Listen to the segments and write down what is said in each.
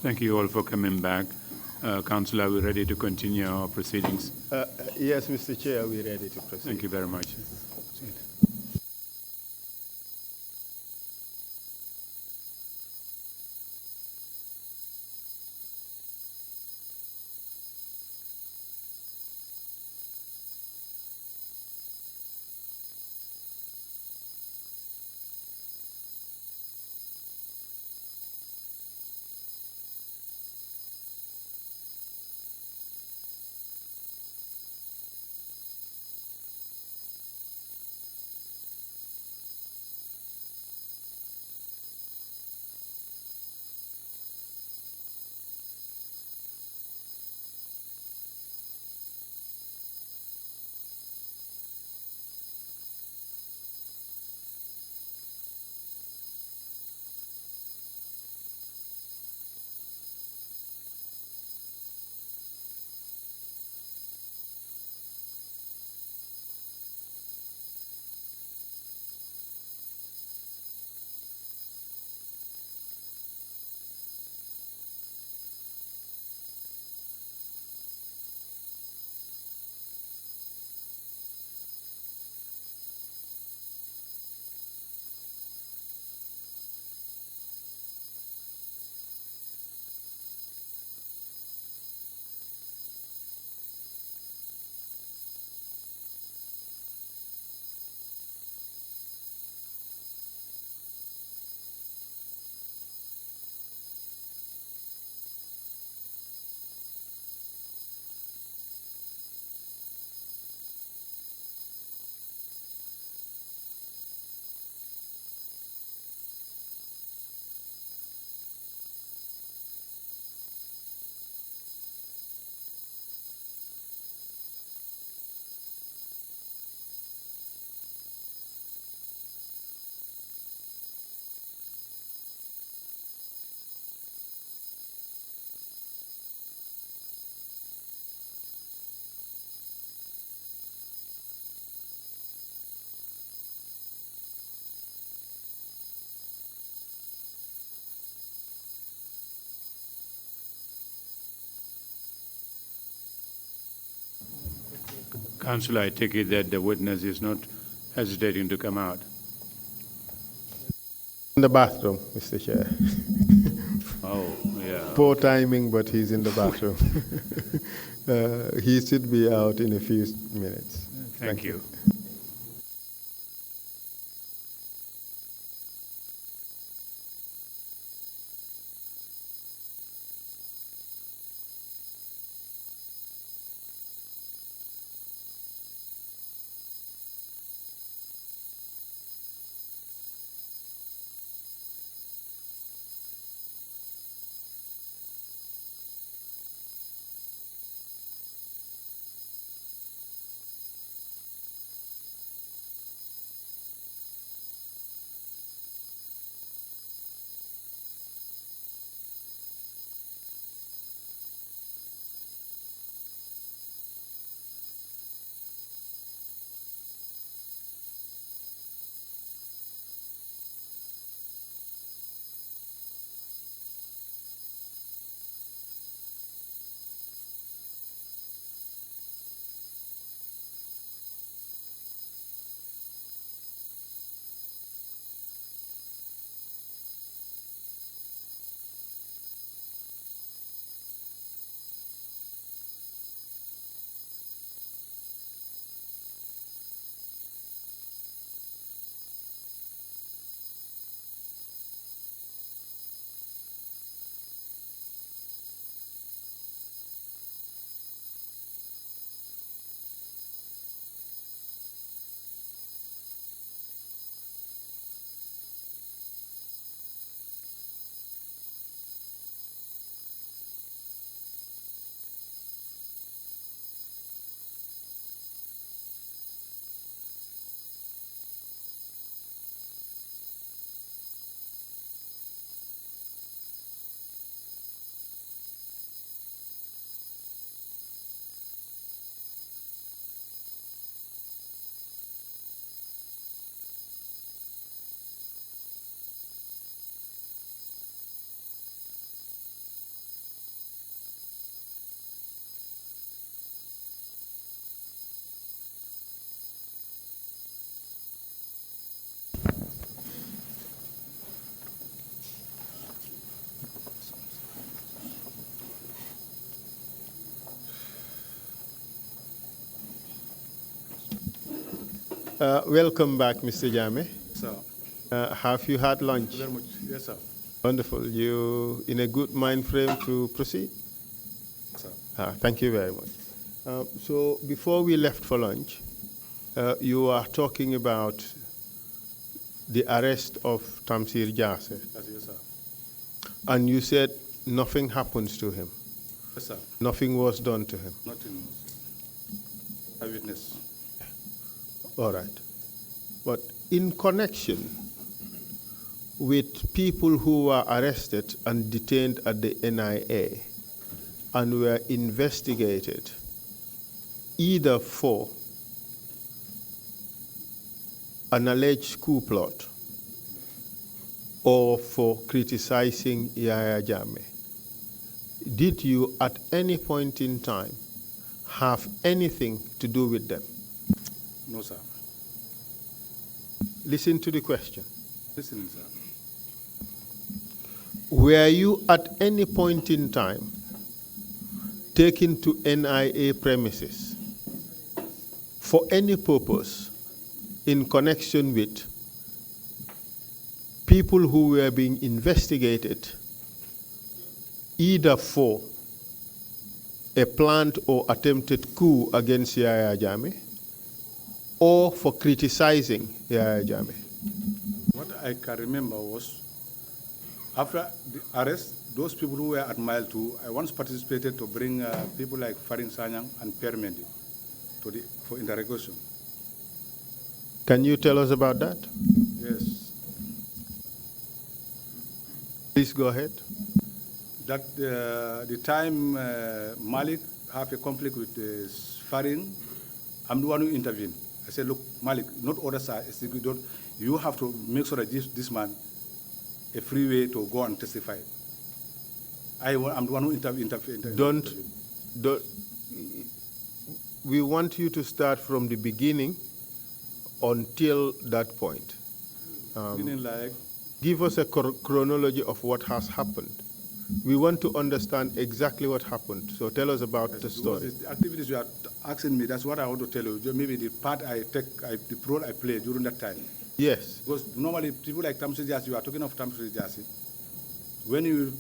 Thank you all for coming back. Councillor, are we ready to continue our proceedings? Yes, Mr. Chair, we're ready to proceed. Thank you very much. Councillor, I take it that the witness is not hesitating to come out. In the bathroom, Mr. Chair. Oh, yeah. Poor timing, but he's in the bathroom. He should be out in a few minutes. Thank you. Welcome back, Mr. Jammeh. Sir. Have you had lunch? Very much. Yes, sir. Wonderful. You in a good mind frame to proceed? Sir. Thank you very much. So before we left for lunch, you are talking about the arrest of Tamsir Jammeh. Yes, sir. And you said nothing happens to him. Yes, sir. Nothing was done to him. Nothing. I witness. All right. But in connection with people who were arrested and detained at the NIA and were investigated either for an alleged coup plot or for criticizing Yahya Jammeh, did you at any point in time have anything to do with them? No, sir. Listen to the question. Listening, sir. Were you at any point in time taken to NIA premises for any purpose in connection with people who were being investigated either for a planned or attempted coup against Yahya Jammeh or for criticizing Yahya Jammeh? What I can remember was, after the arrest, those people who were at Mile 2, I once participated to bring people like Farin Sanyang and Permendi for interrogation. Can you tell us about that? Yes. Please go ahead. That the time Malik have a conflict with Farin, I'm the one who intervened. I said, look, Malik, not others are executed. You have to make sure that this man a free way to go and testify. I'm the one who intervened. Don't, we want you to start from the beginning until that point. Give us a chronology of what has happened. We want to understand exactly what happened. So tell us about the story. The activities you are asking me, that's what I want to tell you. Maybe the part I take, the role I played during that time. Yes. Because normally people like Tamsir Jassy, you are talking of Tamsir Jassy. When you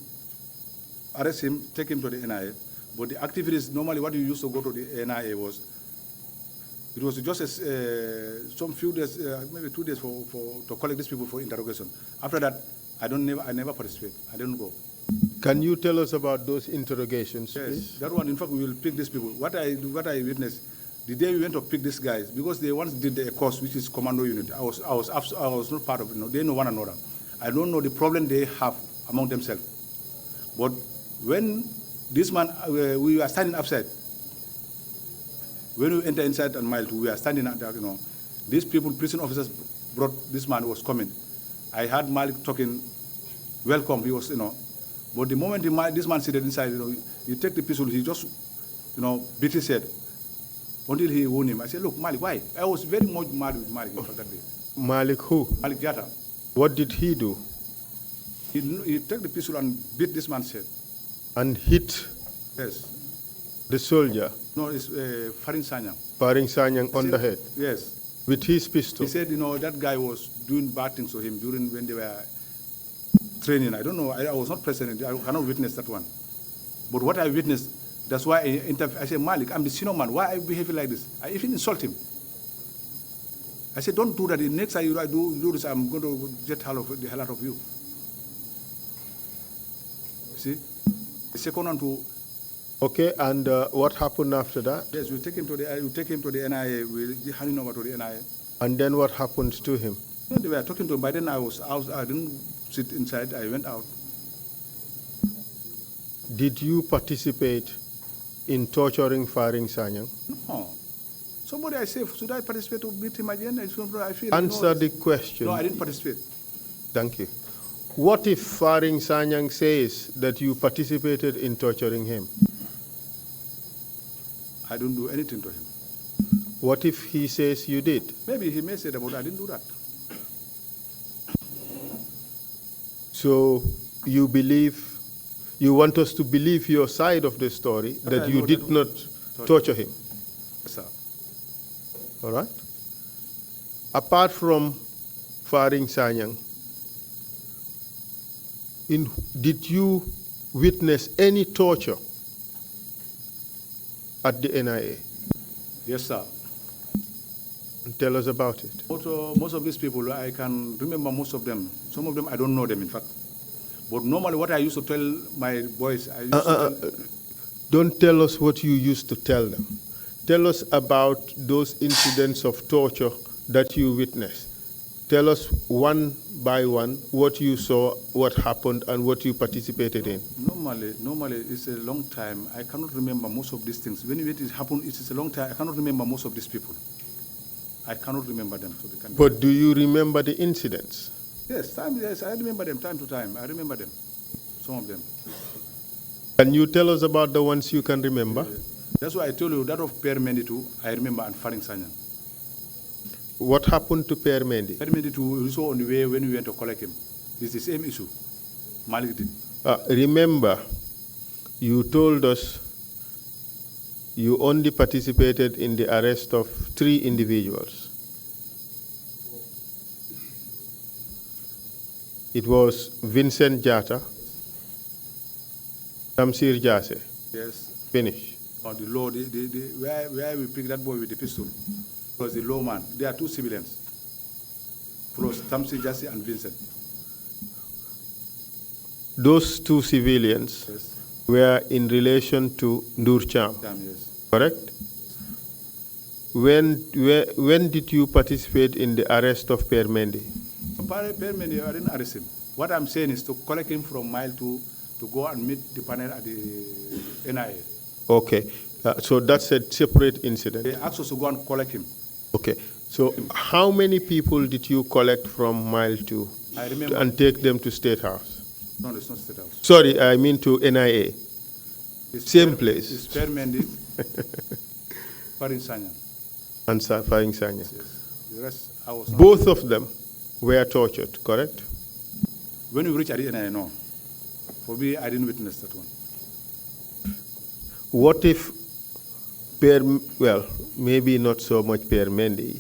arrest him, take him to the NIA. But the activities, normally what you used to go to the NIA was, it was just some few days, maybe 2 days to collect these people for interrogation. After that, I never participate. I don't go. Can you tell us about those interrogations, yes, please? that one, in fact, we will pick these people. What I witnessed, the day we went to pick these guys, because they once did a course, which is commando unit. I was not part of it. They know one another. I don't know the problem they have among themselves. But when this man, we were standing outside. When we enter inside and Mile 2, we are standing at the, these people, prison officers brought this man who was coming. I heard Malik talking, welcome, he was, But the moment this man seated inside, you take the pistol, he just, beat his head until he wound him. I said, look, Malik, why? I was very much mad with Malik that day. Malik who? Malik Jata. What did he do? He took the pistol and beat this man's head. And hit? Yes. The soldier? No, it's Farin Sanyang. Farin Sanyang on the head? Yes. With his pistol? He said, that guy was doing bad things to him when they were training. I don't know. I was not present. I cannot witness that one. But what I witnessed, that's why I said, Malik, I'm the senior man. Why I behave like this? I even insult him. I said, don't do that. The next time you do this, I'm going to get the hell out of you. See? The second one to... Okay, and what happened after that? Yes, we take him to the NIA. We hand him over to the NIA. And then what happened to him? Yeah, they were talking to him. By then I was out. I didn't sit inside. I went out. Did you participate in torturing Farin Sanyang? No. Somebody I say, should I participate to beat him again? I feel Answer the question. No, I didn't participate. Thank you. What if Farin Sanyang says that you participated in torturing him? I don't do anything to him. What if he says you did? Maybe he may say that, but I didn't do that. So you want us to believe your side of the story, that you did not torture him? Yes, sir. All right? apart from Faring Sanyang, did you witness any torture at the NIA? Yes, sir. Tell us about it. Most of these people, I can remember most of them. Some of them, I don't know them, in fact. But normally what I used to tell my boys, I used to tell... Don't tell us what you used to tell them. Tell us about those incidents of torture that you witnessed. Tell us one by one what you saw, what happened, and what you participated in. Normally, it's a long time. I cannot remember most of these things. When it happened, it's a long time. I cannot remember most of these people. I cannot remember them. So but do you remember the incidents? Yes, I remember them time to time. I remember them, some of them. Can you tell us about the ones you can remember? That's why I told you that of Per Mendy too, I remember, and Faring Sanyang. What happened to Per Mendy? Per Mendy too, we saw on the way when we went to collect him. It's the same issue. Malik did. Remember, you told us you only participated in the arrest of 3 individuals. It was Vincent Jata, Tamsir Jase. Yes. Finish. On the law, where we picked that boy with the pistol was the law man. There are 2 civilians, plus Tamsir Jase and Vincent. Those 2 civilians Yes. were in relation to Trrc. Yes. Correct? When did you participate in the arrest of Per Mendy? Per Mendy, I didn't arrest him. What I'm saying is to collect him from mile 2 to go and meet the panel at the NIA. Okay, so that's a separate incident. They asked us to go and collect him. Okay, so how many people did you collect from mile 2 I remember, and take them to State House? No, it's not State House. Sorry, I mean to NIA. Same place. It's Per Mendy, Faring Sanyang. And Faring Sanyang. Yes. The rest, I was not. Both of them were tortured, correct? When we reached at the NIA, no. For me, I didn't witness that one. What if well, maybe not so much Per Mendy.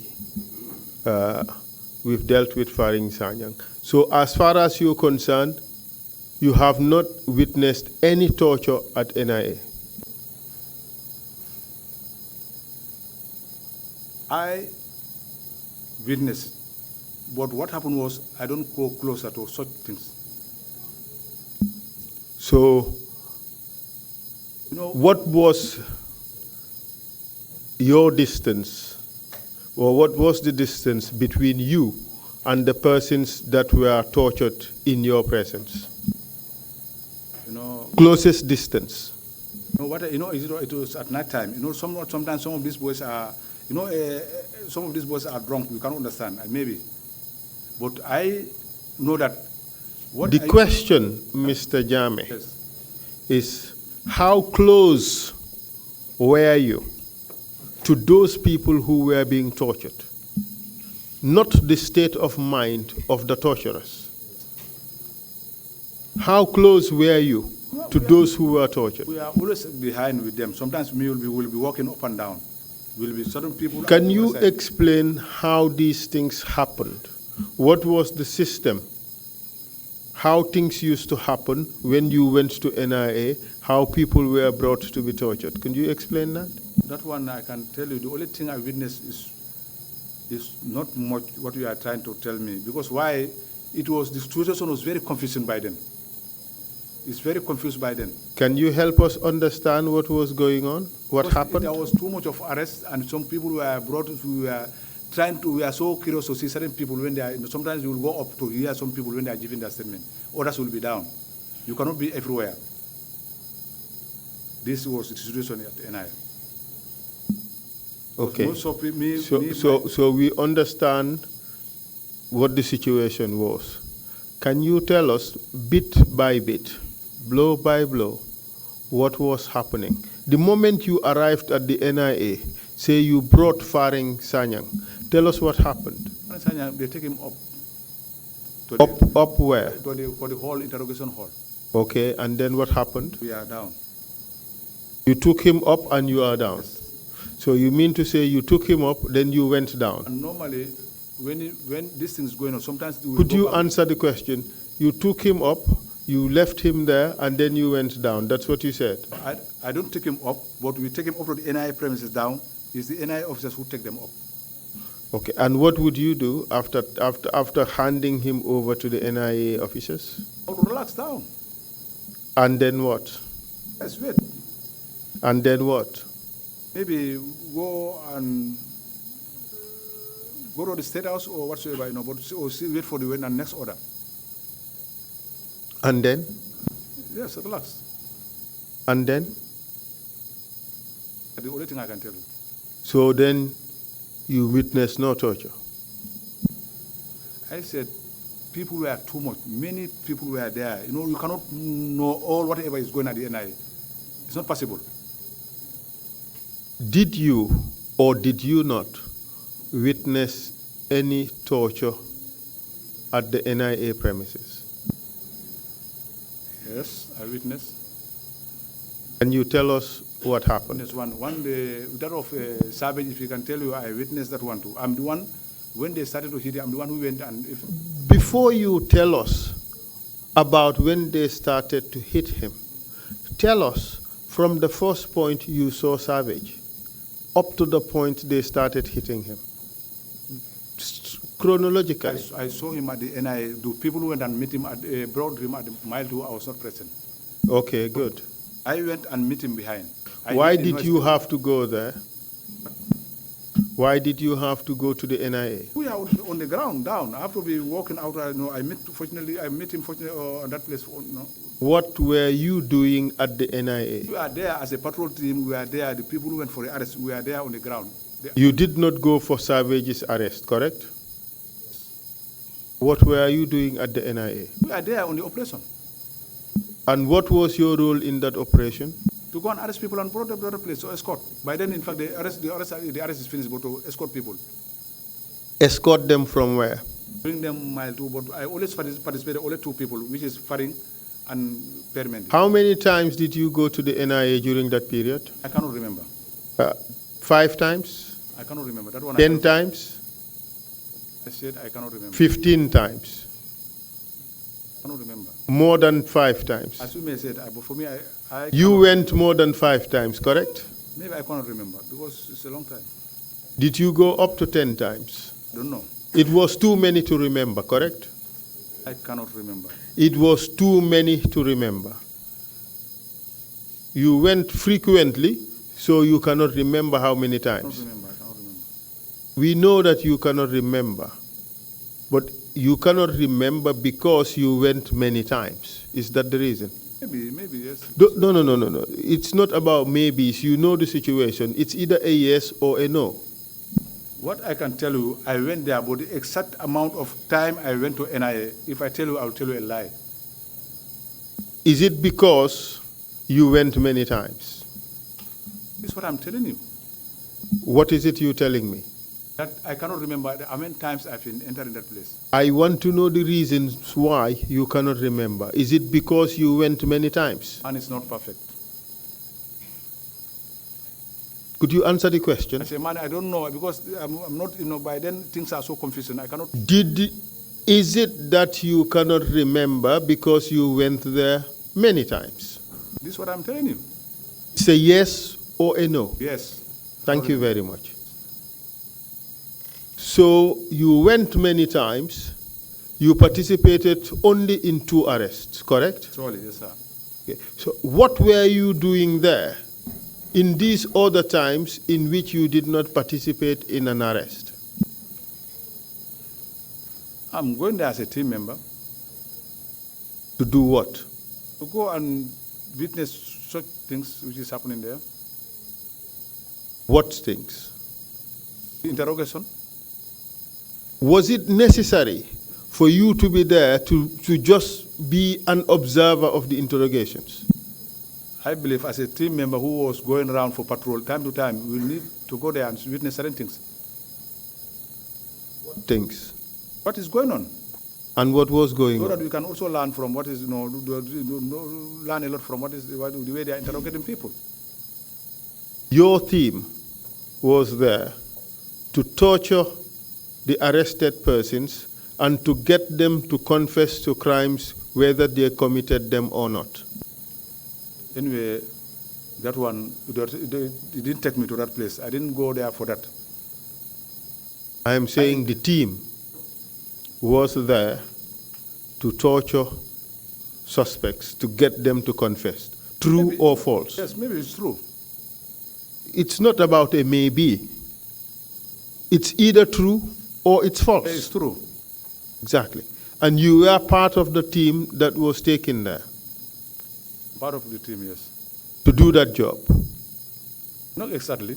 We've dealt with Faring Sanyang. So as far as you're concerned, you have not witnessed any torture at NIA? I witnessed, but what happened was I don't go closer to such things. So, you know, what was your distance, or what was the distance between you and the persons that were tortured in your presence? you know, Closest distance. it was at night time. You know, sometimes some of these boys are, some of these boys are drunk. You can't understand, maybe. But I know that The question, Mr. Jammeh, yes, is how close were you to those people who were being tortured? Not the state of mind of the torturers. How close were you to those who were tortured? we are always behind with them. Sometimes we will be walking up and down. Will be certain people. Can you explain how these things happened? What was the system? How things used to happen when you went to NIA, how people were brought to be tortured. Can you explain that? That one I can tell you. The only thing I witnessed is not much what you are trying to tell me. Because why? The situation was very confusing by then. It's very confused by then. Can you help us understand what was going on? What happened? There was too much of arrest, and some people were brought. We are so curious to see certain people when they are. Sometimes you will go up to hear some people when they are giving their statement. Others will be down. You cannot be everywhere. This was the situation at the NIA. Okay. So we understand what the situation was. Can you tell us bit by bit, blow by blow, what was happening? The moment you arrived at the NIA, say you brought Faring Sanyang, tell us what happened. Faring Sanyang, they take him up. Up where? To the hall, interrogation hall. Okay, and then what happened? We are down. You took him up and you are down. Yes. So you mean to say you took him up, then you went down? And normally, when this thing is going on, sometimes we Could go you back. answer the question? You took him up, you left him there, and then you went down. That's what you said. I don't take him up, but we take him up to the NIA premises down. It's the NIA officers who take them up. Okay, and what would you do after handing him over to the NIA officers? I would relax down. And then what? Let's wait. And then what? Maybe go to the State House or whatsoever, but wait for the next order. And then? Yes, relax. And then? The only thing I can tell you. So then you witnessed no torture? I said people were too much. Many people were there. You cannot know all whatever is going on at the NIA. It's not possible. Did you or did you not witness any torture at the NIA premises? Yes, I witnessed. Can you tell us what happened? There's one day, that of Savage, if you can tell you, I witnessed that one too. I'm the one, when they started to hit it, I'm the one who went and... Before you tell us about when they started to hit him, tell us from the first point you saw Savage up to the point they started hitting him. Chronologically. I saw him at the NIA. The people who went and met him at brought him at the mile 2. I was not present. Okay, good. I went and met him behind. Why did you have to go there? Why did you have to go to the NIA? We are on the ground, down. I have to be walking out. I met him fortunately on that place. What were you doing at the NIA? We are there as a patrol team. We are there. The people who went for the arrest, we are there on the ground. You did not go for Savage's arrest, correct? What were you doing at the NIA? We are there on the operation. And what was your role in that operation? To go and arrest people and brought them to other place, so escort. By then, in fact, the arrest is finished, but to escort people. Escort them from where? Bring them mile 2, but I always participated only 2 people, which is Faring and Permendi. How many times did you go to the NIA during that period? I cannot remember. 5 times? I cannot remember. That one 10 times? I said I cannot remember. 15 times? I cannot remember. More than 5 times? As you may have said, but for me, I You went more than 5 times, correct? Maybe I cannot remember, because it's a long time. Did you go up to 10 times? Don't know. It was too many to remember, correct? I cannot remember. It was too many to remember. You went frequently, so you cannot remember how many I cannot times. remember. I cannot remember. We know that you cannot remember, but you cannot remember because you went many times. Is that the reason? Maybe, yes. No. It's not about maybes. You know the situation. It's either a yes or a no. What I can tell you, I went there, but the exact amount of time I went to NIA, if I tell you, I'll tell you a lie. Is it because you went many times? This is what I'm telling you. What is it you're telling me? That I cannot remember how many times I've been entering that place. I want to know the reasons why you cannot remember. Is it because you went many times? And it's not perfect. Could you answer the question? I say, man, I don't know, because I'm not, by then things are so confusing. I cannot. Is it that you cannot remember because you went there many times? This is what I'm telling you. It's a yes or a no? Yes. Thank you very much. So you went many times. You participated only in 2 arrests, correct? Surely, yes, sir. Okay. So what were you doing there in these other times in which you did not participate in an arrest? I'm going there as a team member. To do what? To go and witness such things which is happening there. What things? The interrogation. Was it necessary for you to be there to just be an observer of the interrogations? I believe as a team member who was going around for patrol time to time, we need to go there and witness certain things. What things? What is going on? And what was going So that on? we can also learn from what is, learn a lot from what is the way they are interrogating people. Your team was there to torture the arrested persons and to get them to confess to crimes whether they committed them or not? Anyway, that one, it didn't take me to that place. I didn't go there for that. I am saying the team was there to torture suspects, to get them to confess. True Maybe, or false? Yes, maybe it's true. It's not about a maybe. It's either true or it's false. It's true. Exactly. And you were part of the team that was taken there Part of the team, yes. to do that job. Not exactly,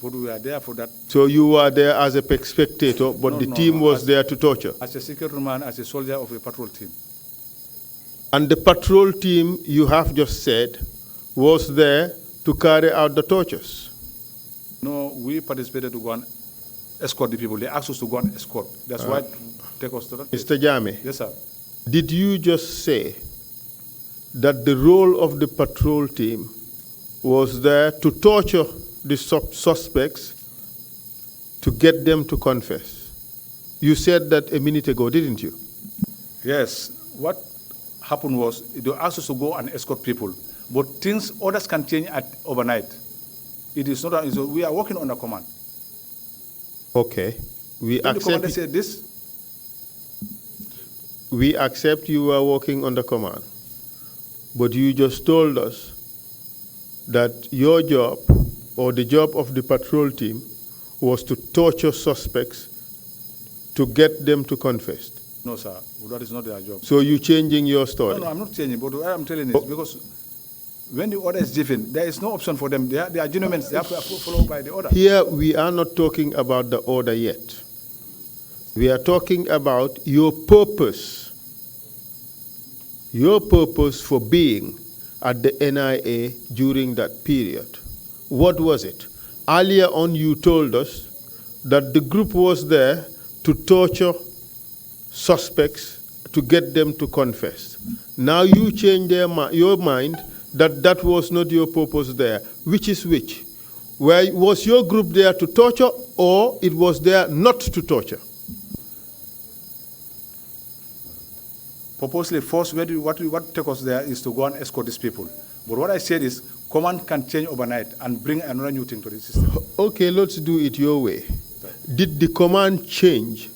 but we are there for that. So you were there as a spectator, but No, the no, team no, was as- there to torture. As a security man, as a soldier of a patrol team. And the patrol team, you have just said, was there to carry out the tortures. No, we participated to go and escort the people. They asked us to go and escort. That's why take us to that place. Mr. Jammeh, Yes, sir. did you just say that the role of the patrol team was there to torture the suspects to get them to confess? You said that a minute ago, didn't you? Yes. What happened was they asked us to go and escort people, but things, orders can change overnight. It is not. We are working on a command. Okay. We When the commander accept, said this, we accept you were working under command, but you just told us that your job or the job of the patrol team was to torture suspects to get them to confess. no, sir, that is not their job. So you're changing your story. No, I'm not changing, but what I'm telling is because when the order is given, there is no option for them. They are gentlemen, they have to follow by the order. Here we are not talking about the order yet. We are talking about your purpose. Your purpose for being at the NIA during that period. What was it? Earlier on you told us that the group was there to torture suspects to get them to confess. Now you change your mind that that was not your purpose there. Which is which? Was your group there to torture or it was there not to torture? Purposely, first, what take us there is to go and escort these people. But what I said is, command can change overnight and bring another new thing to the system. Okay, let's do it your way. Did the command change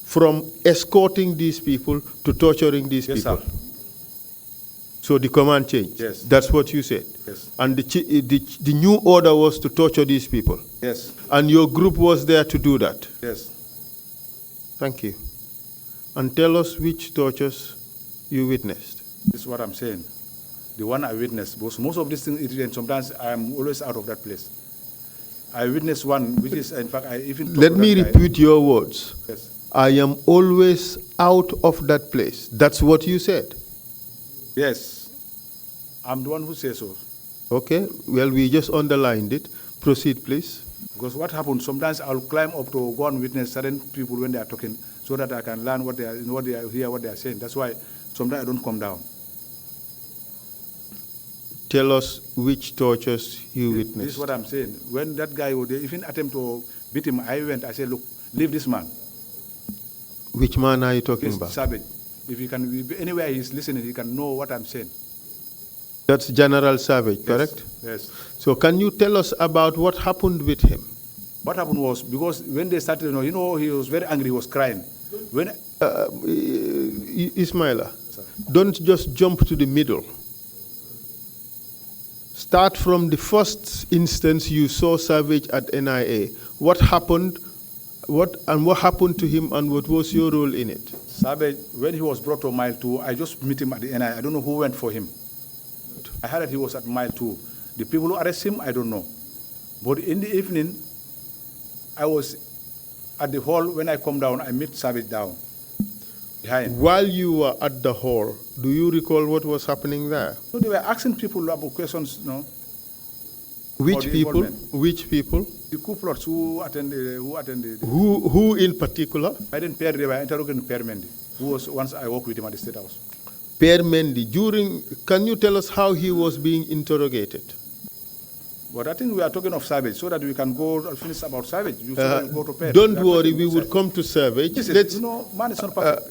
from escorting these people to torturing these people? Yes, sir. So the command changed? Yes. That's what you said? Yes. And the new order was to torture these people? Yes. And your group was there to do that? Yes. Thank you. And tell us which tortures you witnessed. This is what I'm saying. The one I witnessed, because most of these things, and sometimes I'm always out of that place. I witnessed one, which is, in fact, I even talked Let to me that guy. repeat your words. Yes. I am always out of that place. That's what you said. Yes. I'm the one who says so. Okay, well, we just underlined it. Proceed, please. Because what happens, sometimes I'll climb up to go and witness certain people when they are talking so that I can learn what they are, hear what they are saying. That's why sometimes I don't come down. Tell us which tortures you This witnessed. is what I'm saying. When that guy would even attempt to beat him, I said, look, leave this man. Which man are you talking He's about? savage. If he can, anywhere he's listening, he can know what I'm saying. That's General Savage, correct? Yes. So can you tell us about what happened with him? What happened was, because when they started, he was very angry, he was crying. When Ismaila, don't just jump to the middle. Start from the first instance you saw Savage at NIA. What happened? What happened to him, and what was your role in it? Savage, when he was brought to mile 2, I just met him at the NIA. I don't know who went for him. I heard that he was at mile 2. The people who arrested him, I don't know. But in the evening, I was at the hall. When I come down, I meet Savage down behind. While you were at the hall, do you recall what was happening there? So they were asking people about questions, Which the people? involvement. Which people? The coup plots who attended. Who in particular? I didn't pair. They were interrogating Per Mendy, who was once I worked with him at the State House. Per Mendy. Can you tell us how he was being interrogated? But I think we are talking of Savage, so that we can go and finish about Savage. You go to Perth. Don't worry, we would come to Savage. You know, man is not perfect.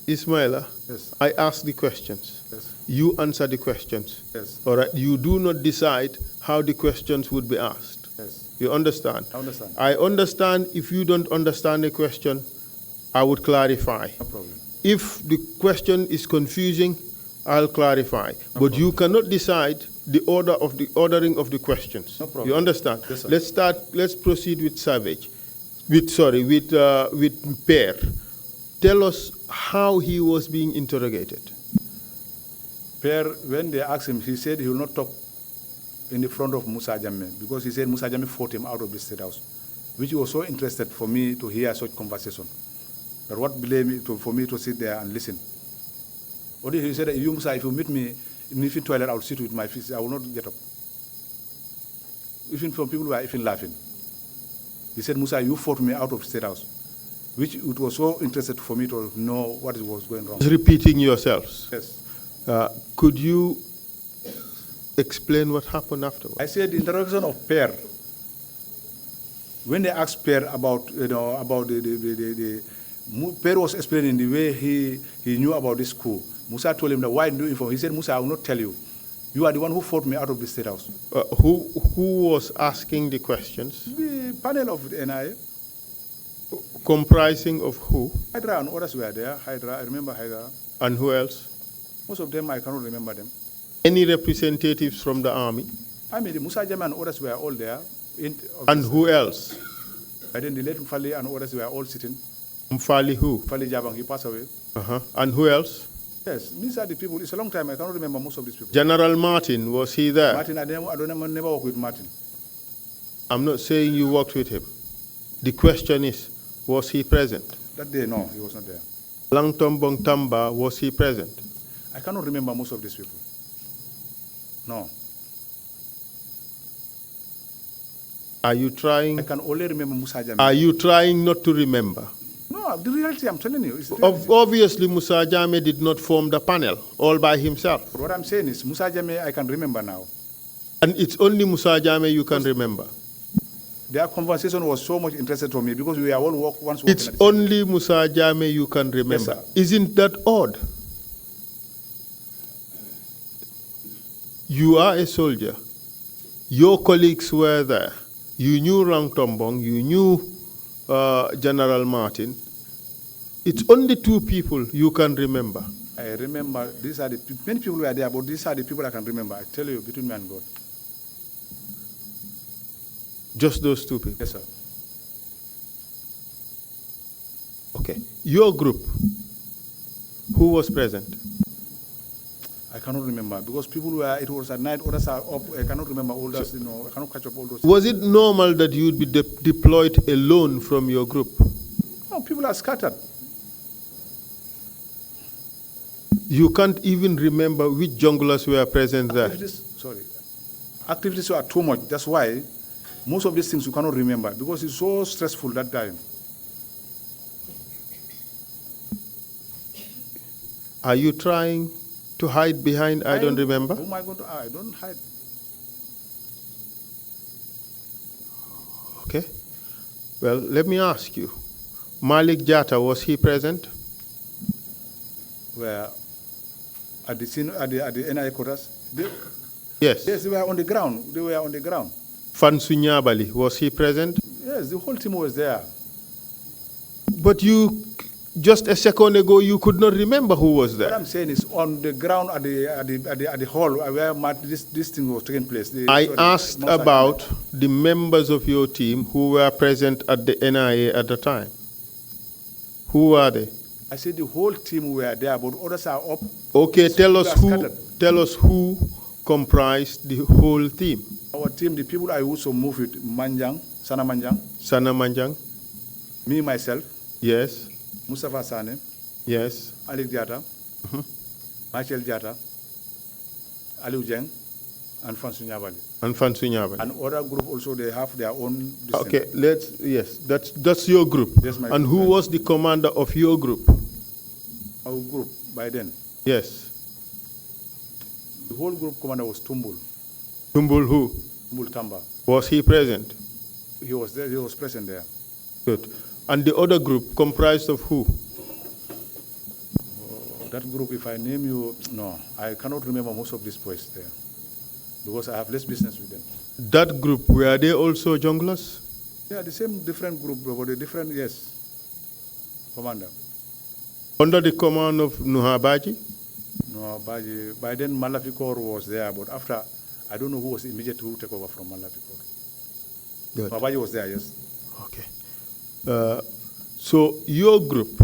Ismaila, Yes. I ask the questions. Yes. You answer the questions. Yes. All right. You do not decide how the questions would be asked. Yes. You understand? I understand. I understand. If you don't understand the question, I would clarify. No problem. If the question is confusing, I'll clarify. But you cannot decide the ordering of the questions. No problem. You understand? Yes, sir. Let's proceed with Savage. With Pear. Tell us how he was being interrogated. Per, when they asked him, he said he will not talk in the front of Musa Jammeh because he said Musa Jammeh fought him out of the State House, which was so interested for me to hear such conversation. But what blamed me for me to sit there and listen. Only he said, you Musa, if you meet me in the toilet, I will sit with my feet. I will not get up. Even from people who are even laughing. He said, Musa, you fought me out of State House, which it was so interested for me to know what was going wrong. Repeating yourselves. Yes. Could you explain what happened afterwards? I said the interrogation of Per. When they asked Per about Per was explaining the way he knew about this coup. Musa told him that why didn't you inform? He said, Musa, I will not tell you. You are the one who fought me out of the State House. Who was asking the questions? The panel of the NIA. Comprising of who? Hydra and others were there. Hydra, I remember Hydra. And who else? Most of them, I cannot remember them. Any representatives from the army? I mean, the Musa Jammeh and others were all there. And who else? And then the late Mfali and others were all sitting. Mfali who? Mfali Jabang, he passed away. And who else? Yes, these are the people. It's a long time. I cannot remember most of these people. General Martin, was he there? Martin, I never worked with Martin. I'm not saying you worked with him. The question is, was he present? That day, no, he was not there. Langtombong Tamba, was he present? I cannot remember most of these people. No. Are you trying? I can only remember Musa Jammeh. Are you trying not to remember? No, the reality, I'm telling you. Is the reality. Obviously, Musa Jammeh did not form the panel all by himself. What I'm saying is, Musa Jammeh, I can remember now. And it's only Musa Jammeh you can remember. Their conversation was so much interested for me because we are all once working. It's only Musa Jammeh you can remember. Yes, isn't that odd? You are a soldier. Your colleagues were there. You knew Rang Tombong, you knew General Martin. It's only two people you can remember. I remember, these are many people were there, but these are the people I can remember. I tell you, between me and God. Just those two people? Yes, sir. Okay. Your group, who was present? I cannot remember because people were, it was at night, others are up. I cannot remember all those, I cannot catch up all those. Was it normal that you would be deployed alone from your group? No, people are scattered. You can't even remember which junglers were present there. Activities were too much. That's why most of these things you cannot remember because it's so stressful that time. Are you trying to hide behind I don't remember? Oh my God, I don't hide. Okay. Well, let me ask you. Malik Jatta, was he present? Where at the scene, at the NIA quarters? Yes. Yes, they were on the ground. They were on the ground. Fansu Nyabali, was he present? Yes, the whole team was there. But you, just a second ago, you could not remember who was there. What I'm saying is on the ground at the hall where this thing was taking place. I asked about the members of your team who were present at the NIA at the time. Who are they? I said the whole team were there, but others are up. Okay, tell us who comprised the whole team. Our team, the people I also move with, Sana Manjang. Me, myself. Yes. Mustafa Sane. Yes. Ali Diata. Michael Diata. Ali Ujeng. And Fansu Nyabali. And other group also, they have their own. Okay, that's your group. And who was the commander of your group? Our group, by then. Yes. The whole group commander was Tumbul. Tumbul who? Multamba. Was he present? He was there, he was present there. Good. And the other group comprised of who? That group, if I name you, no, I cannot remember most of these boys there because I have less business with them. That group, were they also junglers? Yeah, the same different group, but the different, yes, commander. Under the command of Nuhabaji? No, by then Malafikor was there, but after, I don't know who was immediate who took over from Malafikor. Good. Babaji was there, yes. Okay. So your group,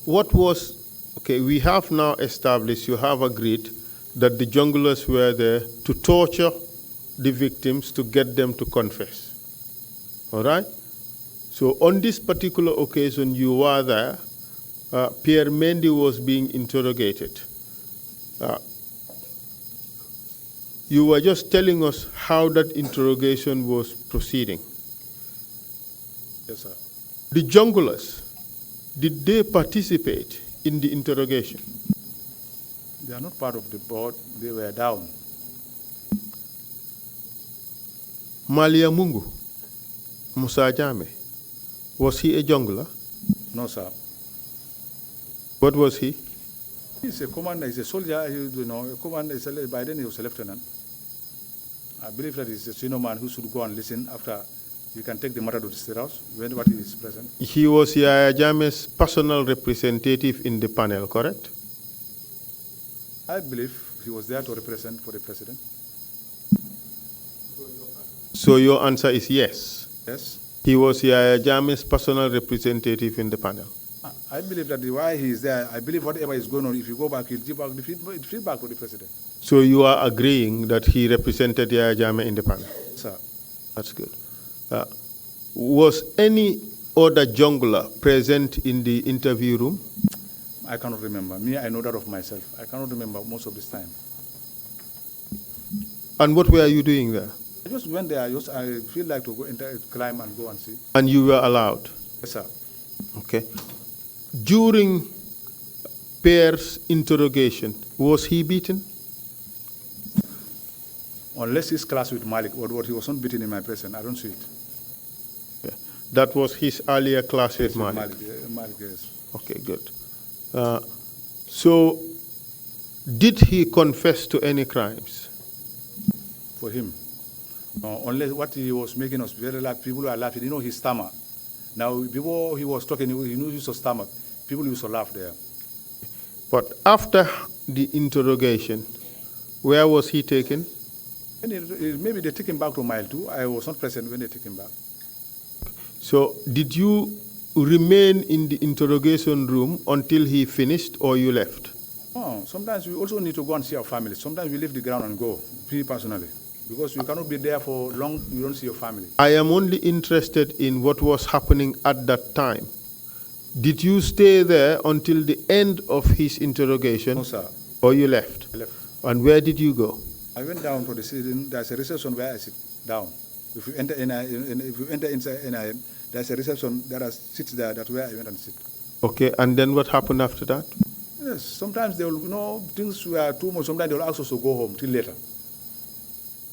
what was, okay, we have now established, you have agreed that the junglers were there to torture the victims to get them to confess. All right? So on this particular occasion, you were there. Pierre Mendy was being interrogated. You were just telling us how that interrogation was proceeding. Yes, sir. The junglers, did they participate in the interrogation? They are not part of the board, they were down. Malia Mungu, Musa Jammeh, was he a jungler? No, sir. What was he? He's a commander, he's a soldier, you know, a commander, by then he was a lieutenant. I believe that he's a senior man who should go and listen after you can take the matter to the State House when what is present. He was Yahya Jammeh's personal representative in the panel, correct? I believe he was there to represent for the president. So your answer is yes? Yes. He was Yahya Jammeh's personal representative in the panel? I believe that why he is there, I believe whatever is going on, if you go back, he'll give back the feedback to the president. So you are agreeing that he represented Yahya Jammeh in the panel? Sir. That's good. Was any other jungler present in the interview room? I cannot remember. Me, I know that of myself. I cannot remember most of this time. And what were you doing there? I just went there. I feel like to go climb and go and see. And you were allowed? Yes, sir. Okay. During Pierre's interrogation, was he beaten? Unless his class with Malik, or what he was not beaten in my presence, I don't see it. Okay. That was his earlier class Yes, with Malik? Malik, yes. Okay, good. So, did he confess to any crimes? For him. Unless what he was making us very laugh, people were laughing. You know, his stomach. Now, before he was talking, he knew his stomach. People used to laugh there. But after the interrogation, where was he taken? Maybe they took him back to Mile 2. I was not present when they took him back. So, did you remain in the interrogation room until he finished, or you left? Oh, sometimes we also need to go and see our family. Sometimes we leave the ground and go, me personally. Because you cannot be there for long, you don't see your family. I am only interested in what was happening at that time. Did you stay there until the end of his interrogation? No, sir. Or you left? I left. And where did you go? I went down to the sitting. There's a reception where I sit down. If you enter inside NIM, there's a reception. There are seats there. That's where I went and sit. Okay, and then what happened after that? Yes, sometimes they will, things were too much. Sometimes they will ask us to go home till later.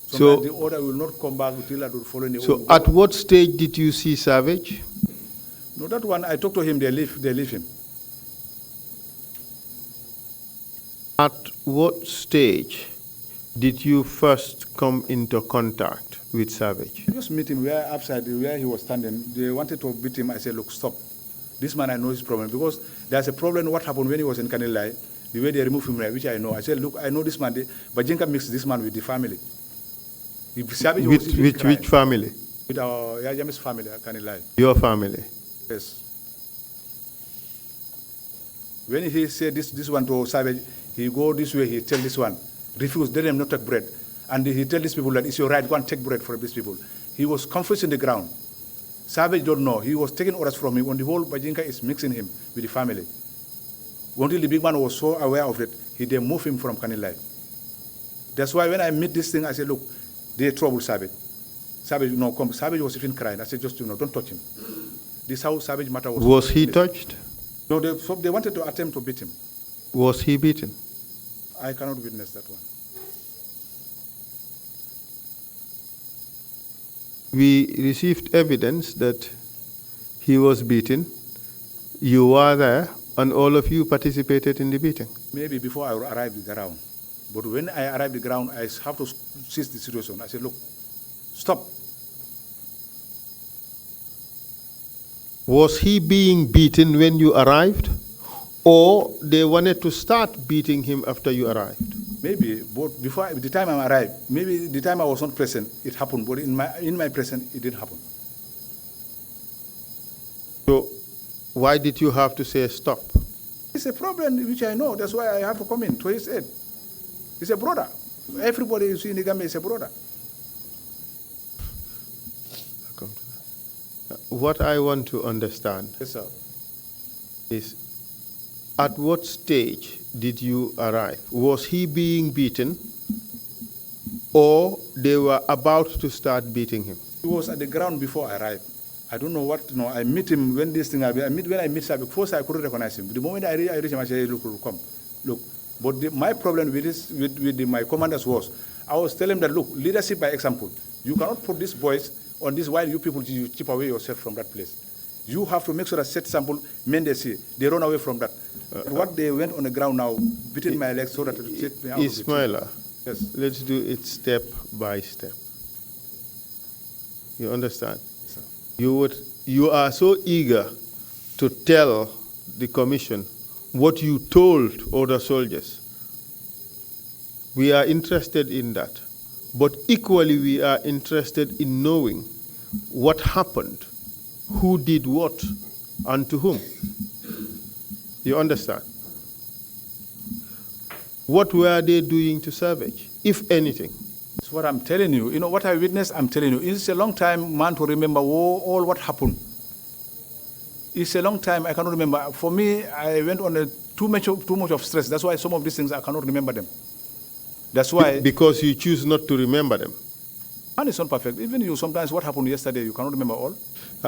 Sometimes the order will not come back until I will follow the order. So at what stage did you see Savage? No, that one, I talked to him, they leave him. At what stage did you first come into contact with Savage? I just meet him where he was standing. They wanted to beat him. I said, look, stop. This man, I know his problem. Because there's a problem what happened when he was in Kanilai, the way they removed him, which I know. I said, look, I know this man. But Jinka mixed this man with the family. Which family? With our Jammeh's family, Kanilai. Your family? Yes. When he said this one to Savage, he go this way, he tell this one, refuse, let them not take bread. And he tell these people that it's your right, go and take bread for these people. He was confessing the ground. Savage don't know. He was taking orders from him when the whole Bajinka is mixing him with the family. Until the big man was so aware of it, he then moved him from Kanilai. That's why when I meet this thing, I said, look, they trouble Savage. Savage, no, come. Savage was even crying. I said, just, don't touch him. This is how Savage matter was. Was he touched? No, they wanted to attempt to beat him. Was he beaten? I cannot witness that one. we received evidence that he was beaten. You were there, and all of you participated in the beating. Maybe before I arrived at the ground. But when I arrived at the ground, I have to seize the situation. I said, look, stop. Was he being beaten when you arrived, or they wanted to start beating him after you arrived? Maybe, but before the time I arrived, maybe the time I was not present, it happened. But in my presence, it didn't happen. So, why did you have to say stop? It's a problem which I know. That's why I have to come in to his aid. He's a brother. Everybody you see in the Gambia is a brother. What I want to understand, Yes, sir, is at what stage did you arrive? Was he being beaten, or they were about to start beating him? he was at the ground before I arrived. I don't know what, I meet him when this thing happened. When I meet him, first I couldn't recognize him. The moment I reach him, I say, look, come, look. But my problem with this, with my commanders was, I was telling them that, look, leadership by example. You cannot put these boys on this while you people you chip away yourself from that place. You have to make sure that set sample, men they see, they run away from that. What they went on the ground now, beating my legs so that it take me out Ismaila, of the yes. Let's do it step by step. You understand? Sir. You are so eager to tell the commission what you told other soldiers. We are interested in that. But equally, we are interested in knowing what happened, who did what, and to whom. You understand? What were they doing to Savage, if anything? That's what I'm telling you. You know, what I witnessed, I'm telling you. It's a long time, man, to remember all what happened. It's a long time, I cannot remember. For me, I went on too much of stress. That's why some of these things, I cannot remember them. That's why... Because you choose not to remember them. And it's not perfect. Even you, sometimes what happened yesterday, you cannot remember all.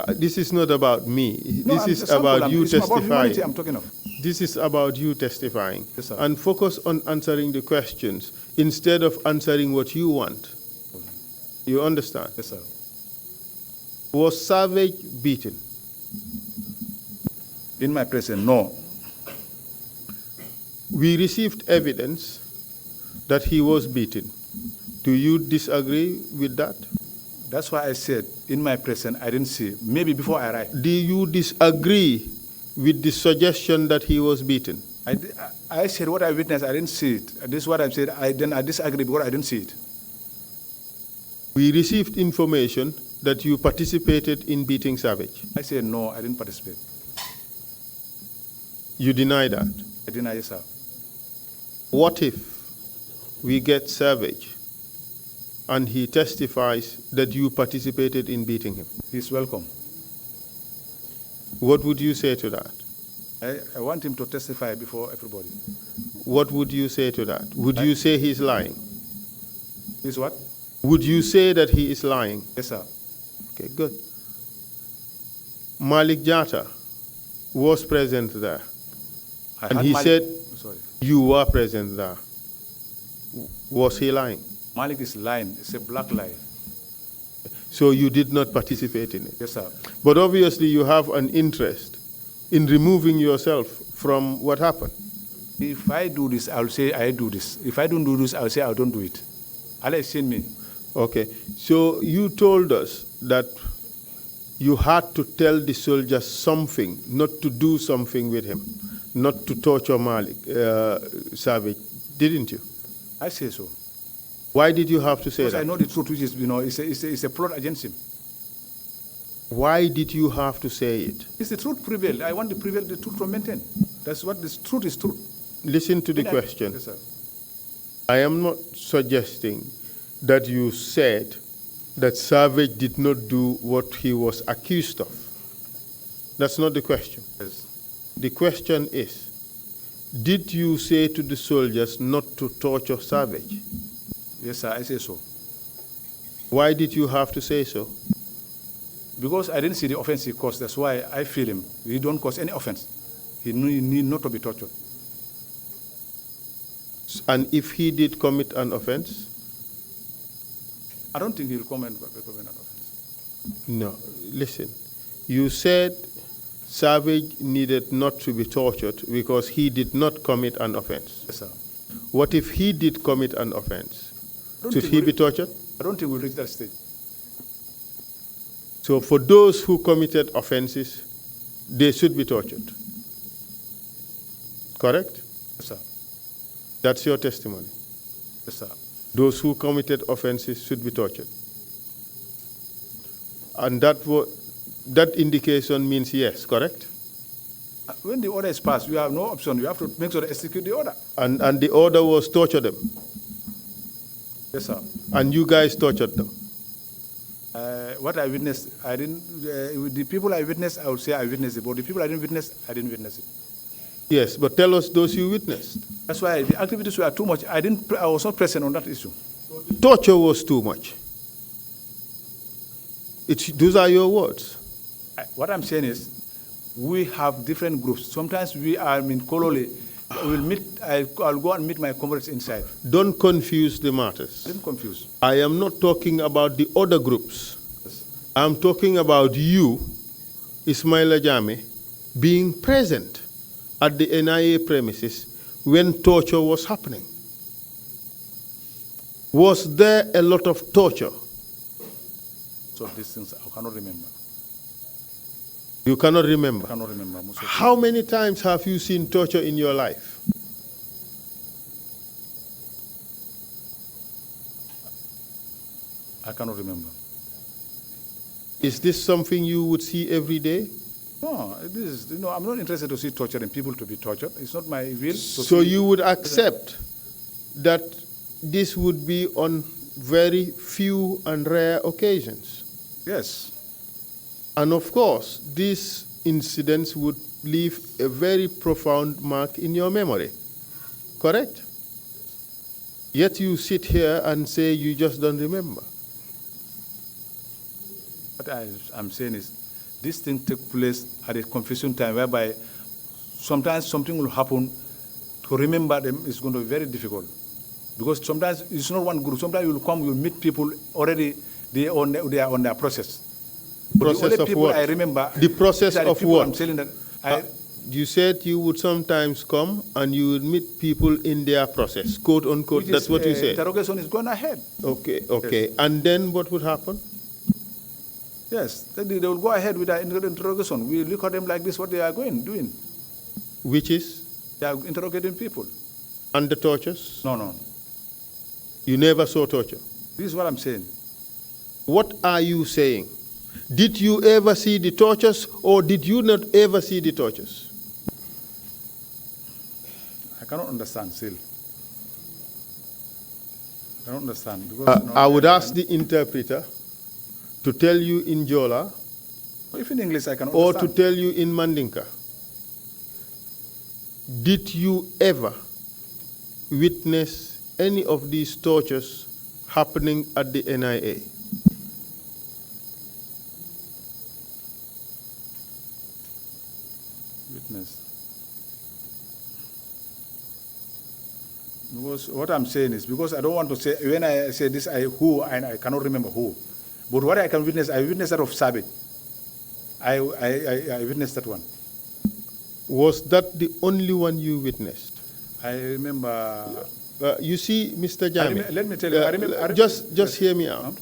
This is not about me. No, this is about you testifying. About humanity I'm talking of. This is about you testifying. Yes, sir. And focus on answering the questions instead of answering what you want. You understand? Yes, sir. Was Savage beaten? In my presence, no. We received evidence that he was beaten. Do you disagree with that? That's why I said, in my presence, I didn't see. Maybe before I arrived. Do you disagree with the suggestion that he was beaten? I said what I witnessed, I didn't see it. This is what I said, I disagree because I didn't see it. We received information that you participated in beating Savage. I said, no, I didn't participate. You deny that? I deny it, sir. What if we get Savage and he testifies that you participated in beating him? He's welcome. What would you say to that? I want him to testify before everybody. What would you say to that? Would you say he's lying? He's what? Would you say that he is lying? Yes, sir. Okay, good. Malik Jatta was present there. And he said you were present there. Was he lying? Malik is lying. It's a black lie. So you did not participate in it? Yes, sir. But obviously you have an interest in removing yourself from what happened. If I do this, I'll say I do this. If I don't do this, I'll say I don't do it. Allah has seen me. Okay. So you told us that you had to tell the soldiers something, not to do something with him, not to torture Malik, Savage, didn't you? I say so. Why did you have to say that? Because I know the truth, which is, it's a plot against him. Why did you have to say it? It's the truth prevail. I want the truth to maintain. That's what this truth is truth. Listen to the question. Yes, sir. I am not suggesting that you said that Savage did not do what he was accused of. That's not the question. Yes. The question is, did you say to the soldiers not to torture Savage? Yes, sir, I say so. Why did you have to say so? Because I didn't see the offense he caused. That's why I feel him. He don't cause any offense. He need not to be tortured. And if he did commit an offense? I don't think he'll commit an offense. No, listen. You said Savage needed not to be tortured because he did not commit an offense. Yes, sir. What if he did commit an offense? I Should he be tortured? I don't think we'll reach that stage. So for those who committed offenses, they should be tortured. Correct? Yes, sir. That's your testimony. Yes, sir. Those who committed offenses should be tortured. And that indication means yes, correct? When the order is passed, you have no option. You have to make sure to execute the order. And the order was torture them. Yes, sir. And you guys tortured them. What I witnessed, I didn't. With the people I witnessed, I would say I witnessed it. But the people I didn't witness, I didn't witness it. Yes, but tell us those you witnessed. That's why the activities were too much. I was not present on that issue. Torture was too much. Those are your words. What I'm saying is, we have different groups. Sometimes we are in Kololi. We'll meet. I'll go and meet my comrades inside. Don't confuse the matters. Don't confuse. I am not talking about the other groups. Yes. I'm talking about you, Ismaila Jammeh, being present at the NIA premises when torture was happening. Was there a lot of torture? So these things I cannot remember. You cannot remember? I cannot remember. Most of How many times have you seen torture in your life? I cannot remember. Is this something you would see every day? No, this is, I'm not interested to see torturing people to be tortured. It's not my will. So you would accept that this would be on very few and rare occasions? Yes. And of course, these incidents would leave a very profound mark in your memory, correct? Yet you sit here and say you just don't remember. What I'm saying is, this thing took place at a confusion time whereby sometimes something will happen. To remember them is going to be very difficult. Because sometimes it's not one group. Sometimes you'll come, you'll meet people already, they are on their process. Process the only of people what? I remember. The process are the of people what? I'm telling that you said you would sometimes come and you would meet people in their process, quote unquote. That's what you said. Interrogation is going ahead. Okay, okay. Yes. And then what would happen? Yes, they will go ahead with the interrogation. We look at them like this, what they are doing. Which is? They are interrogating people. And the tortures? No. You never saw torture? This is what I'm saying. What are you saying? Did you ever see the tortures or did you not ever see the tortures? I cannot understand still. I cannot understand. Because, I would ask the interpreter to tell you in Jola, if in English I can or understand. to tell you in Mandinka. Did you ever witness any of these tortures happening at the NIA? Witness. Because what I'm saying is, because I don't want to say, when I say this, I cannot remember who. But what I can witness, I witnessed that of Savage. I witnessed that one. Was that the only one you witnessed? I remember. You see, Mr. Jammeh, let me tell you. Just hear me out.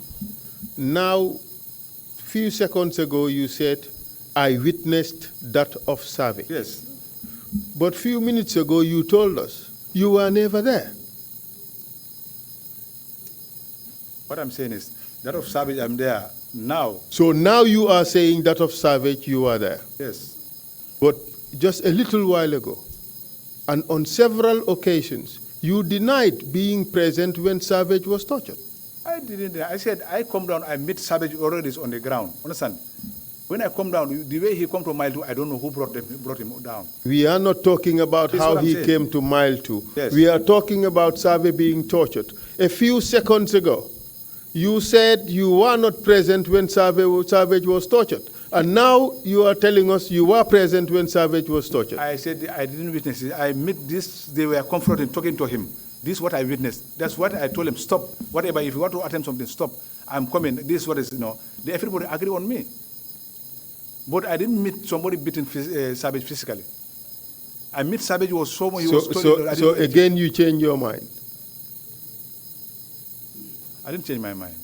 Now, few seconds ago, you said, I witnessed that of Savage. Yes. But few minutes ago, you told us you were never there. What I'm saying is, that of Savage, I'm there now. So now you are saying that of Savage, you are there. Yes. But just a little while ago, and on several occasions, you denied being present when Savage was tortured. I didn't. I said, I come down, I meet Savage already on the ground. Understand? When I come down, the way he come to Mile 2, I don't know who brought him down. We are not talking about how he came to Mile 2. Yes. We are talking about Savage being tortured. A few seconds ago, you said you were not present when Savage was tortured. And now you are telling us you were present when Savage was tortured. I said I didn't witness it. I met this, they were confronting, talking to him. This is what I witnessed. That's what I told him, stop. Whatever, if you want to attempt something, stop. I'm coming, this is what is, everybody agree on me. But I didn't meet somebody beating Savage physically. I meet Savage was someone he was told. So again, you change your mind. I didn't change my mind.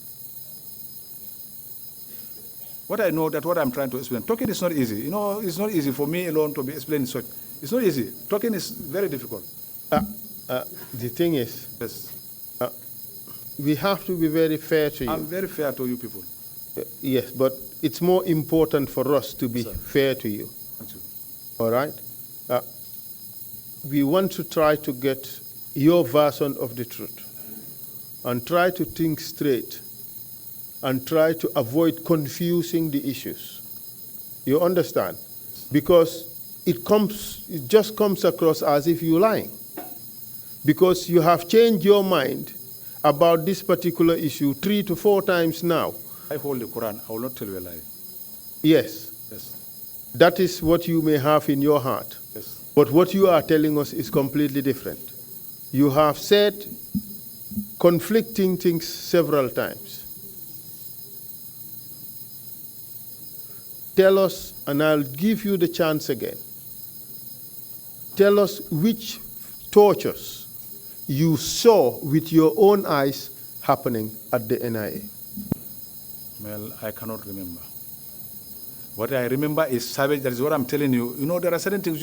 What I know, that what I'm trying to explain. Talking is not easy. It's not easy for me alone to be explaining such. It's not easy. Talking is very difficult. The thing is, Yes. We have to be very fair to you. I'm very fair to you people. Yes, but it's more important for us to be fair to you. Thank you. All right? We want to try to get your version of the truth and try to think straight and try to avoid confusing the issues. You understand? Because it just comes across as if you're lying. Because you have changed your mind about this particular issue 3 to 4 times now. I hold the Quran. I will not tell you a lie. Yes. Yes. That is what you may have in your heart. Yes. But what you are telling us is completely different. You have said conflicting things several times. Tell us, and I'll give you the chance again. Tell us which tortures you saw with your own eyes happening at the NIA. Well, I cannot remember. What I remember is Savage. That is what I'm telling you. There are certain things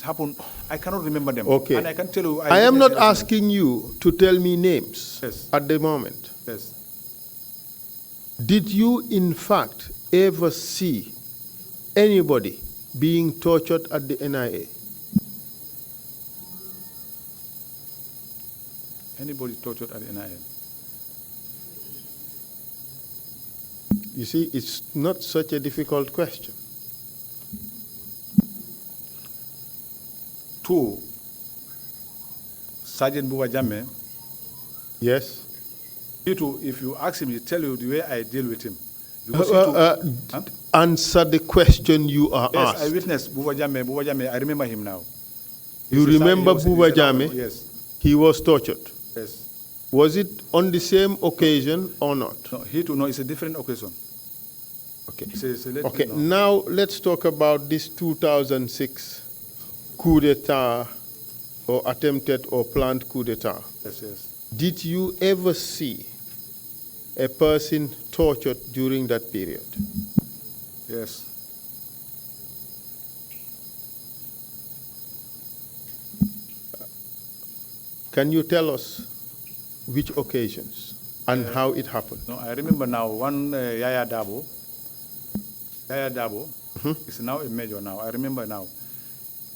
happen. I cannot remember them. Okay. And I can tell you. I am not asking you to tell me names at the moment. Yes. Did you, in fact, ever see anybody being tortured at the NIA? Anybody tortured at the NIA? You see, it's not such a difficult question. 2, Sergeant Buba Jammeh. Yes. He too, if you ask him, he'll tell you the way I deal with him. Answer the question you are asked. Yes, I witnessed Buba Jammeh. Buba Jammeh, I remember him now. You remember Buba Jammeh? Yes. He was tortured. Yes. Was it on the same occasion or not? No, he too, no, it's a different occasion. Okay. Okay. Now let's talk about this 2006 coup d'etat or attempted or planned coup d'etat. Yes, yes. Did you ever see a person tortured during that period? Yes. Can you tell us which occasions and how it happened? No, I remember now one Yaya Dabo. Yaya Dabo is now a major now. I remember now.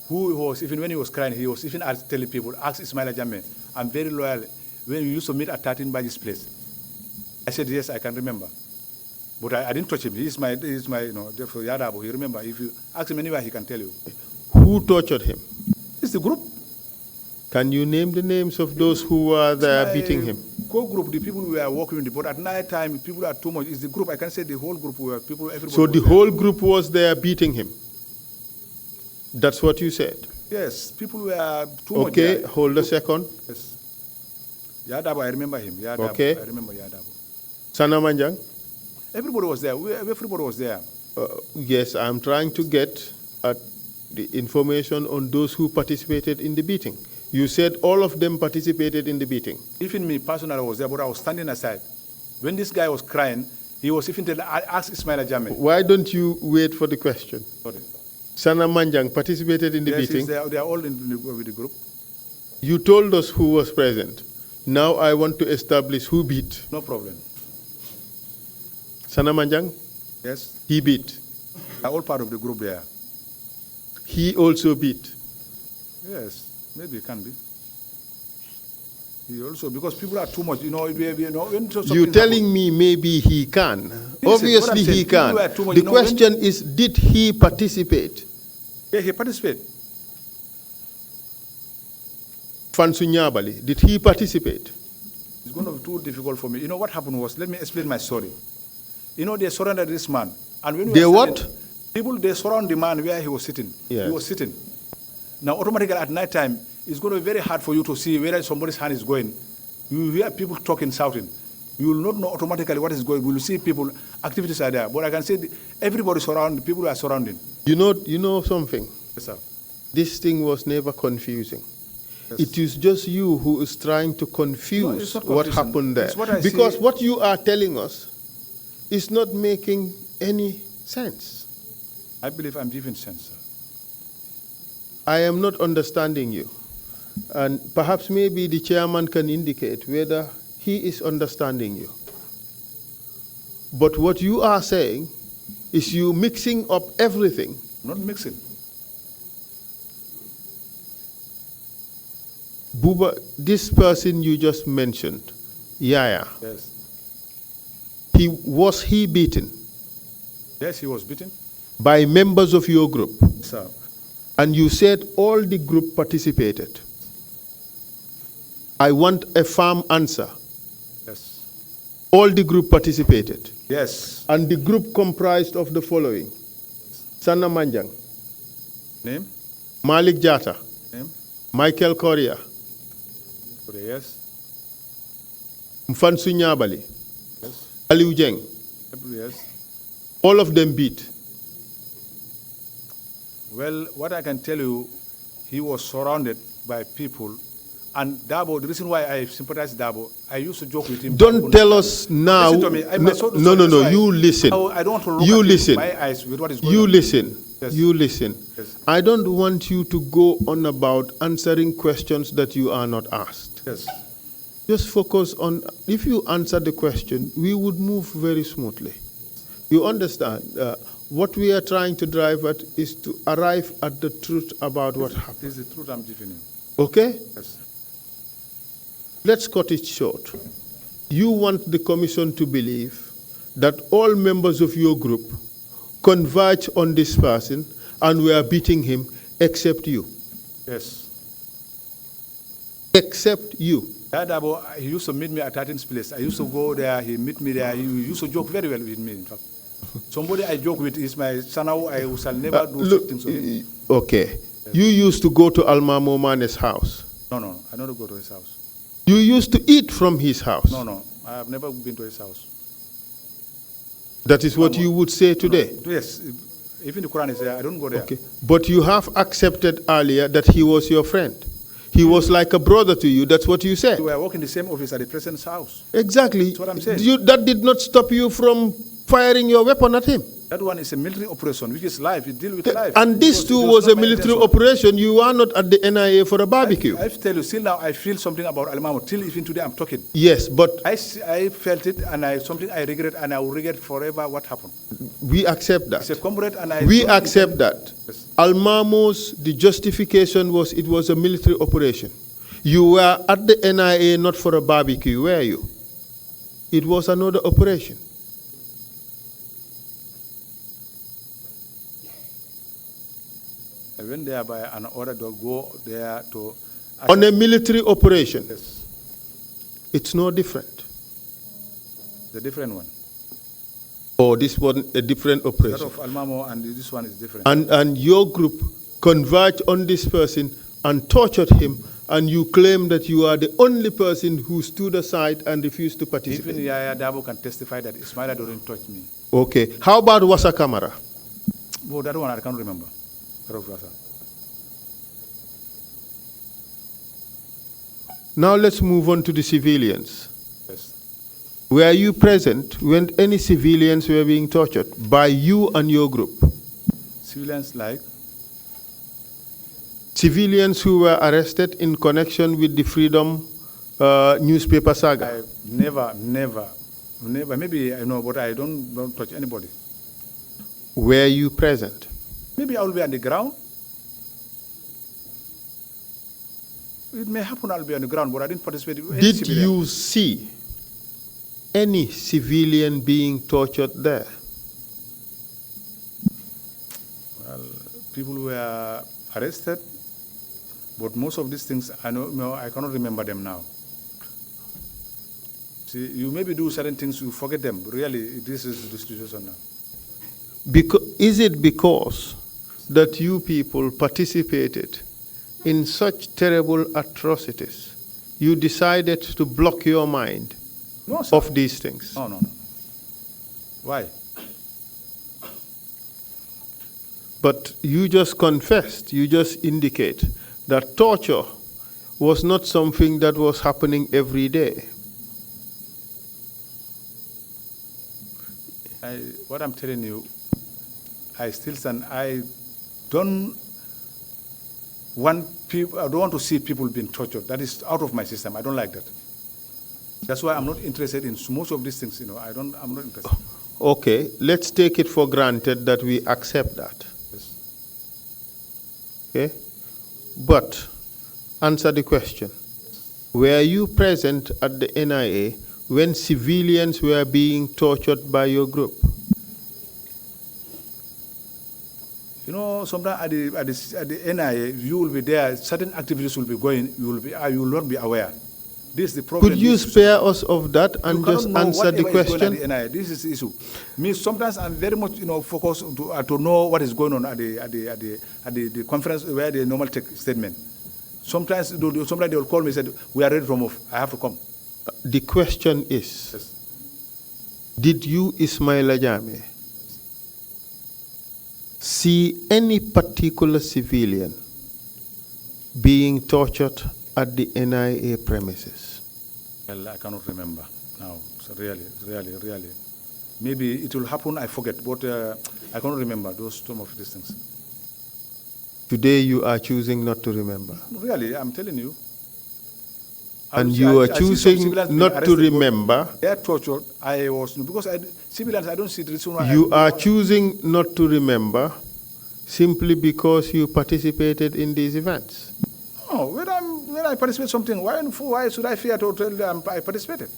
Who was, even when he was crying, he was even telling people, ask Ismaila Jammeh, I'm very loyal. When we used to meet at 13 Baji's place. I said, yes, I can remember. But I didn't touch him. He's my therefore Yaya Dabo. He remember. If you ask him anywhere, he can tell you. Who tortured him? It's the group. Can you name the names of those who were there beating him? Co-group, the people who were working with the boat. At night time, people are too much. It's the group. I can say the whole group were people, everybody. So the whole group was there beating him? That's what you said? Yes, people were too much. Okay, hold a second. Yes. Yadabo, I remember him. Yadabo, okay. I remember Yadabo. Sana Manjang? Everybody was there. Everybody was there. Yes, I'm trying to get at the information on those who participated in the beating. You said all of them participated in the beating. Even me personally was there, but I was standing aside. When this guy was crying, he was even telling, ask Ismaila Jammeh. Why don't you wait for the question? Sorry. Sana Manjang participated in the beating? Yes, they are all with the group. You told us who was present. Now I want to establish who beat. No problem. Sana Manjang? Yes. He beat. They are all part of the group there. He also beat. Yes. Maybe it can be. He also, because people are too much, You're telling me maybe he can. Yes, obviously he can. The question is, did he participate? Yeah, he participated. Fansu Nyabali, did he participate? It's going to be too difficult for me. You know what happened was, let me explain my story. They surrounded this man. And when they what? People, they surround the man where he was sitting. Yes. He was sitting. Now, automatically at night time, it's going to be very hard for you to see where somebody's hand is going. You hear people talking, shouting. You will not know automatically what is going. We will see people, activities are there. But I can say everybody surrounding, people are surrounding. You know something? Yes, sir. This thing was never confusing. Yes. It is just you who is trying to confuse what happened there. Because what you are telling us is not making any sense. I believe I'm giving sense, sir. I am not understanding you. And perhaps maybe the chairman can indicate whether he is understanding you. But what you are saying is you mixing up everything. Not mixing. Buba, this person you just mentioned, Yaya. Yes. Was he beaten? Yes, he was beaten. By members of your group? Sir. And you said all the group participated. I want a firm answer. Yes. All the group participated? Yes. And the group comprised of the following: Sanna Manjang. Name? Malik Jata. Name? Michael Korea. Yes. Mfansu Nyabali. Yes. Aliu Jeng. Yes. All of them beat. Well, what I can tell you, he was surrounded by people. And Dabo, the reason why I sympathize with Dabo, I used to joke with him. Don't tell us now. Listen to me. No, you listen. I don't want to look you at listen. my eyes with what is going you on. Listen. Yes. You listen. Yes. I don't want you to go on about answering questions that you are not asked. Yes. Just focus on, if you answer the question, we would move very smoothly. You understand? What we are trying to drive at is to arrive at the truth about what happened. This is the truth I'm giving you. Okay? Yes. Let's cut it short. You want the commission to believe that all members of your group converge on this person and we are beating him except you. Yes. Except you. Dabo, he used to meet me at Tatin's place. I used to go there, he meet me there. He used to joke very well with me, in fact. Somebody I joke with is my son. I shall never do such things with him. Okay. Yes. You used to go to Almamo Mane's house. No, I don't go to his house. You used to eat from his house. No, I have never been to his house. That is what you would say today? No. Yes, even the Quran is there, I don't go there. Okay. But you have accepted earlier that he was your friend. He was like a brother to you, that's what you said. We were working the same office at the president's house. Exactly. That's what I'm saying. That did not stop you from firing your weapon at him. That one is a military operation, which is life. It deals with life. And this too was a military operation. You are not at the NIA for a barbecue. I tell you, still now I feel something about Almamo. Till even today I'm talking. Yes, but I felt it, and something I regret, and I will regret forever what happened. We accept that. It's a comrade, and we accept that. Yes. Almamo's, the justification was it was a military operation. You were at the NIA not for a barbecue, were you? It was another operation. I went there by an order to go there to... On a military operation? Yes. It's no different. The different one. Oh, this one, a different operation. That of Almamo and this one is different. And your group converged on this person and tortured him, and you claim that you are the only person who stood aside and refused to participate. Even Yaya Dabo can testify that Ismaila didn't touch me. Okay. How about Wasa Kamara? Well, that one I can't remember. Now let's move on to the civilians. Yes. Were you present when any civilians were being tortured by you and your group? Civilians like? Civilians who were arrested in connection with the Freedom newspaper saga? Never. Maybe I know, but I don't touch anybody. Were you present? Maybe I will be on the ground. It may happen I'll be on the ground, but I didn't participate in any Did civilian. you see any civilian being tortured there? Well, people were arrested, but most of these things, I cannot remember them now. See, you maybe do certain things, you forget them. Really, this is the situation now. Is it because that you people participated in such terrible atrocities, you decided to block your mind No, sir. of these things? No. Why? But you just confessed, you just indicate that torture was not something that was happening every day. What I'm telling you, I still stand. I don't want to see people being tortured. That is out of my system. I don't like that. That's why I'm not interested in most of these things. I'm not interested. Okay, let's take it for granted that we accept that. Yes. Okay, but answer the question. Were you present at the NIA when civilians were being tortured by your group? Sometimes at the NIA, you will be there, certain activities will be going, you will not be aware. This is the problem. Could you spare us of that and just answer the question? At the NIA. This is the issue. Me, sometimes I'm very much, focused to know what is going on at the conference where they normally take statement. Sometimes they will call me and say, we are ready to move. I have to come. The question is, Yes. Did you, Ismaila Jammeh, see any particular civilian being tortured at the NIA premises? Well, I cannot remember now. So really. Maybe it will happen, I forget, but I cannot remember some of these things. Today you are choosing not to remember. Really, I'm telling you. And you are choosing not to remember. They are tortured. Because civilians, I don't see the reason why. You are choosing not to remember simply because you participated in these events. No, when I participate in something, why should I fear to tell them I participated?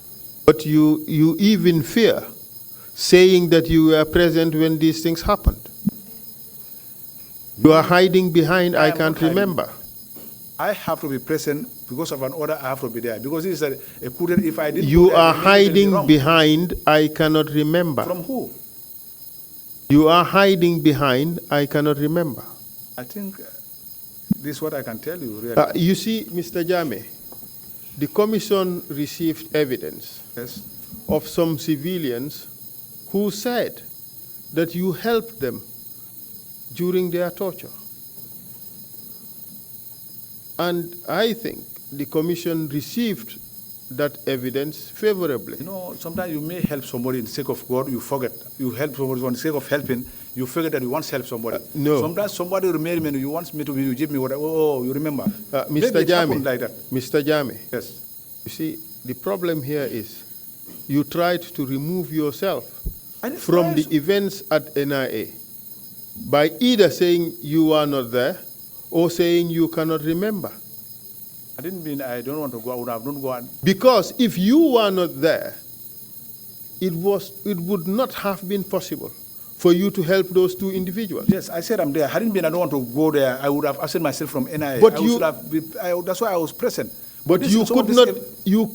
But you even fear saying that you were present when these things happened. You are hiding behind, I can't remember. I have to be present because of an order. I have to be there because this is a coup. If I didn't, you are hiding behind, I cannot remember. From who? You are hiding behind, I cannot remember. I think this is what I can tell you. Really. You see, Mr. Jammeh, the commission received evidence of some civilians who said that you helped them during their torture. And I think the commission received that evidence favorably. Sometimes you may help somebody in the sake of God, you forget. You help somebody for the sake of helping, you forget that you once helped somebody. No. Sometimes somebody remember me, you want me to you give me what, you remember. Mr. Jammeh, like that. Mr. Jammeh. Yes. You see, the problem here is you tried to remove yourself from the events at NIA by either saying you are not there or saying you cannot remember. I didn't mean I don't want to go. I don't go. Because if you were not there, it would not have been possible for you to help those two individuals. Yes, I said I'm there. Hadn't been I don't want to go there, I would have absent myself from NIA. But that's why I was present. But you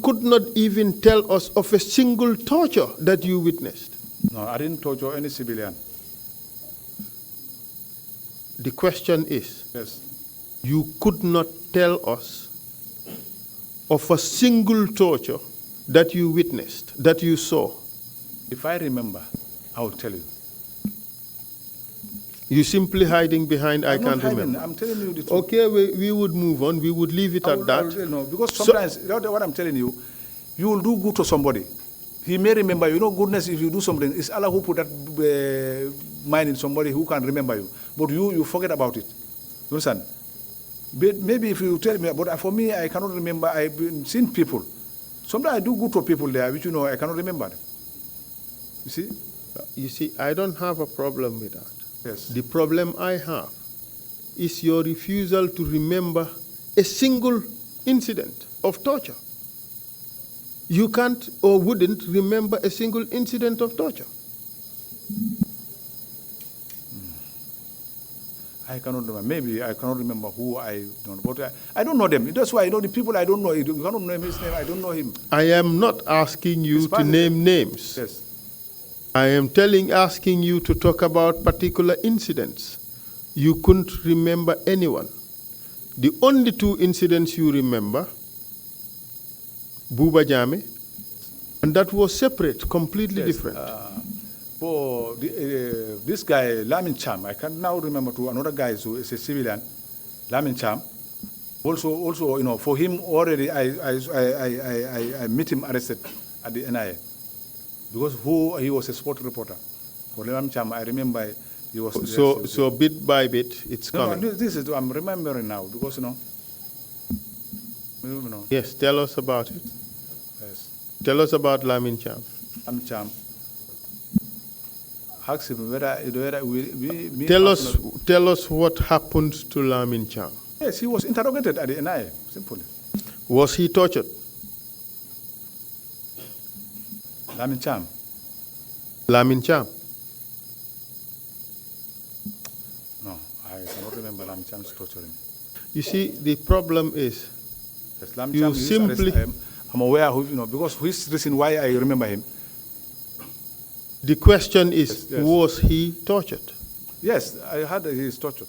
could not even tell us of a single torture that you witnessed. No, I didn't torture any civilian. The question is, yes, you could not tell us of a single torture that you witnessed, that you saw. If I remember, I will tell you. You're simply hiding behind, I can't remember. I'm telling you the truth. Okay, we would move on. We would leave it at that. No, because sometimes, what I'm telling you, you will do good to somebody. He may remember you. Goodness, if you do something, it's Allah who put that mind in somebody who can remember you. But you forget about it. You understand? But maybe if you tell me, but for me, I cannot remember. I've seen people. Sometimes I do good to people there, which I cannot remember them. You see? You see, I don't have a problem with that. Yes. The problem I have is your refusal to remember a single incident of torture. You can't or wouldn't remember a single incident of torture. I cannot remember. Maybe I cannot remember who I don't know. But I don't know them. That's why the people I don't know. You cannot know his name. I don't know him. I am not asking you to name names. Yes. I am asking you to talk about particular incidents. You couldn't remember anyone. The only two incidents you remember, Buba Jammeh and that was separate, completely different. This guy, Lamin Cham, I can now remember to another guy who is a civilian, Lamin Cham. Also, you know, for him already, I met him arrested at the NIA because he was a sport reporter. For Lamin Cham, I remember he was. So bit by bit, it's coming. No, this is I'm remembering now because you know. Yes, tell us about it. Yes. Tell us about Lamin Cham. Lamin Cham. Ask him whether we Tell us what happened to Lamin Cham. Yes, he was interrogated at the NIA, simply. Was he tortured? Lamin Cham. Lamin Cham. No, I cannot remember Lamin Cham's torturing. You see, the problem is, Yes, Lamin you Cham simply... I'm aware of, you know, because his reason why I remember him. The question is, yes. Was he tortured? Yes, I heard that he is tortured.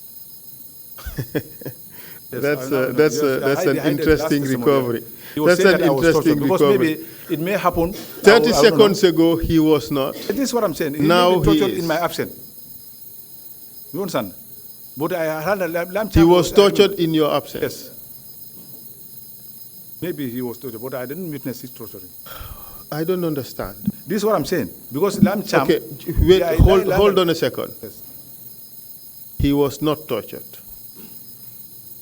That's an interesting recovery. That's an interesting recovery. Because maybe it may happen. 30 seconds ago, he was not. This is what I'm saying. He now may be tortured he is. In my absence. You understand? But I heard that he was tortured in your absence. Yes. Maybe he was tortured, but I didn't witness his torturing. I don't understand. This is what I'm saying. Because Lam Cham... Okay, wait, hold on a second. Yes. He was not tortured.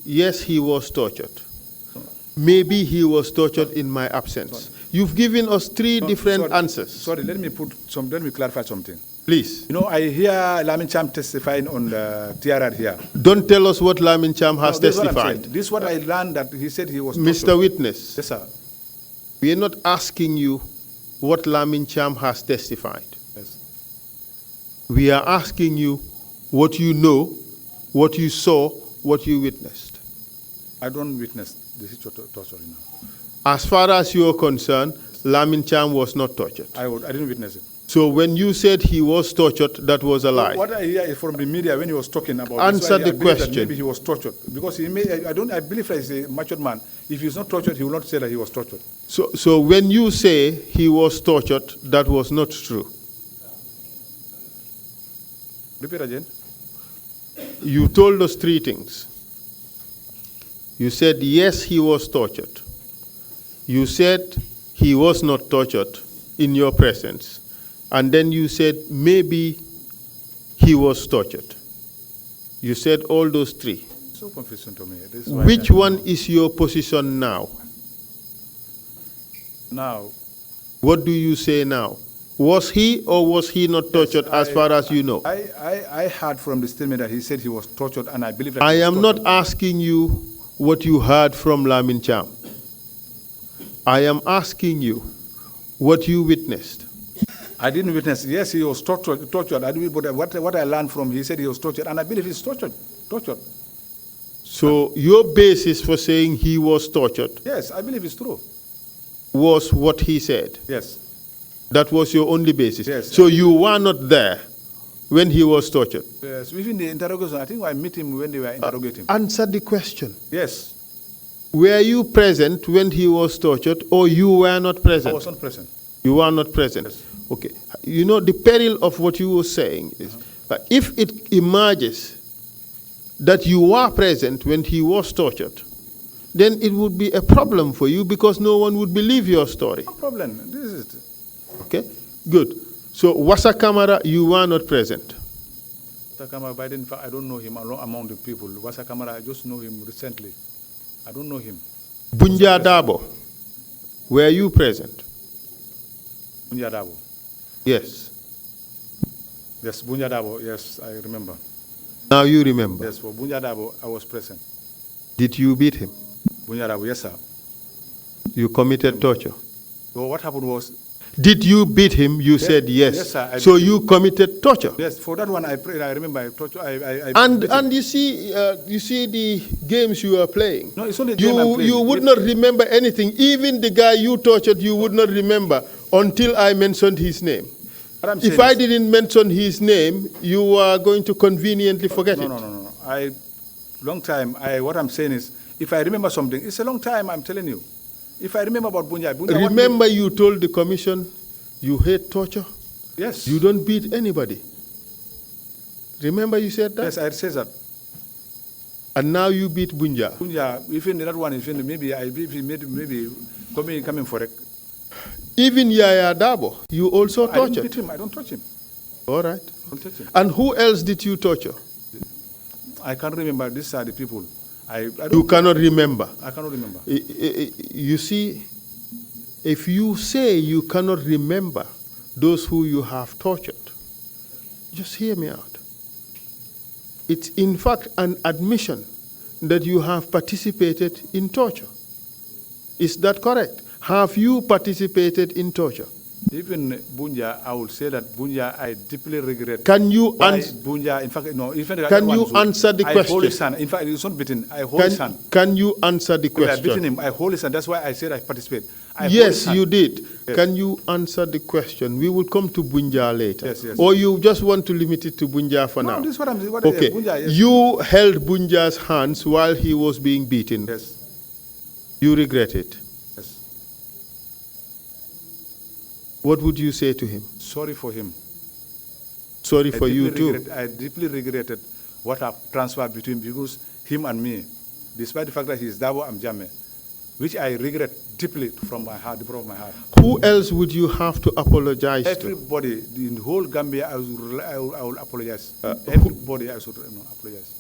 Yes, he was tortured. Maybe he was tortured in my absence. You've given us three different answers. Sorry, let me clarify something. Please. You know, I hear Lamin Cham testifying on the TRR here. Don't tell us what Lamin Cham has testified. This is what I learned, that he said he was tortured. Mr. Witness. Yes, sir. We are not asking you what Lamin Cham has testified. Yes. We are asking you what you know, what you saw, what you witnessed. I don't witness this torture now. As far as you are concerned, Lamin Cham was not tortured. I didn't witness it. So when you said he was tortured, that was a lie. What I hear from the media when he was talking about answer the question. That maybe he was tortured because he may. I believe that he's a matured man. If he's not tortured, he will not say that he was tortured. So when you say he was tortured, that was not true. Repeat again. You told us three things. You said yes, he was tortured. You said he was not tortured in your presence. And then you said maybe he was tortured. You said all those three. So confusing to me. Which one is your position now? Now. What do you say now? Was he or was he not tortured, as far as you know? I heard from the statement that he said he was tortured, and I believe that I am not asking you what you heard from Lamin Cham. I am asking you what you witnessed. I didn't witness. Yes, he was tortured. But what I learned from, he said he was tortured, and I believe he's tortured. So your basis for saying he was tortured? Yes, I believe it's true. Was what he said? Yes. That was your only basis? Yes. So you were not there when he was tortured? Yes, within the interrogation, I think I met him when they were interrogating. Answer the question. Yes. Were you present when he was tortured, or you were not present? I was not present. You were not present? Yes. Okay. You know, the peril of what you were saying is that if it emerges that you were present when he was tortured, then it would be a problem for you because no one would believe your story. No problem. This is it. Okay? Good. So, Wasa Kamara, you were not present? Wasa Kamara, I don't know him among the people. Wasa Kamara, I just know him recently. I don't know him. Bunja Dabo, were you present? Bunja Dabo? Yes. Yes, Bunja Dabo, yes, I remember. Now you remember? Yes, for Bunja Dabo, I was present. Did you beat him? Bunja Dabo, yes, sir. You committed torture? So what happened was... Did you beat him? You said yes. Yes, sir. So you committed torture? Yes, for that one I remember I torture. And you see the games you are playing. No, it's only the game I'm playing. You would not remember anything. Even the guy you tortured, you would not remember until I mentioned his name. If I didn't mention his name, you are going to conveniently forget it. No. Long time. What I'm saying is, if I remember something, it's a long time. I'm telling you. If I remember about Bunja, remember you told the commission You hate torture? Yes. You don't beat anybody. Remember you said that? Yes, I said that. And now you beat Bunja. Bunja, even that one, even maybe coming for it. Even Yaya Dabo, you also I don't tortured. beat him. I don't touch him. All right. I don't touch him. And who else did you torture? I can't remember. These are the people. I You cannot remember. I cannot remember. You see, if you say you cannot remember those who you have tortured, just hear me out. It's in fact an admission that you have participated in torture. Is that correct? Have you participated in torture? Even Bunja, I would say that Bunja, I deeply regret. Can you answer? Bunja, in fact, no. Can you answer the question? I hold his hand. In fact, it's not beaten. I hold his hand. Can you answer the question? I beaten him. I hold his hand. That's why I said I participate. Yes, you did. Yes. Can you answer the question? We will come to Bunja later. Yes, yes. Or you just want to limit it to Bunja for now? No, this is what I'm saying. Okay. Bunja, yes. You held Bunja's hands while he was being beaten. Yes. You regret it. Yes. What would you say to him? Sorry for him. Sorry for you too. I deeply regretted what have transferred between because him and me, despite the fact that he is Dabo, I'm Jammeh, which I regret deeply from my heart, the bottom of my heart. Who else would you have to apologize to? Everybody in the whole Gambia, I will apologize. Everybody, I should apologize.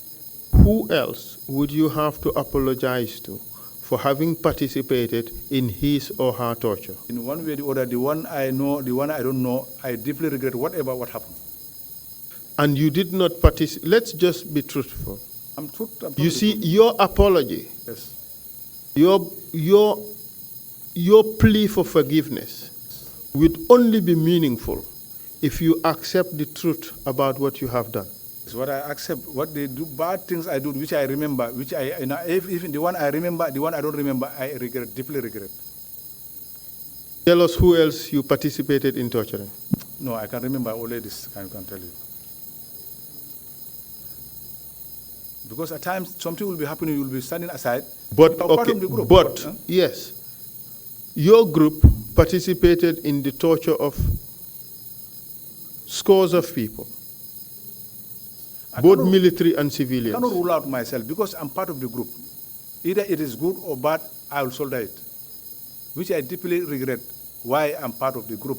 Who else would you have to apologize to for having participated in his or her torture? In one way or the other, the one I know, the one I don't know, I deeply regret what happened. And you did not participate. Let's just be truthful. I'm You see, your apology, yes, your plea for forgiveness would only be meaningful if you accept the truth about what you have done. it's what I accept. What they do, bad things I do, which I remember, which even the one I remember, the one I don't remember, I regret, deeply regret. Tell us who else you participated in torturing. No, I can remember only this. I can tell you. Because at times something will be happening, you will be standing aside. But part of the group. Yes, your group participated in the torture of scores of people, both military and civilians. I cannot rule out myself because I'm part of the group. Either it is good or bad, I will soldier it, which I deeply regret. Why I'm part of the group.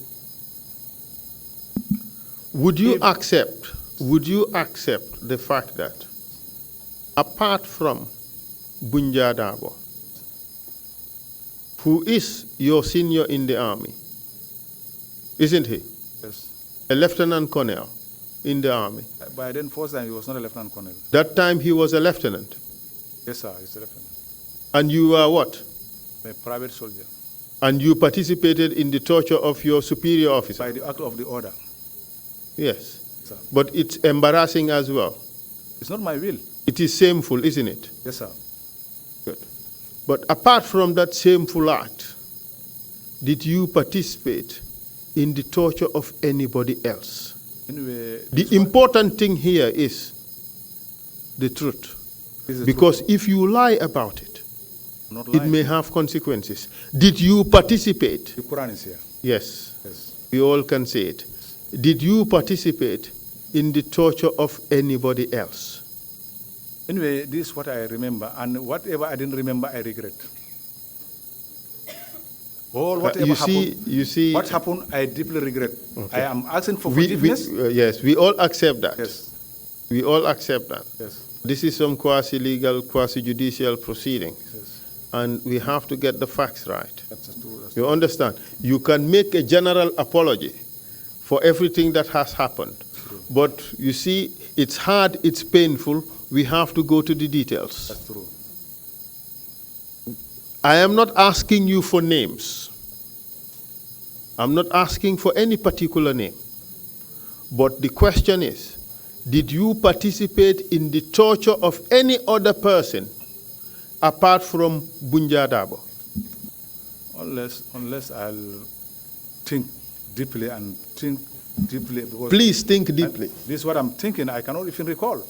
Would you accept the fact that apart from Bunja Dabo, who is your senior in the army, isn't he? Yes. A lieutenant colonel in the army. By then, first time, he was not a lieutenant colonel. That time he was a lieutenant. Yes, sir, he's a lieutenant. And you were what? A private soldier. And you participated in the torture of your superior officer? By the act of the order. Yes. Sir. But it's embarrassing as well. It's not my will. It is shameful, isn't it? Yes, sir. Good. But apart from that shameful act, did you participate in the torture of anybody else? Anyway, the important thing here is the truth. Because if you lie about it, it may have consequences. Did you participate? The Quran is here. Yes. Yes. We all can say it. Did you participate in the torture of anybody else? Anyway, this is what I remember, and whatever I didn't remember, I regret. Or whatever what happened, I deeply regret. Okay. I am asking for forgiveness. Yes, we all accept that. Yes. We all accept that. Yes. This is some quasi-legal, quasi-judicial proceeding. Yes. And we have to get the facts right. That's true. You understand? You can make a general apology for everything that has happened. True. But you see, it's hard, it's painful. We have to go to the details. That's true. I am not asking you for names. I'm not asking for any particular name. But the question is, did you participate in the torture of any other person apart from Bunja Dabo? Unless I'll think deeply and think deeply. Because please think deeply. This is what I'm thinking. I cannot even recall.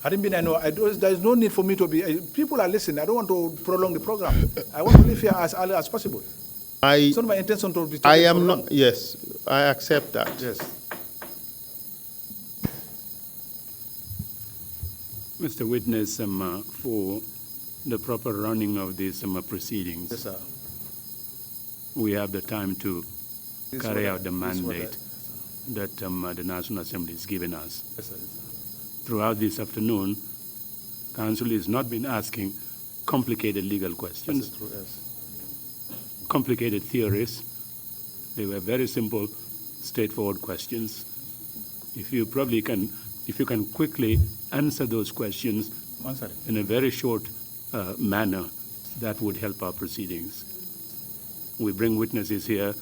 I didn't mean I know. There is no need for me to be. People are listening. I don't want to prolong the program. I want to live here as early as possible. It's not my intention to be I taken am for not, wrong. yes, I accept that. Yes. Mr. Witness, for the proper running of these proceedings, Yes, sir. we have the time to This is carry what out the this is what mandate that the National Assembly has given us. Yes, sir. Yes, sir. Throughout this afternoon, Council has not been asking complicated legal questions, That's true, yes. complicated theories. They were very simple, straightforward questions. If you can quickly answer those questions Answer. in a very short manner, that would help our proceedings. We bring witnesses here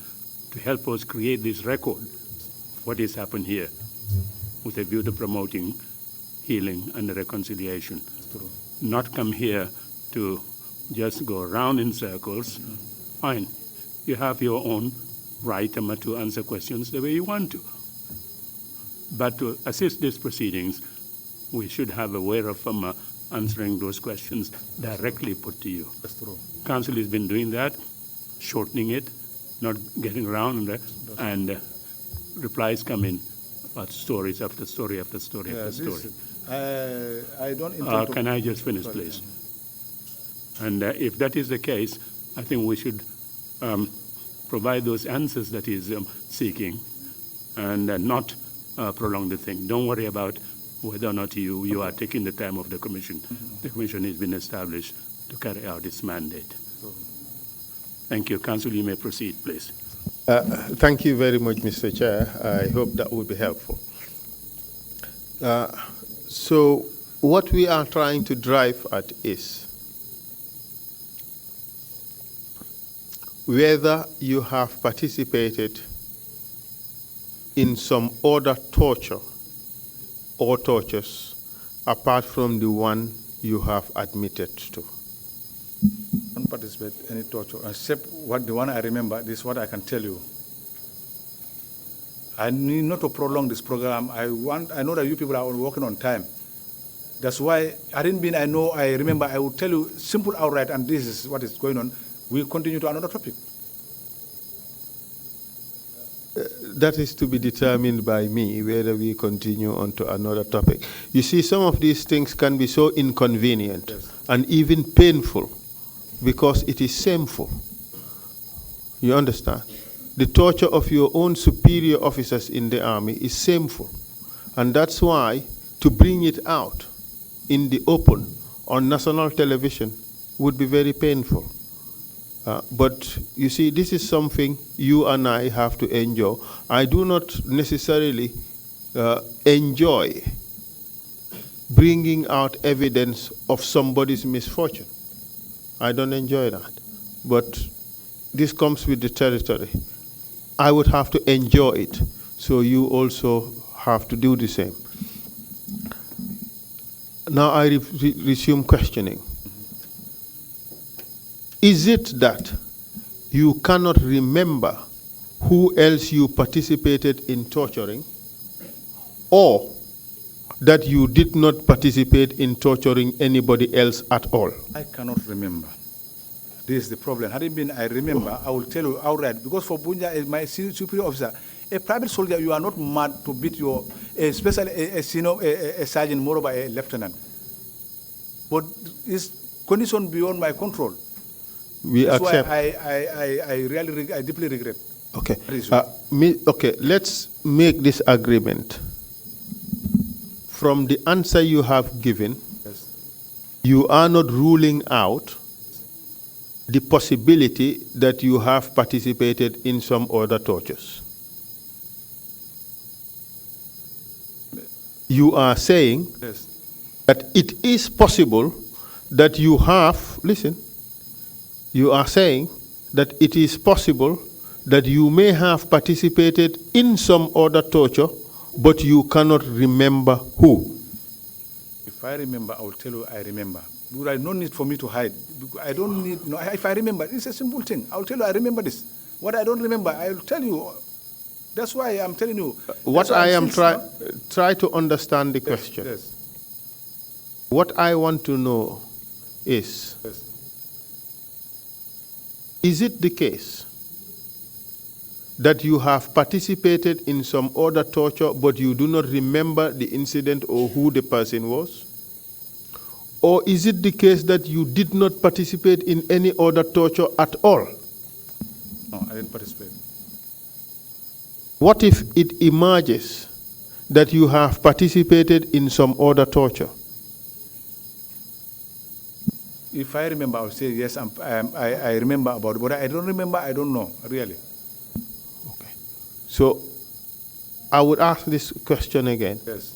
to help us create this record of what has happened here with a view to promoting healing and reconciliation. True. Not come here to just go around in circles. Fine, you have your own right to answer questions the way you want to. But to assist these proceedings, we should have a way of answering those questions directly put to you. That's true. Council has been doing that, shortening it, not getting around, and replies come in, about stories after story after story after story. I don't intend to... Can I just finish, please? And if that is the case, I think we should provide those answers that he's seeking and not prolong the thing. Don't worry about whether or not you are taking the time of the Commission. The Commission has been established to carry out its mandate. Thank you. Council, you may proceed, please. Thank you very much, Mr. Chair. I hope that would be helpful. So what we are trying to drive at is whether you have participated in some other torture or tortures apart from the one you have admitted to. I don't participate in any torture, except the one I remember. This is what I can tell you. I need not to prolong this program. I know that you people are working on time. That's why I remember, I will tell you simple outright, and this is what is going on. We'll continue to another topic. That is to be determined by me, whether we continue on to another topic. You see, some of these things can be so inconvenient and even painful because it is shameful. You understand? The torture of your own superior officers in the army is shameful. And that's why to bring it out in the open on national television would be very painful. But you see, this is something you and I have to enjoy. I do not necessarily enjoy bringing out evidence of somebody's misfortune. I don't enjoy that. But this comes with the territory. I would have to enjoy it, so you also have to do the same. Now I resume questioning. Is it that you cannot remember who else you participated in torturing, or that you did not participate in torturing anybody else at all? I cannot remember. This is the problem. Had it been I remember, I will tell you outright. Because for Bunja, my superior officer, a private soldier, you are not mad to beat your, especially a sergeant, moreover a lieutenant. But it's condition beyond my control. That's why I deeply regret. Okay. Okay, let's make this agreement. From the answer you have given, yes, you are not ruling out the possibility that you have participated in some other tortures. You are saying yes, that it is possible that you have, listen, you are saying that it is possible that you may have participated in some other torture, but you cannot remember who. If I remember, I will tell you I remember. There is no need for me to hide. I don't need, if I remember, it's a simple thing. I will tell you I remember this. What I don't remember, I will tell you. That's why I'm telling you. What I am try to understand the question. Yes. What I want to know is, Yes. Is it the case that you have participated in some other torture, but you do not remember the incident or who the person was? Or is it the case that you did not participate in any other torture at all? No, I didn't participate. What if it emerges that you have participated in some other torture? If I remember, I would say yes, I remember about it, but I don't remember, I don't know, really. Okay. So I would ask this question again. Yes.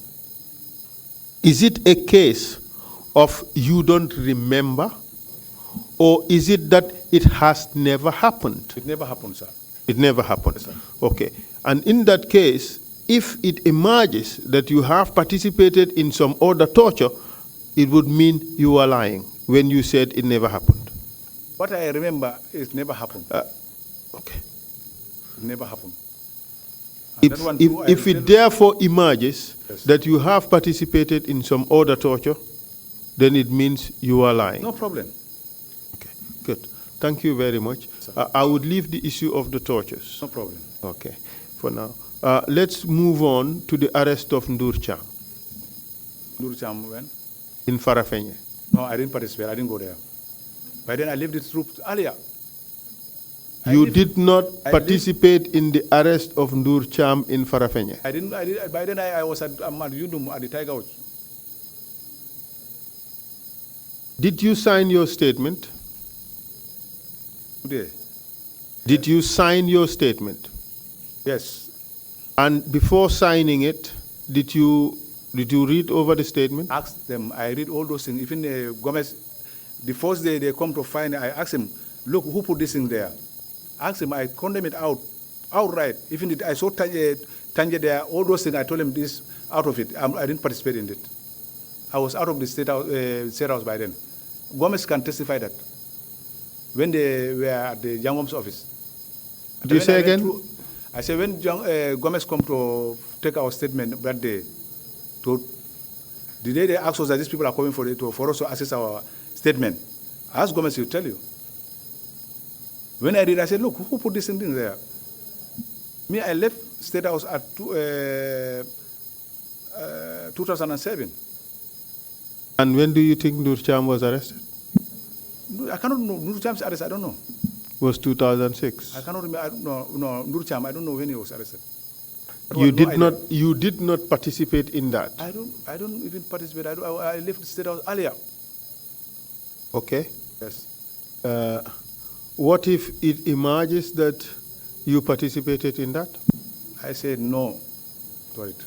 Is it a case of you don't remember, or is it that it has never happened? It never happened, sir. It never happened. Yes, sir. Okay. And in that case, if it emerges that you have participated in some other torture, it would mean you are lying when you said it never happened. What I remember, it never happened. Okay. It never happened. And that one too, If it therefore emerges Yes. that you have participated in some other torture, then it means you are lying. No problem. Okay, good. Thank you very much. I would leave the issue of the tortures. No problem. Okay, for now. Let's move on to the arrest of Ndur Cham Ndur Cham when? in Farafenye. No, I didn't participate. I didn't go there. By then, I left the troops earlier. You did not participate in the arrest of Ndur Cham in Farafenye. I didn't. By then, I was at Yundum at the Tiger House. Did you sign your statement? Today. Did you sign your statement? Yes. And before signing it, did you read over the statement? Ask them. I read all those things. Even Gomez, the first day they come to find, I asked him, look, who put this thing there? Ask him. I condemn it outright. Even I saw Tanje there, all those things. I told him this out of it. I didn't participate in it. I was out of the state house by then. Gomez can testify that. When they were at the Jangom's office. Do you say again? I said when Gomez come to take our statement that day, the day they asked us that these people are coming for us to assess our statement, I asked Gomez to tell you. When I did, I said, look, who put this thing there? Me, I left State House at 2007. And when do you think Nur Cham was arrested? I cannot know. Nur Cham's arrest, I don't know. Was 2006. I cannot remember. I don't know. No, Nur Cham, I don't know when he was arrested. You did not participate in that. I don't even participate. I left the State House earlier. Okay. Yes. What if it emerges that you participated in that? I said no to it.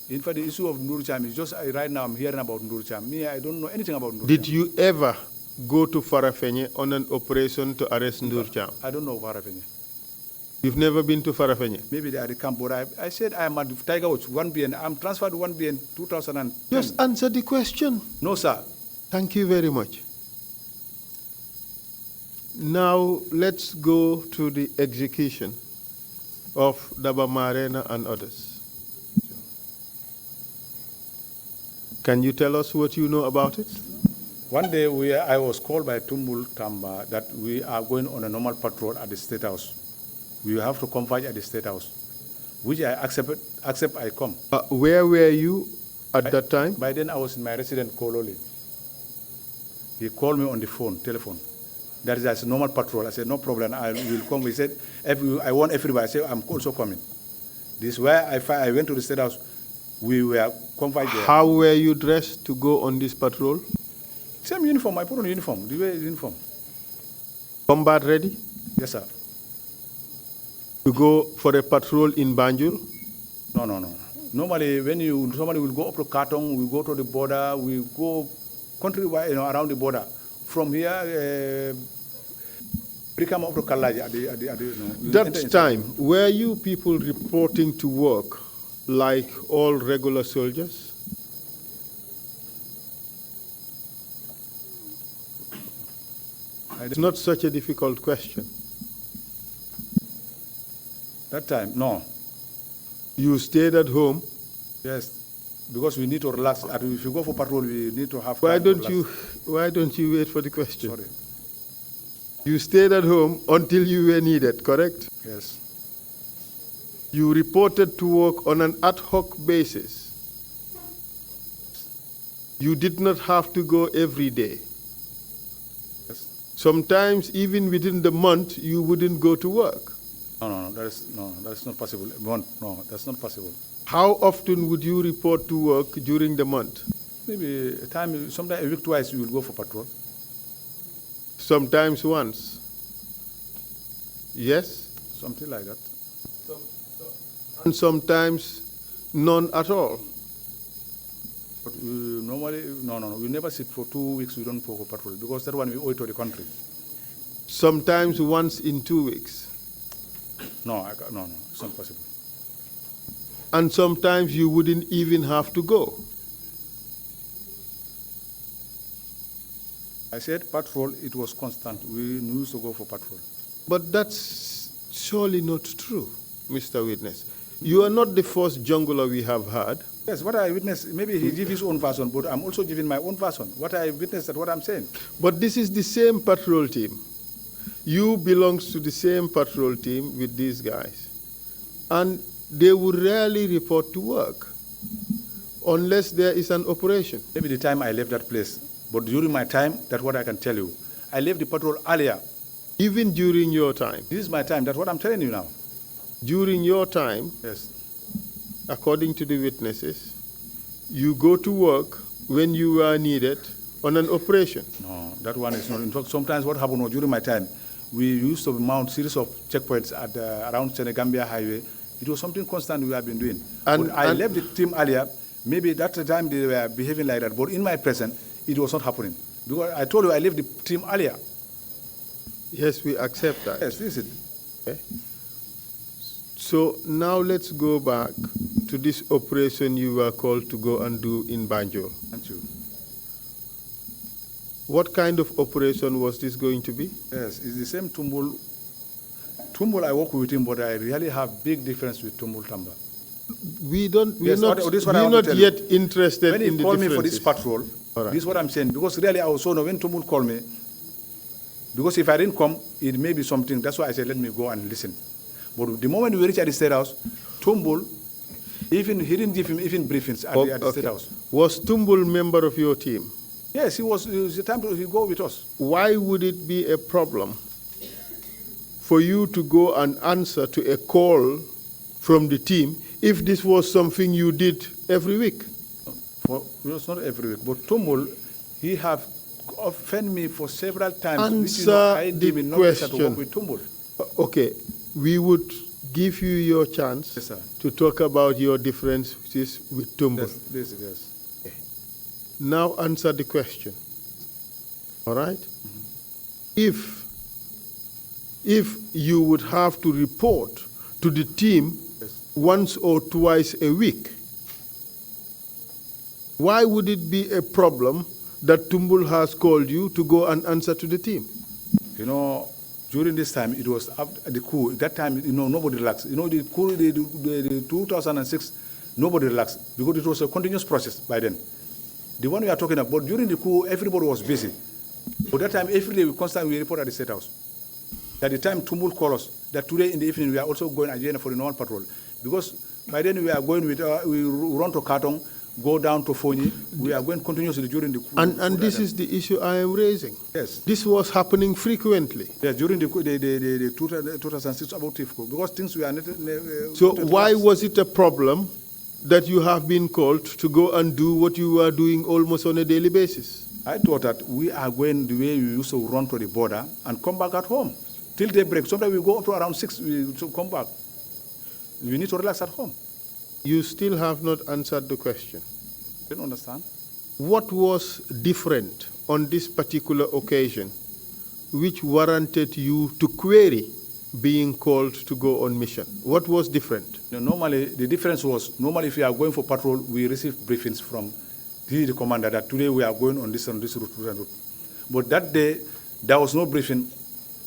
In fact, the issue of Nur Cham is just right now I'm hearing about Nur Cham. Me, I don't know anything about Nur Cham. Did you ever go to Farafenye on an operation to arrest Nur Cham? I don't know Farafenye. You've never been to Farafenye? Maybe they are the camp, but I said I'm at Tiger Woods, 1BN. I'm transferred to 1BN 2010. Just answer the question. No, sir. Thank you very much. Now let's go to the execution of Daba Marena and others. Can you tell us what you know about it? One day I was called by Tumbul Tamba that we are going on a normal patrol at the State House. We have to converge at the State House, which I accept I come. Where were you at that time? By then I was in my resident Kololi. He called me on the telephone. That is as a normal patrol. I said, no problem, I will come. He said, I want everybody. I said, I'm also coming. This is where I went to the State House. We were convoyed there. How were you dressed to go on this patrol? Same uniform. I put on uniform. The way uniform. Combat ready? Yes, sir. To go for a patrol in Banjul? No. Normally, when somebody will go up to Katong, we go to the border, we go countrywide, around the border. From here, we come up to Kalaji. That time, were you people reporting to work like all regular soldiers? It's not such a difficult question. That time, no. You stayed at home? Yes, because we need to relax. If you go for patrol, we need to have Why don't you wait for the question? Sorry. You stayed at home until you were needed, correct? Yes. You reported to work on an ad hoc basis. You did not have to go every day. Yes. Sometimes, even within the month, you wouldn't go to work. No, that is not possible. No, that's not possible. How often would you report to work during the month? Maybe sometimes a week twice you will go for patrol. Sometimes once. Yes? Something like that. And sometimes none at all. But normally, no, we never sit for 2 weeks, we don't go for patrol, because that one we owe it to the country. Sometimes once in 2 weeks. No, no, it's not possible. And sometimes you wouldn't even have to go. I said patrol, it was constant. We used to go for patrol. But that's surely not true, Mr. Witness. You are not the first jungler we have had. Yes, what I witnessed, maybe he gave his own version, but I'm also giving my own version. What I witnessed, that's what I'm saying. But this is the same patrol team. You belong to the same patrol team with these guys. And they would rarely report to work unless there is an operation. Maybe the time I left that place, but during my time, that's what I can tell you. I left the patrol earlier. Even during your time? This is my time, that's what I'm telling you now. During your time, yes, according to the witnesses, you go to work when you are needed on an operation. No, that one is not. In fact, sometimes what happened was during my time, we used to mount series of checkpoints at around Senegambia Highway. It was something constant we have been doing. But I left the team earlier. Maybe that time they were behaving like that. But in my present, it was not happening. Because I told you I left the team earlier. Yes, we accept that. Yes, this is it. Okay. So now let's go back to this operation you were called to go and do in Banjul. Thank you. What kind of operation was this going to be? Yes, it's the same Tumbul. Tumbul, I work with him, but I really have big difference with Tumbul Tamba. We're not yes, yet interested when in the differences. When he called me for this patrol, right, this is what I'm saying, because really I was so know when Tumbul called me, because if I didn't come, it may be something. That's why I said, let me go and listen. But the moment we reached at the State House, Tumbul, he didn't give him even briefings at the State House. Was Tumbul a member of your team? Yes, it was the time to go with us. Why would it be a problem for you to go and answer to a call from the team if this was something you did every week? It was not every week, but Tumbul, he have offended me for several times. Answer I the question. To work with Tumbul. Okay, we would give you your chance, yes, sir, to talk about your differences with Tumbul. Yes, yes. Now answer the question. All right? Mm-hmm. If you would have to report to the team, yes, once or twice a week, why would it be a problem that Tumbul has called you to go and answer to the team? You know, during this time, it was after the coup. At that time, nobody relaxed. The coup, the 2006, nobody relaxed because it was a continuous process by then. The one we are talking about, during the coup, everybody was busy. But that time, every day, we constantly report at the State House. At the time, Tumbul called us that today in the evening, we are also going again for the normal patrol. Because by then, we are going with, we run to Katong, go down to Fonyi. We are going continuously during the coup. And this is the issue I am raising. Yes. This was happening frequently. Yes, during the 2006 abortive coup, because things were not... So why was it a problem that you have been called to go and do what you are doing almost on a daily basis? I thought that we are going the way we used to run to the border and come back at home till daybreak. Sometimes we go up to around 6 to come back. We need to relax at home. You still have not answered the question. I don't understand. What was different on this particular occasion which warranted you to query being called to go on mission? What was different? Normally, the difference was, normally if we are going for patrol, we receive briefings from the commander that today we are going on this route. But that day, there was no briefing,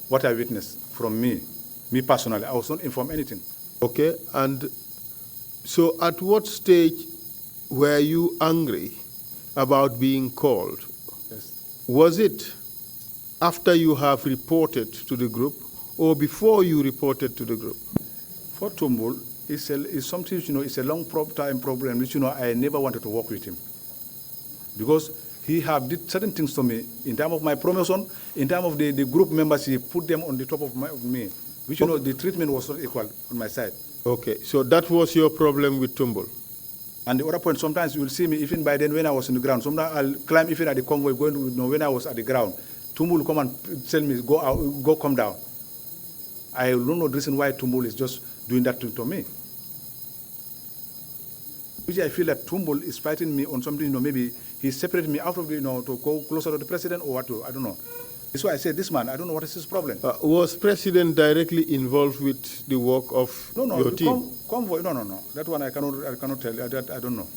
what I witnessed from me personally. I was not informed anything. Okay, and so at what stage were you angry about being called? Yes. Was it after you have reported to the group or before you reported to the group? For Tumbul, it's something, it's a long time problem, which, I never wanted to work with him. Because he have did certain things to me in terms of my promotion, in terms of the group members, he put them on the top of me, which, the treatment was not equal on my side. Okay, so that was your problem with Tumbul? And the other point, sometimes you will see me, even by then when I was in the ground, sometimes I'll climb even at the convoy, going to, when I was at the ground, Tumbul will come and tell me, go out, go come down. I don't know the reason why Tumbul is just doing that to me. Which I feel that Tumbul is fighting me on something, maybe he separated me out of the, to go closer to the president or what, I don't know. That's why I said, this man, I don't know what is his problem. Was president directly involved with the work of your team? Convoy, no. That one I cannot tell you. I don't know.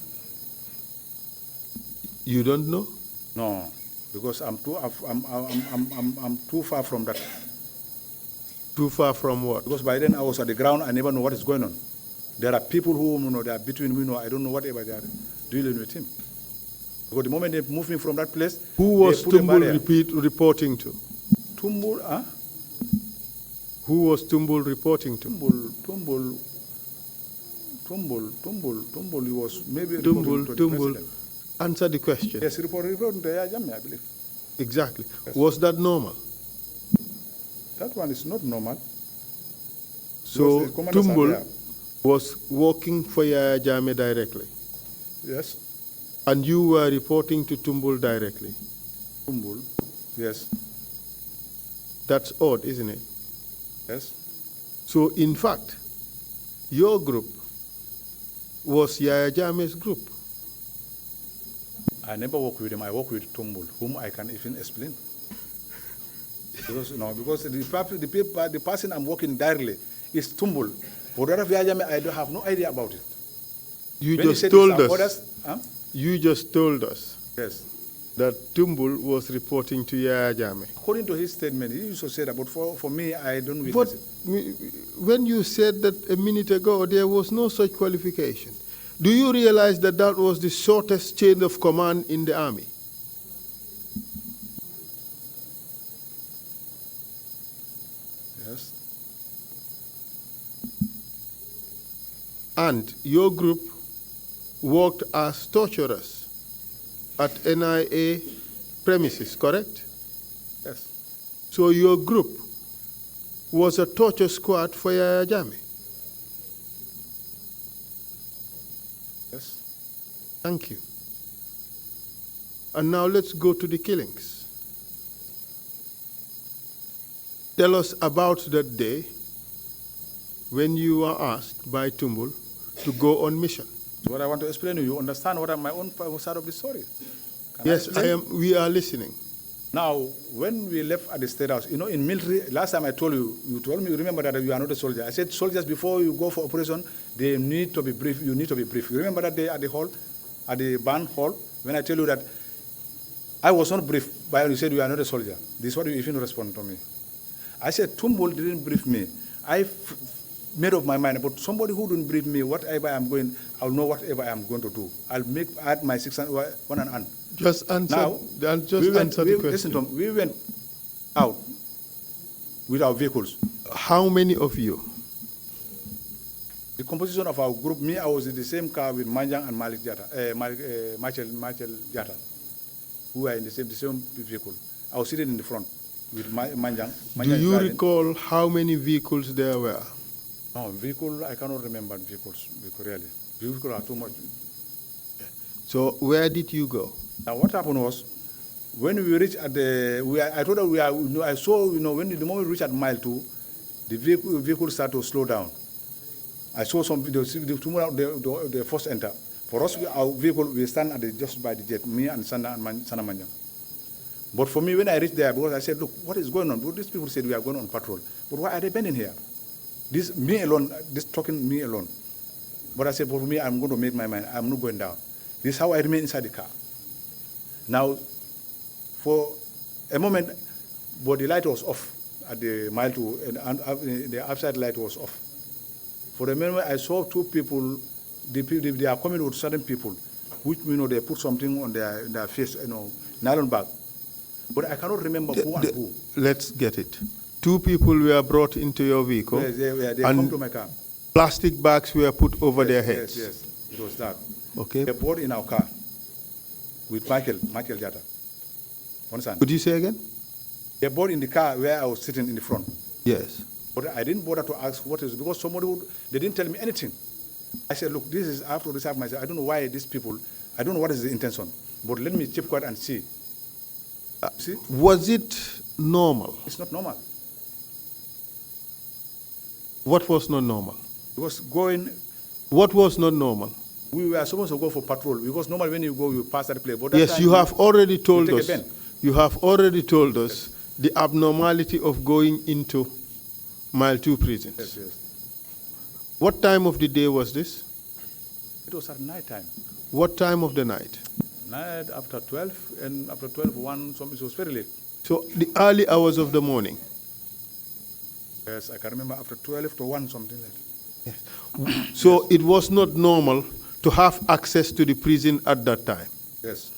You don't know? No, because I'm too far from that. Too far from what? Because by then I was at the ground, I never know what is going on. There are people who, they are between me, I don't know whatever they are dealing with him. Because the moment they move me from that place, who was Tumbul reporting to? Tumbul, huh? Who was Tumbul reporting to? Tumbul, he was maybe Tumbul. The president. Answer the question. Yes, reporting to Jammeh, I believe. Exactly. Yes. Was that normal? That one is not normal. So Tumbul was working for Yaya Jammeh directly? Yes. And you were reporting to Tumbul directly? Tumbul, yes. That's odd, isn't it? Yes. So in fact, your group was Yaya Jammeh's group? I never work with him. I work with Tumbul, whom I can even explain. Because the person I'm working directly is Tumbul. For the other Jammeh, I don't have no idea about it. You when just told us. Orders, huh? You just told us. Yes. That Tumbul was reporting to Yaya Jammeh. According to his statement, he used to say that, but for me, I don't witness but it. When you said that a minute ago, there was no such qualification. Do you realize that that was the shortest chain of command in the army? Yes. And your group worked as torturers at NIA premises, correct? Yes. So your group was a torture squad for Yaya Jammeh? Yes. Thank you. And now let's go to the killings. Tell us about that day when you were asked by Tumbul to go on mission. What I want to explain to you, understand what my own side of the story. Yes, we are listening. Now, when we left at the State House, in military, last time I told you, you told me, remember that you are not a soldier. I said, soldiers, before you go for operation, they need to be brief. You need to be brief. You remember that day at the hall, at the band hall, when I tell you that I was not briefed, but you said you are not a soldier. This is what you even respond to me. I said, Tumbul didn't brief me. I made up my mind, but somebody who didn't brief me, whatever I'm going, I'll know whatever I'm going to do. I'll add my 1 and. Just answer. Now, answer the question. Listen to me. We went out with our vehicles. How many of you? The composition of our group, I was in the same car with Manjang and Malik Jata, Machel Jata, who were in the same vehicle. I was sitting in the front with Manjang. Do you recall how many vehicles there were? No, vehicle, I cannot remember vehicles, really. Vehicles are too much. So where did you go? Now what happened was, when we reached at I told her I saw, the moment we reached at mile 2, the vehicle started to slow down. I saw some videos, the first enter. For us, our vehicle, we stand just by the jet, me and Sana Manjang. But for me, when I reached there, because I said, look, what is going on? Well, these people said we are going on patrol. But why are they bending here? This talking me alone. But I said, for me, I'm going to make my mind. I'm not going down. This is how I remain inside the car. Now, for a moment, but the light was off at the mile 2, and the outside light was off. For a moment, I saw two people, they are coming with certain people, which, they put something on their face, nylon bag. But I cannot remember who and who. Let's get it. 2 people were brought into your vehicle. Yes, they and come to my car. Plastic bags were put over their heads. Yes, it was that. Okay. They bought in our car with Michael Jatta. Understand? Could you say again? They bought in the car where I was sitting in the front. Yes. But I didn't bother to ask what is, because they didn't tell me anything. I said, look, this is, I have to reserve myself. I don't know why these people, I don't know what is the intention, but let me keep quiet and see. See? Was it normal? It's not normal. What was not normal? Because What was not normal? we were supposed to go for patrol, because normally when you go, you pass that place. But that Yes, time you have already told take a us. bend. You have already told us the abnormality of going into Mile 2 prisons. Yes, yes. What time of the day was this? It was at night time. What time of the night? Night after 12, and after 12, 1, something, it was very late. So the early hours of the morning. Yes, I can remember after 12 to 1, something like that. Yes. So it was not normal to have access to the prison at that time. Yes.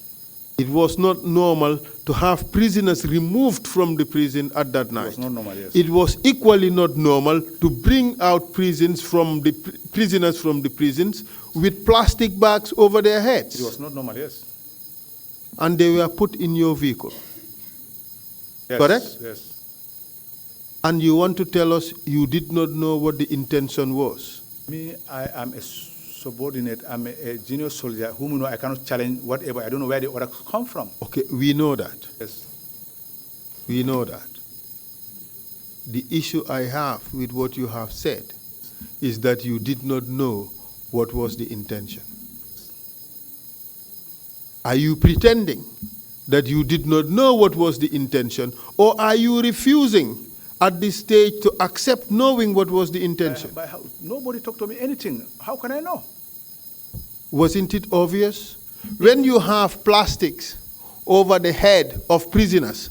It was not normal to have prisoners removed from the prison at that night. It was not normal, yes. It was equally not normal to bring out prisoners from the prisons with plastic bags over their heads. It was not normal, yes. And they were put in your vehicle. Yes, correct? Yes. And you want to tell us you did not know what the intention was? Me, I am a subordinate. I'm a junior soldier whom you know I cannot challenge whatever. I don't know where the orders come from. Okay, we know that. Yes. We know that. The issue I have with what you have said is that you did not know what was the intention. Are you pretending that you did not know what was the intention, or are you refusing at this stage to accept knowing what was the intention? Nobody talked to me anything. How can I know? Wasn't it obvious? When you have plastics over the head of prisoners,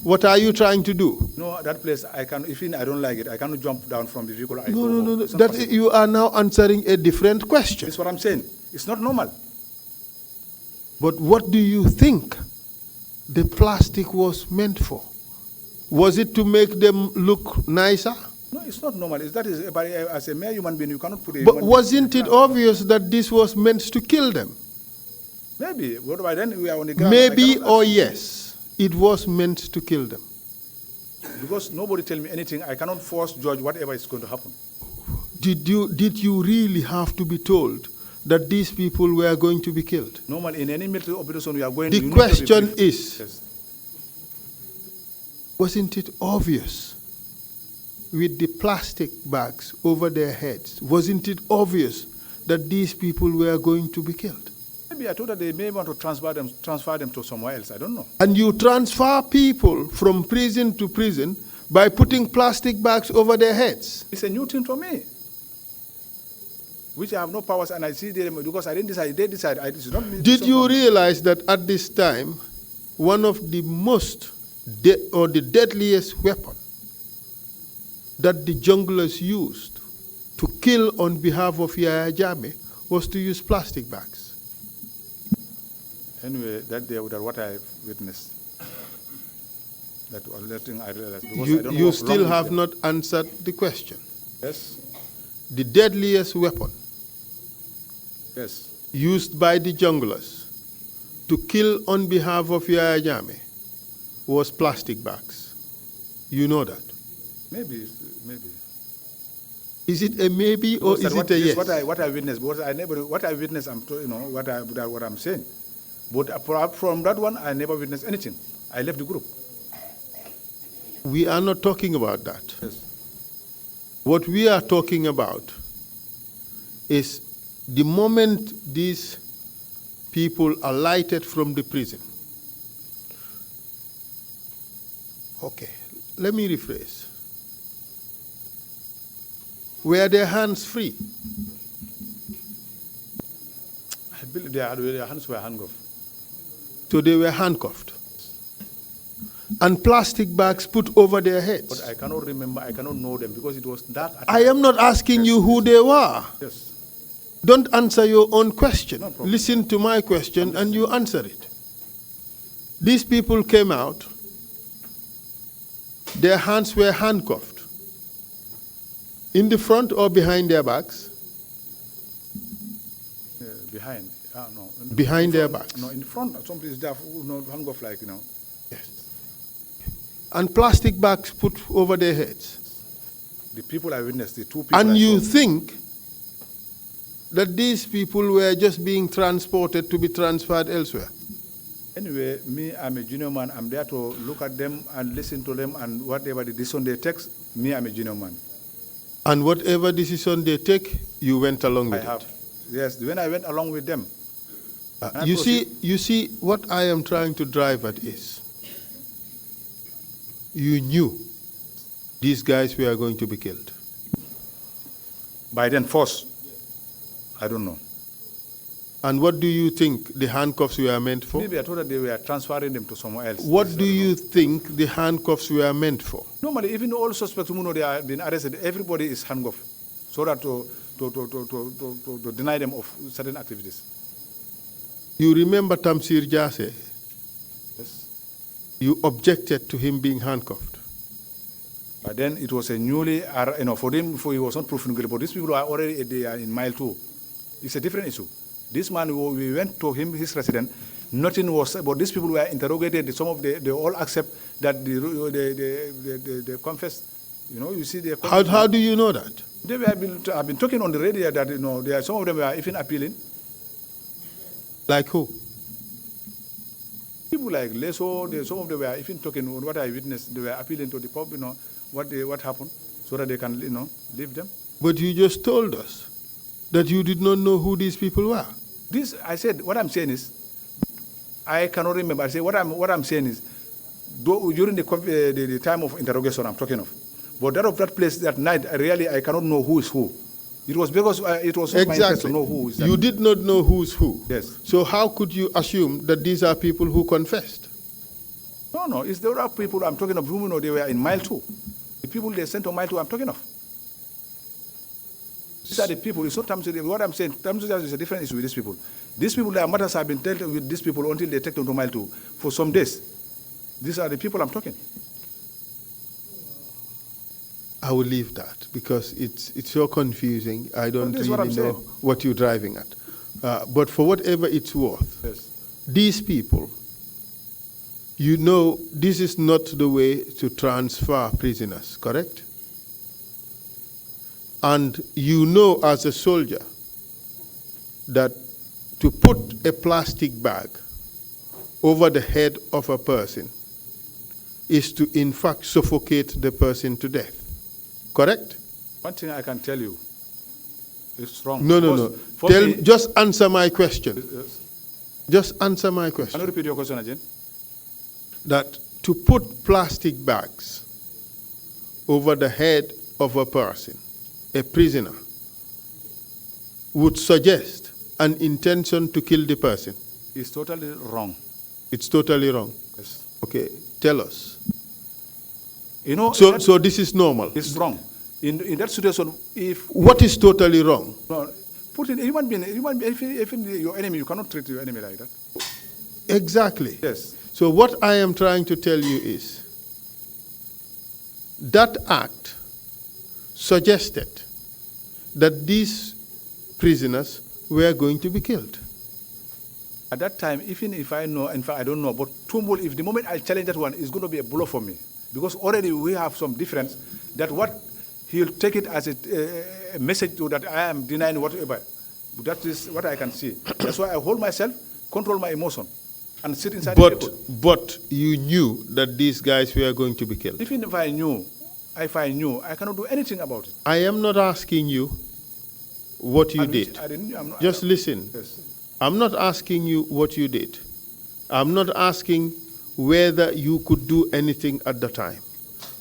what are you trying to do? No, that place, I don't like it, I cannot jump down from the vehicle. No. That you are now answering a different question. That's what I'm saying. It's not normal. But what do you think the plastic was meant for? Was it to make them look nicer? No, it's not normal. As a mere human being, you cannot put a But wasn't it obvious that this was meant to kill them? Maybe. What by then we are on the ground. Maybe or yes, it was meant to kill them. Because nobody tell me anything, I cannot force judge whatever is going to happen. Did you really have to be told that these people were going to be killed? Normally, in any military operation, we are going. The question is, yes. Wasn't it obvious with the plastic bags over their heads? Wasn't it obvious that these people were going to be killed? Maybe I thought that they may want to transfer them to somewhere else. I don't know. And you transfer people from prison to prison by putting plastic bags over their heads. It's a new thing to me, which I have no powers, and I see them because I didn't decide. They decide. It's not me. Did you realize that at this time, one of the most the deadliest weapon that the junglers used to kill on behalf of Yahya Jammeh was to use plastic bags? Anyway, that day, that what I witnessed, that was thing I realized. You still have not answered the question. Yes. The deadliest weapon yes. used by the junglers to kill on behalf of Yahya Jammeh was plastic bags. You know that? Maybe. Is it a maybe or is it a yes? What I witnessed, because I never, what I witnessed, what I'm saying. But from that one, I never witnessed anything. I left the group. We are not talking about that. Yes. What we are talking about is the moment these people alighted from the prison. Okay, let me rephrase. Were their hands free? I believe their hands were handcuffed. So they were handcuffed. And plastic bags put over their heads. But I cannot remember, I cannot know them because it was dark. I am not asking you who they were. Yes. Don't answer your own question. No problem. Listen to my question and you answer it. These people came out their hands were handcuffed. In the front or behind their backs? Behind. No. Behind their backs? No, in front. Some places they have handcuffed like, Yes. And plastic bags put over their heads. The people I witnessed, the two people. And I you saw, think that these people were just being transported to be transferred elsewhere? Anyway, me, I'm a junior man. I'm there to look at them and listen to them and whatever the decision they take, me, I'm a junior man. And whatever decision they take, you went along with it? Yes, when I went along with them. You see, what I am trying to drive at is, you knew these guys were going to be killed. By then, force, I don't know. And what do you think the handcuffs were meant for? Maybe I thought that they were transferring them to somewhere else. What do you think the handcuffs were meant for? Normally, even all suspects who know they are being arrested, everybody is handcuffed, so that to deny them of certain activities. You remember Tamsir Jammeh? Yes. You objected to him being handcuffed. But then it was a newly, for him, he was not proven guilty. But these people are already in mile 2. It's a different issue. This man, we went to him, his residence. Nothing was, but these people were interrogated. Some of they all accept that they confessed. You see, they. How do you know that? They have been talking on the radio that some of them were even appealing. Like who? People like Leso, some of them were even talking on what I witnessed. They were appealing to the pub, what happened, so that they can, leave them. But you just told us that you did not know who these people were. I said, what I'm saying is, I cannot remember. I say what I'm saying is, during the time of interrogation I'm talking of, but that place that night, I cannot know who is who. It was because it was not my interest to know who is that. You did not know who's who. Yes. So how could you assume that these are people who confessed? No, it's the other people I'm talking of whom they were in mile 2. The people they sent to mile 2 I'm talking of. These are the people. It's not what I'm saying. Tamsuja is a different issue with these people. These people, their matters have been dealt with these people until they take them to mile 2 for some days. These are the people I'm talking. I will leave that because it's so confusing. I don't really know what you're driving at. But for whatever it's worth, yes. These people, this is not the way to transfer prisoners, correct? And as a soldier that to put a plastic bag over the head of a person is to in fact suffocate the person to death. Correct? One thing I can tell you, it's wrong. No. Just answer my question. Yes. Just answer my question. Can you repeat your question again? That to put plastic bags over the head of a person, a prisoner, would suggest an intention to kill the person. It's totally wrong. It's totally wrong. Yes. Okay, tell us. So this is normal. It's wrong. In that situation, if what is totally wrong? No, put in human being, if your enemy, you cannot treat your enemy like that. Exactly. Yes. So what I am trying to tell you is that act suggested that these prisoners were going to be killed. At that time, even if I know, in fact I don't know, but Tumbul, if the moment I challenge that one, it's going to be a blow for me. Because already we have some difference that what he'll take it as a message to that I am denying whatever. That is what I can see. That's why I hold myself, control my emotion, and sit inside the table. But you knew that these guys were going to be killed. Even if I knew, I cannot do anything about it. I am not asking you what you did. Just listen. Yes. I'm not asking you what you did. I'm not asking whether you could do anything at the time.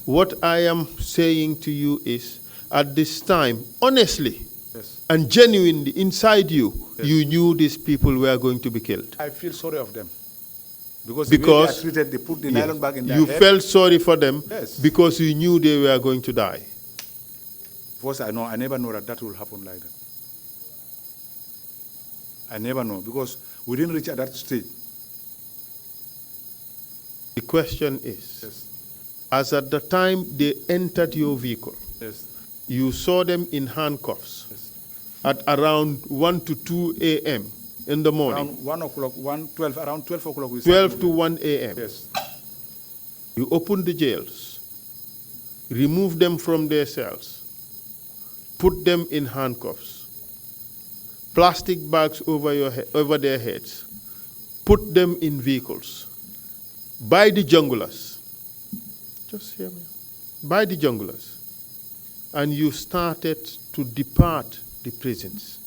What I am saying to you is, at this time, honestly, yes, and genuinely, inside you, yes, you knew these people were going to be killed. I feel sorry of them. Because the way they are treated, they put the nylon bag in their head. You felt sorry for them, yes, because you knew they were going to die. First, I never know that will happen like that. I never know, because we didn't reach at that stage. The question is, yes, as at the time they entered your vehicle, Yes. you saw them in handcuffs Yes. at around 1 to 2 a.m. in the morning. Around 1 o'clock, 12, around 12 o'clock. 12 to 1 a.m. Yes. You opened the jails, removed them from their cells, put them in handcuffs, plastic bags over their heads, put them in vehicles, by the junglers. Just hear me. By the junglers. And you started to depart the prisons.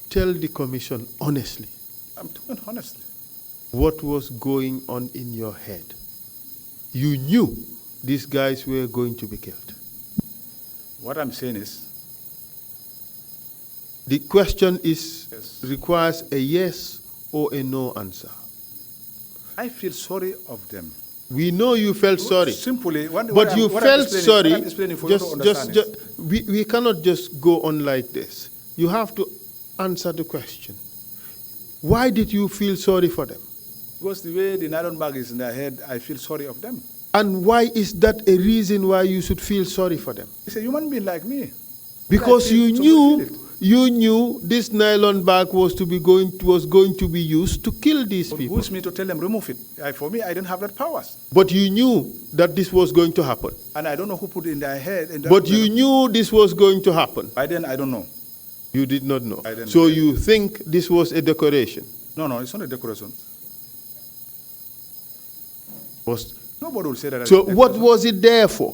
Tell the commission honestly. I'm talking honestly. What was going on in your head? You knew these guys were going to be killed. What I'm saying is, the question is, yes, requires a yes or a no answer. I feel sorry of them. We know you felt sorry. Simply, but you felt sorry. Just we cannot just go on like this. You have to answer the question. Why did you feel sorry for them? Because the way the nylon bag is in their head, I feel sorry of them. And why is that a reason why you should feel sorry for them? It's a human being like me. Because you knew this nylon bag was going to be used to kill these people. Who's me to tell them remove it? For me, I didn't have that powers. But you knew that this was going to happen. And I don't know who put it in their head. But you knew this was going to happen. By then, I don't know. You did not know. So you think this was a decoration? No, it's not a decoration. Nobody will say that. So what was it there for?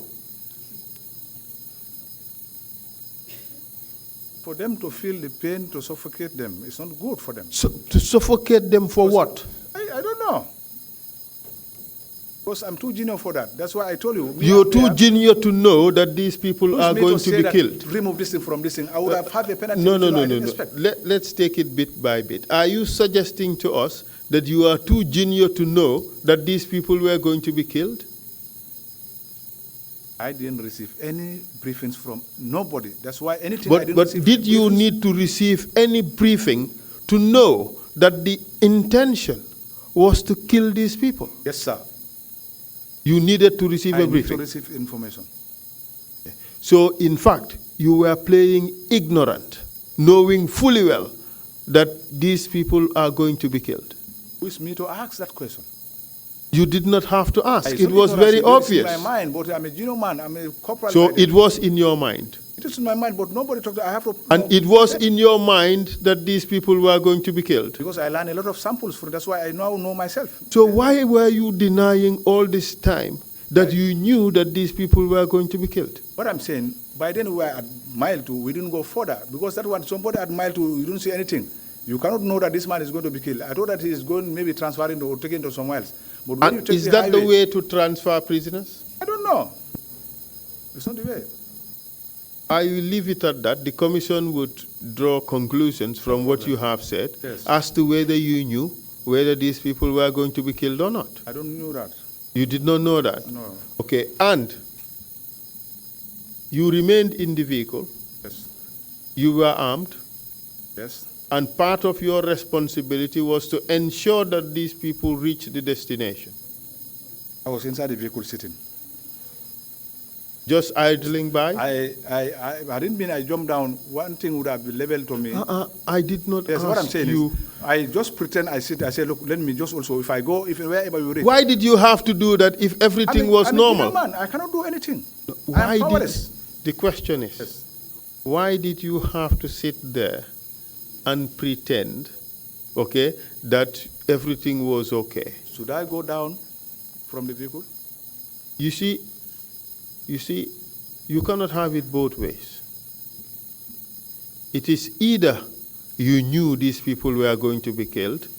For them to feel the pain, to suffocate them. It's not good for them. So, to suffocate them for what? I don't know. Because I'm too junior for that. That's why I told you. You're too junior to know that these people are going to be killed. Remove this thing from this thing. I would have had a penalty. No. Let's take it bit by bit. Are you suggesting to us that you are too junior to know that these people were going to be killed? I didn't receive any briefings from nobody. That's why anything I didn't But receive. Did you need to receive any briefing to know that the intention was to kill these people? Yes, sir. You needed to receive a briefing. I need to receive information. So, in fact, you were playing ignorant, knowing fully well that these people are going to be killed. Who is me to ask that question? You did not have to ask. It was very obvious. It's in my mind, but I'm a junior man. I'm a corporal. So it was in your mind. It is in my mind, but nobody talked. I have to. And it was in your mind that these people were going to be killed. Because I learned a lot of samples from. That's why I now know myself. So why were you denying all this time that you knew that these people were going to be killed? What I'm saying, by then we were at mile 2. We didn't go further because that one somebody at mile 2, you don't see anything. You cannot know that this man is going to be killed. I thought that he is going maybe transferring or taken to somewhere else. But when you take is that the way to transfer prisoners? I don't know. It's not the way. I will leave it at that. The commission would draw conclusions from what you have said as to whether you knew whether these people were going to be killed or not. I don't know that. You did not know that? No. Okay, and you remained in the vehicle. Yes. You were armed. Yes. And part of your responsibility was to ensure that these people reach the destination. I was inside the vehicle sitting. Just idling by? I didn't mean I jumped down. One thing would have been leveled to me. I did not ask what I'm saying you. Is, I just pretend I sit. I say, look, let me just also, if I go, if wherever you reach. Why did you have to do that if everything was normal? Man, I cannot do anything. Why I'm powerless. The question is, why did you have to sit there and pretend, okay, that everything was okay? Should I go down from the vehicle? You see, you cannot have it both ways. It is either you knew these people were going to be killed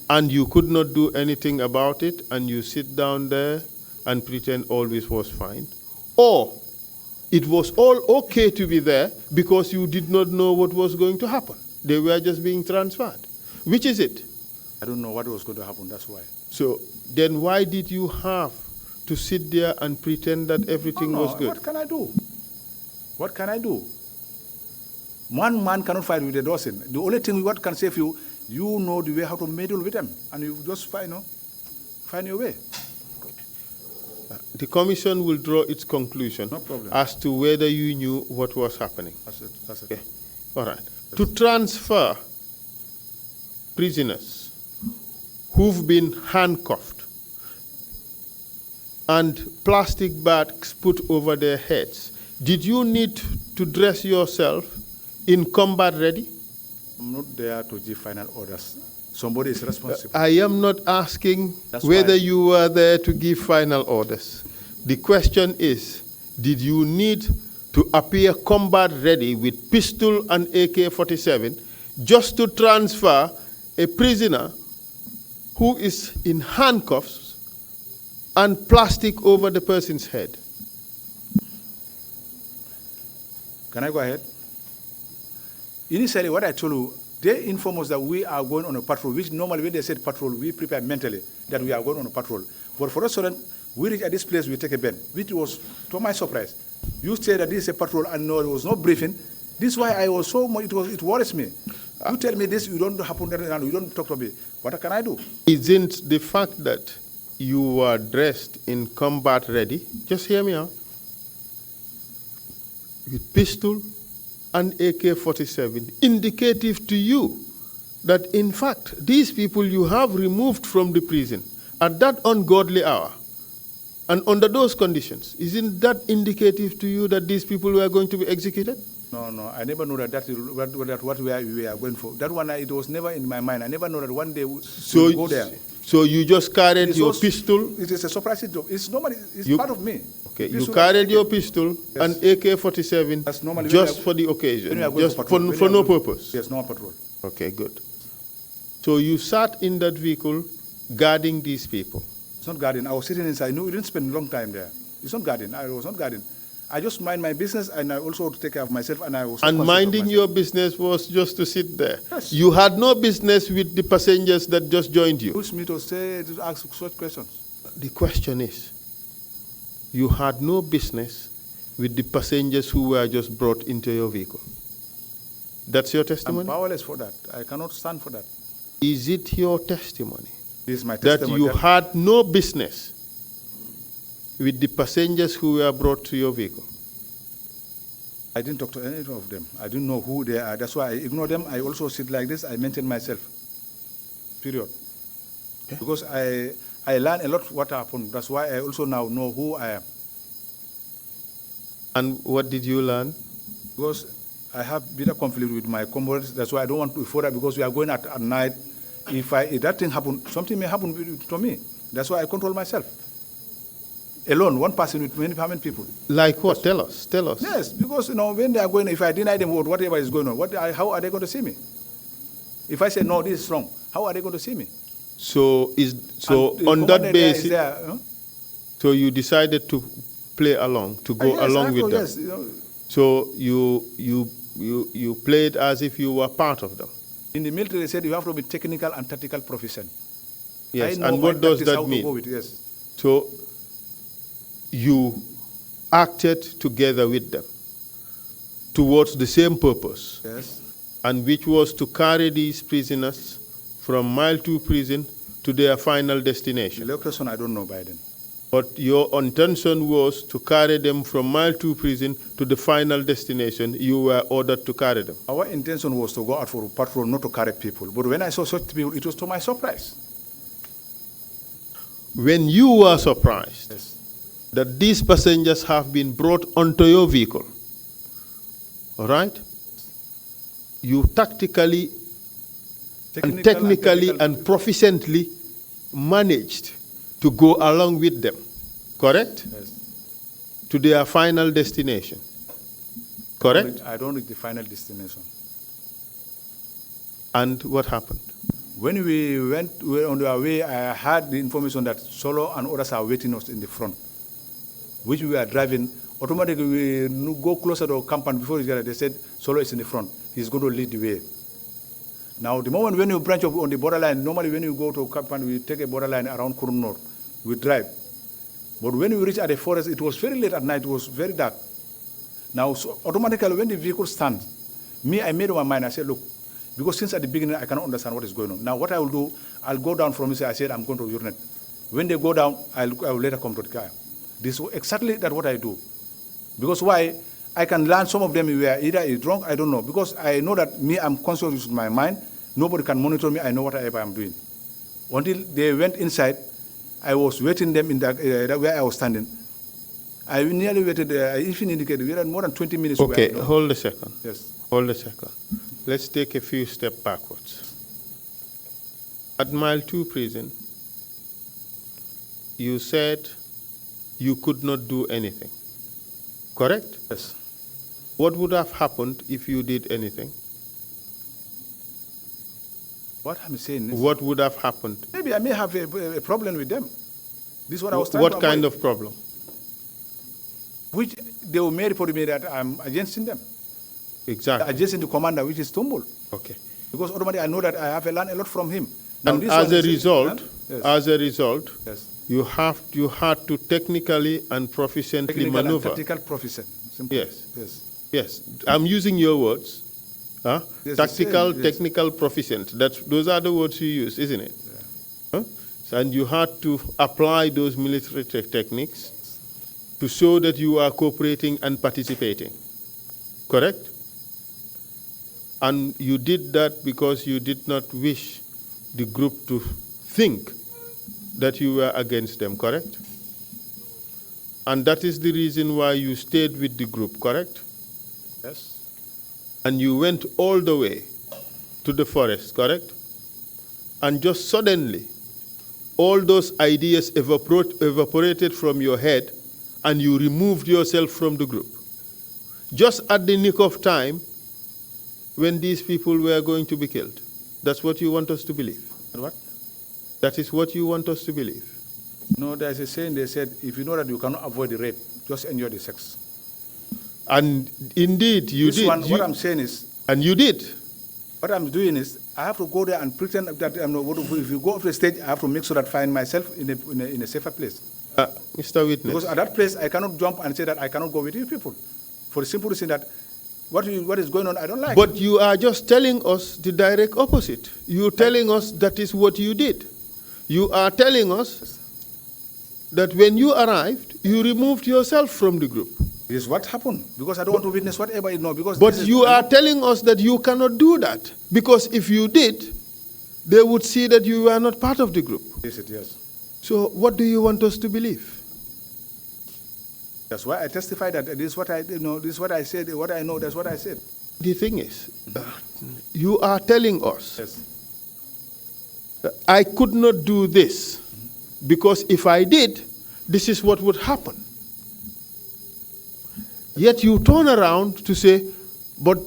and you could not do anything about it and you sit down there and pretend all this was fine, or it was all okay to be there because you did not know what was going to happen. They were just being transferred. Which is it? I don't know what was going to happen, that's why. So then why did you have to sit there and pretend that everything was good? What can I do? What can I do? One man cannot fight with a dozen. The only thing what can save you, you know the way how to meddle with them, and you just find your way. The commission will draw its conclusion No problem. as to whether you knew what was happening. That's it. That's it. Okay. All right. To transfer prisoners who've been handcuffed and plastic bags put over their heads, did you need to dress yourself in combat ready? I'm not there to give final orders. Somebody is responsible. I am not asking That's whether why- you were there to give final orders. The question is, did you need to appear combat ready with pistol and AK-47 just to transfer a prisoner who is in handcuffs and plastic over the person's head? Can I go ahead? Initially, what I told you, they informed us that we are going on a patrol, which normally when they said patrol, we prepare mentally that we are going on a patrol. But for us, we reach at this place, we take a bend, which was, to my surprise, you said that this is a patrol and no, there was no briefing. This is why I was so much, it worries me. You tell me this, you don't happen, you don't talk to me. What can I do? Isn't the fact that you were dressed in combat ready, just hear me out, with pistol and AK-47 indicative to you that in fact these people you have removed from the prison at that ungodly hour and under those conditions, isn't that indicative to you that these people were going to be executed? No, I never knew that what we are going for. That one, it was never in my mind. I never know that one day we'll go there. So you just carried It's your also- pistol? It is a surprise job. It's normally, it's You- part of me. Okay, you Pistol carried and your AK. pistol Yes. and AK-47 That's normally when just we are- for the when occasion, we are going just patrol, when for we are no going- purpose? Yes, no patrol. Okay, good. So you sat in that vehicle guarding these people. It's not guarding. I was sitting inside. No, we didn't spend a long time there. It's not guarding. I was not guarding. I just mind my business and I also take care of myself and I was. And conscious of minding myself. your business was just to sit there. Yes. You had no business with the passengers that just joined you. Push me to say, to ask such questions. The question is, you had no business with the passengers who were just brought into your vehicle. That's your I'm testimony? powerless for that. I cannot stand for that. Is it your testimony This is my that testimony. you had no business with the passengers who were brought to your vehicle? I didn't talk to any of them. I didn't know who they are. That's why I ignore them. I also sit like this. I maintain myself. Period. Okay. Because I learn a lot what happened. That's why I also now know who I am. And what did you learn? Because I have bitter conflict with my comrades. That's why I don't want to further because we are going at night. If that thing happen, something may happen to me. That's why I control myself. Alone, one person with many people. Like what? Tell us. Tell us. Yes, because when they are going, if I deny them whatever is going on, how are they going to see me? If I say no, this is wrong, how are they going to see me? So And the on that commander there is basis, there, huh? so you decided to play along, to go Yes, along with them. yes, So you played as if you were part of them. In the military, they said you have to be technical and tactical proficient. Yes. I know And my what does tactics, how that to go mean? with, yes. So you acted together with them towards the same purpose, Yes. and which was to carry these prisoners from Mile 2 prison to their final The destination. location, I don't know by then. But your intention was to carry them from Mile 2 prison to the final destination. You were ordered to carry them. Our intention was to go out for a patrol, not to carry people. But when I saw such people, it was to my surprise. When you were surprised Yes. that these passengers have been brought onto your vehicle, all right? You tactically and technically and proficiently managed to go along with them, correct? Yes. To their final destination, correct? I don't reach the final destination. And what happened? When we were on our way, I had the information that Solo and others are waiting us in the front, which we are driving. Automatically, we go closer to our compound before we get there. They said Solo is in the front. He's going to lead the way. Now, the moment when you branch off on the borderline, normally when you go to a compound, we take a borderline around Kurun North. We drive. But when we reach at the forest, it was very late at night. It was very dark. Now, so automatically, when the vehicle stands, I made up my mind. I said, look, because since at the beginning, I cannot understand what is going on. Now, what I will do, I'll go down from here. I said, I'm going to urinate. When they go down, I will later come to the car. This is exactly that what I do. Because why? I can learn some of them were either drunk, I don't know. Because I know that me, I'm conscious with my mind. Nobody can monitor me. I know whatever I'm doing. Until they went inside, I was waiting them in the where I was standing. I nearly waited, I even indicated, we had more than 20 minutes. Okay, where, hold a second. Yes. Hold a second. Let's take a few steps backwards. At Mile 2 prison, you said you could not do anything, correct? Yes. What would have happened if you did anything? What I'm saying is, what would have happened? Maybe I may have a problem with them. This is what I was trying to avoid. What kind of problem? Which they will may report me that I'm against them. Exactly. Against the commander, which is Tumbul. Okay. Because automatically I know that I have learned a lot from him. Now, and as a result, yes. you had to technically and proficiently maneuver. Tactical proficient. Simple. Yes. Yes. Yes. I'm using your words. Huh? Yes, Tactical, yes. technical, proficient. Those are the words you use, isn't it? Yeah. Huh? So, and you had to apply those military techniques to show that you are cooperating and participating. Correct? And you did that because you did not wish the group to think that you were against them, correct? And that is the reason why you stayed with the group, correct? Yes. And you went all the way to the forest, correct? And just suddenly, all those ideas evaporated from your head and you removed yourself from the group. Just at the nick of time when these people were going to be killed. That's what you want us to believe. What? That is what you want us to believe. No, there's a saying, they said, if you know that you cannot avoid the rape, just enjoy the sex. And indeed, you did. What I'm saying is... And you did. What I'm doing is, I have to go there and pretend that I'm not, if you go off the stage, I have to make sure that I find myself in a safer place. Mr. Witness. Because at that place, I cannot jump and say that I cannot go with you people. For the simple reason that what is going on, I don't like. But you are just telling us the direct opposite. You're telling us that is what you did. You are telling us that when you arrived, you removed yourself from the group. This is what happened, because I don't want to witness whatever you know. Because but you are telling us that you cannot do that, because if you did, they would see that you were not part of the group. Yes. So what do you want us to believe? That's why I testify that this is what I know, this is what I said, what I know, that's what I said. The thing is, you are telling us, yes, that I could not do this, because if I did, this is what would happen. Yet you turn around to say, but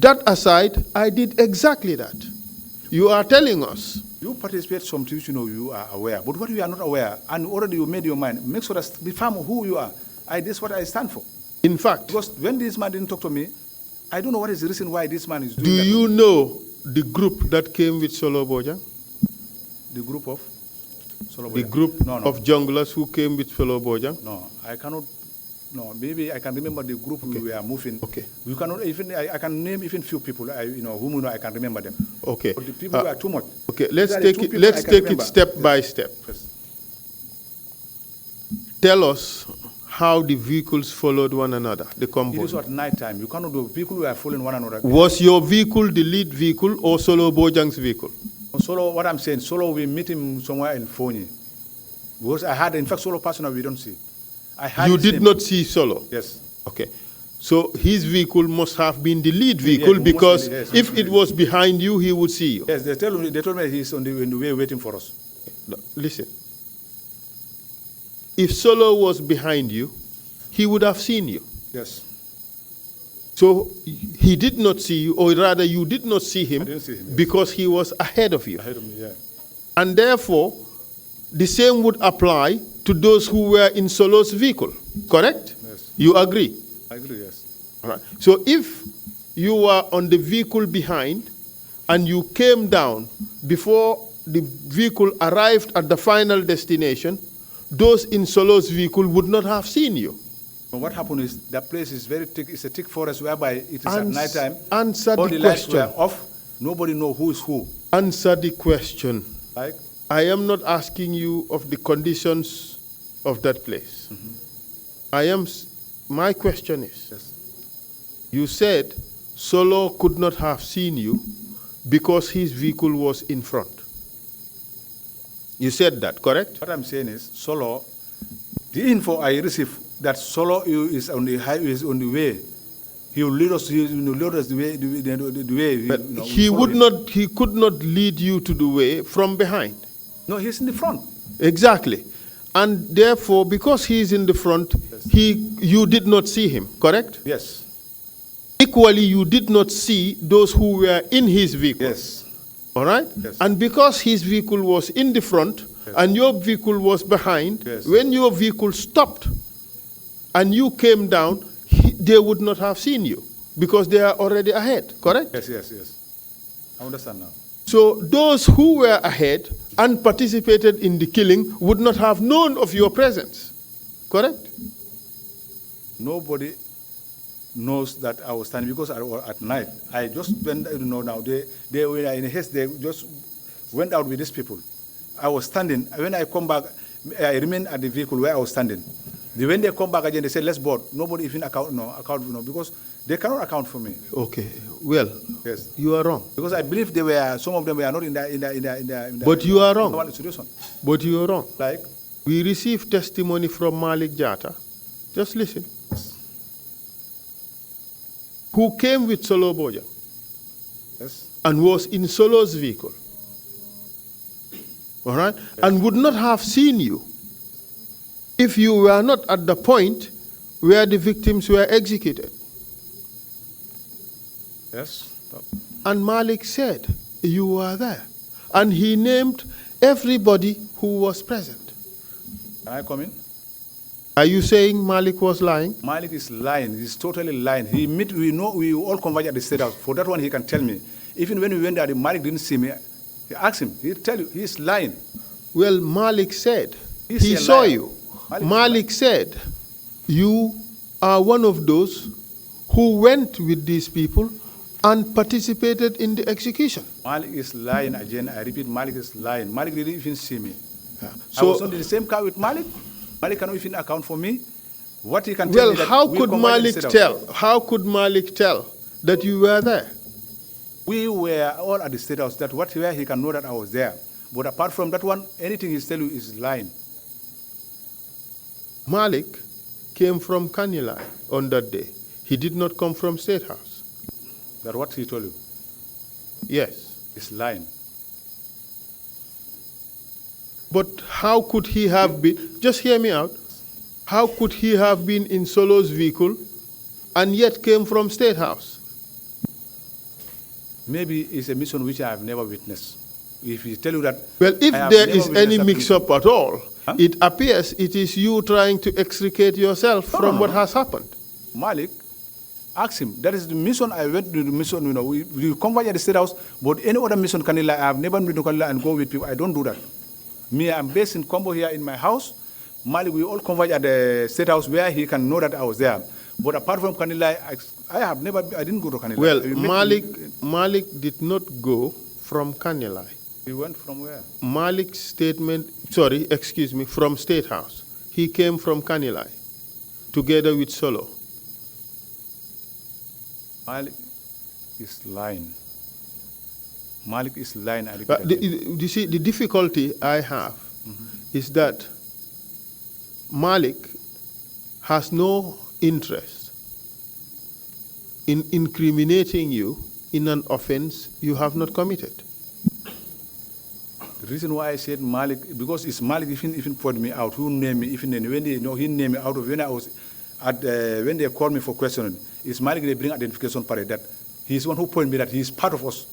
that aside, I did exactly that. You are telling us. You participate some things, you are aware. But what you are not aware, and already you made your mind, make sure that be firm who you are. This is what I stand for. In fact. Because when this man didn't talk to me, I don't know what is the reason why this man is doing that. Do you know the group that came with Solo Bojang? The group of? Solo Bojang? The group no. of junglers who came with Solo Bojang? No, I cannot. No, maybe I can remember the group we were moving. Okay. We cannot even. I can name even few people. Whom I can remember them. Okay. But the people are too much. Okay. Let's take it. Let's take it step by step. Yes. Tell us how the vehicles followed one another. The convoy. It was at night time. You cannot do. People were following one another. Was your vehicle the lead vehicle or Solo Bojang's vehicle? Solo. What I'm saying, Solo. We meet him somewhere in Fonyi. Because I had, in fact, Solo personal we don't see. You did not see Solo? Yes. Okay. So his vehicle must have been the lead vehicle, yes, because if it was behind you, he would see you. Yes, they told me he's in the way waiting for us. No, listen. If Solo was behind you, he would have seen you. Yes. So he did not see you, or rather you did not see him, I didn't see him, yes, because he was ahead of you. Ahead of me, yeah. And therefore, the same would apply to those who were in Solo's vehicle, correct? Yes. You agree? I agree, yes. All right. So if you were on the vehicle behind and you came down before the vehicle arrived at the final destination, those in Solo's vehicle would not have seen you. But what happened is that place is very thick. It's a thick forest whereby it is at night time. Answer all the lights question. were off. Nobody knows who is who. Answer the question. Like? I am not asking you of the conditions of that place. My question is, Yes. you said Solo could not have seen you because his vehicle was in front. You said that, correct? What I'm saying is, Solo, the info I received that Solo is on the highway, is on the way. He will lead us. He will lead us the way. The way. But he could not lead you to the way from behind. No, he's in the front. Exactly. And therefore, because he is in the front, Yes. you did not see him, correct? Yes. Equally, you did not see those who were in his vehicle. Yes. All right? Yes. And because his vehicle was in the front and your vehicle was behind, Yes. when your vehicle stopped and you came down, they would not have seen you because they are already ahead, correct? Yes. Yes. Yes. I understand now. So those who were ahead and participated in the killing would not have known of your presence, correct? Nobody knows that I was standing because at night I just went. Now they were in haste. They just went out with these people. I was standing. When I come back, I remained at the vehicle where I was standing. When they come back again, they said, "Let's board." Nobody even account because they cannot account for me. Okay. Well, Yes. you are wrong. Because I believe some of them were not in the But you are wrong. normal situation. But you are wrong. Like, We received testimony from Malik Jata. Just listen. Who came with Solo Boja yes, and was in Solo's vehicle. All right? And would not have seen you if you were not at the point where the victims were executed. yes. And Malik said, you were there. And he named everybody who was present. Can I come in? Are you saying Malik was lying? Malik is lying. He's totally lying. We all converge at the state house. For that one, he can tell me. Even when we went there, Malik didn't see me. He asked him. He'll tell you. He's lying. Well, Malik said, He's he a saw liar. you. Malik Malik said, you are one of those who went with these people and participated in the execution. Malik is lying again. I repeat, Malik is lying. Malik didn't even see me. So- I was not in the same car with Malik. Malik cannot even account for me. What he can tell Well, me that how we could converge at the Malik state house. tell? How could Malik tell that you were there? We were all at the state house. That where he can know that I was there. But apart from that one, anything he's telling you is lying. Malik came from Kanilai on that day. He did not come from State House. That what he told you Yes. is lying. But how could he have been, just hear me out, how could he have been in Solo's vehicle and yet came from State House? Maybe it's a mission which I have never witnessed. If he tell you that. Well, if I have there never is witnessed any that mix-up at all, Huh? it appears it is you trying to extricate yourself from what has happened. Malik, ask him. That is the mission I went to the mission, we converge at the state house, but any other mission, Kanila, I have never been to Kanila and go with people. I don't do that. Me, I'm based in Combo here in my house. Malik, we all converge at the state house where he can know that I was there. But apart from Kanila, I didn't go to Kanila. Well, Malik did not go from Kanilai. He went from where? Malik's statement, from State House. He came from Kanilai together with Solo. Malik is lying. Malik is lying. I repeat again. You see, the difficulty I have is that Malik has no interest in incriminating you in an offense you have not committed. The reason why I said Malik, because it's Malik even pointed me out, who named me, even when they he named me out of when I was at when they called me for questioning, it's Malik they bring identification parade that he's one who pointed me that he's part of us.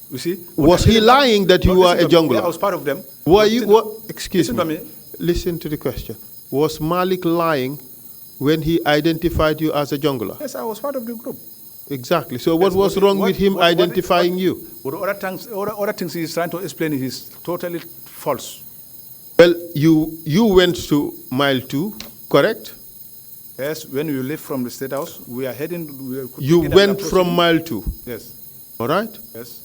You see? Was he lying that you were a jungler? Yeah, I was part of them. Were you? Excuse listen me. to me. Listen to the question. Was Malik lying when he identified you as a jungler? Yes, I was part of the group. Exactly. So what was wrong with him identifying you? But other things he's trying to explain is totally false. Well, you went to mile 2, correct? Yes, when we left from the state house, we are heading. You went from mile 2. Yes. All right? Yes.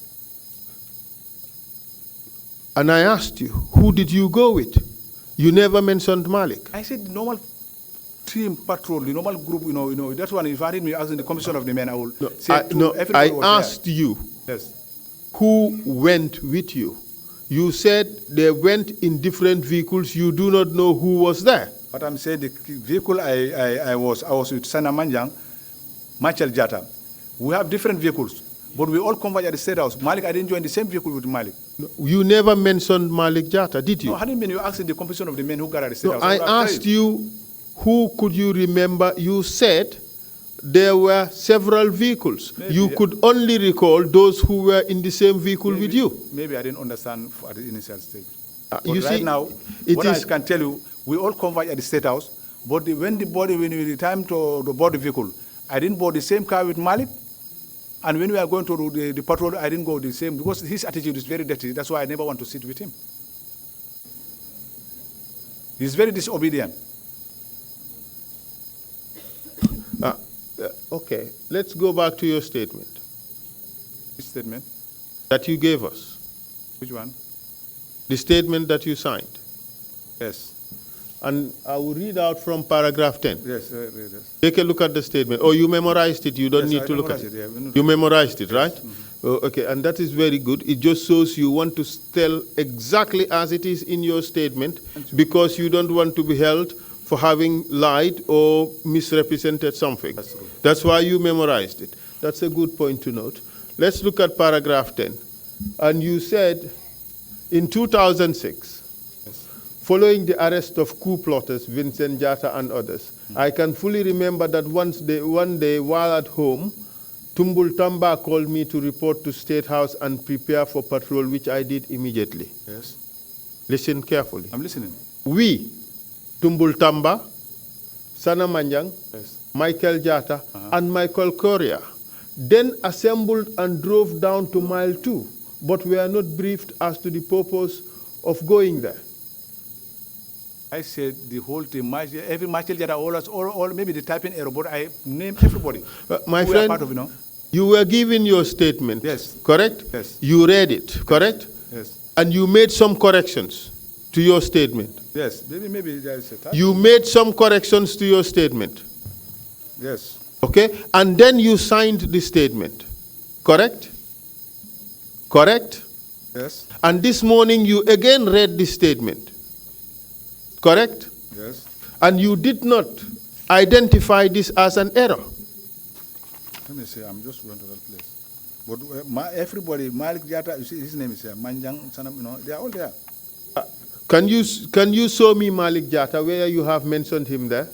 And I asked you, who did you go with? You never mentioned Malik. I said normal team patrol, the normal group, that one, if I didn't asking the commission of the men, I will say I asked you yes, who went with you. You said they went in different vehicles. You do not know who was there. But I'm saying the vehicle I was with Sana Manjang, Machel Jata. We have different vehicles, but we all converge at the State House. Malik, I didn't join the same vehicle with Malik. No, you never mentioned Malik Jata, did you? No, hadn't been you asking the composition of the men who got at the State House. I asked you, who could you remember? You said there were several vehicles. Maybe, you could only recall those who were in the same vehicle with you. Maybe I didn't understand at the initial stage. You right see, now, what I can tell you, we all converge at the State House, but when the time to board the vehicle, I didn't board the same car with Malik, and when we are going to the patrol, I didn't go the same, because his attitude is very dirty. That's why I never want to sit with him. He's very disobedient. Okay, let's go back to your statement. Which statement? That you gave us. Which one? The statement that you signed. Yes. And I will read out from paragraph 10. Yes. Take a look at the statement. Oh, you memorized it. You don't need to look at it. You memorized it, right? Mm-hmm. Oh, okay, and that is very good. It just shows you want to tell exactly as it is in your statement because you don't want to be held for having lied or misrepresented something. That's true. That's why you memorized it. That's a good point to note. Let's look at paragraph 10. And you said in 2006, following the arrest of coup plotters, Vincent Jata and others, I can fully remember that one day while at home, Tumbul Tamba called me to report to State House and prepare for patrol, which I did immediately. Yes. Listen carefully. I'm listening. We, Tumbul Tamba, Sana Manjang, yes, Michael Jata, and Michael Correa, then assembled and drove down to Mile 2, but were not briefed as to the purpose of going there. I said the whole team, every Michael Jata, all maybe the typing error, but I named everybody. My friend, part of, you were given your statement, yes, correct? Yes. You read it, correct? Yes. And you made some corrections to your statement. Yes, maybe there is a type. You made some corrections to your statement. Yes. Okay? And then you signed the statement, correct? Correct? Yes. And this morning you again read the statement, correct? Yes. And you did not identify this as an error. Let me see, I'm just going to that place. But everybody, Malik Jata, you see his name is Manjang, Sanam, they are all there. Can you show me Malik Jata where you have mentioned him there?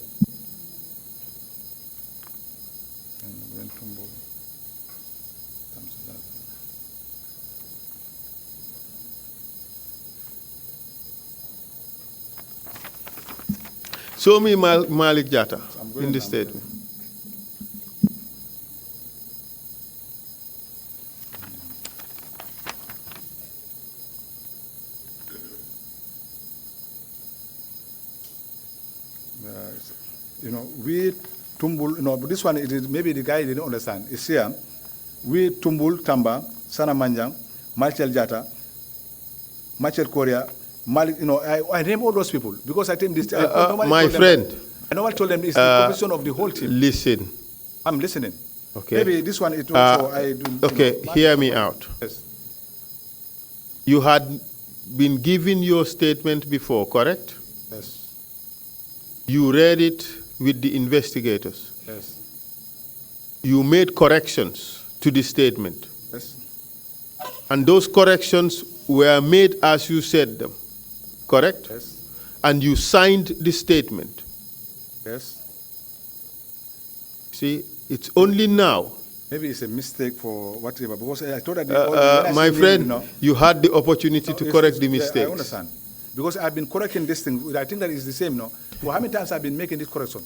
Show me Malik Jata in the statement. We Tumbul, but this one, it is, maybe the guy didn't understand. It's here. We Tumbul, Tamba, Sana Manjang, Michael Jata, Michael Korea, Malik, I name all those people because I think this. My friend. I normally told them it's the commission of the whole team. Listen. I'm listening. Okay. Maybe this one, it also, I do. Okay, hear me out. Yes. You had been given your statement before, correct? Yes. You read it with the investigators. Yes. You made corrections to the statement. Yes. And those corrections were made as you said them, correct? Yes. And you signed the statement. Yes. See, it's only now. Maybe it's a mistake for whatever, because I thought that my friend, you had the opportunity to correct the mistakes. I understand. Because I've been correcting this thing. I think that is the same, no? For how many times I've been making this correction?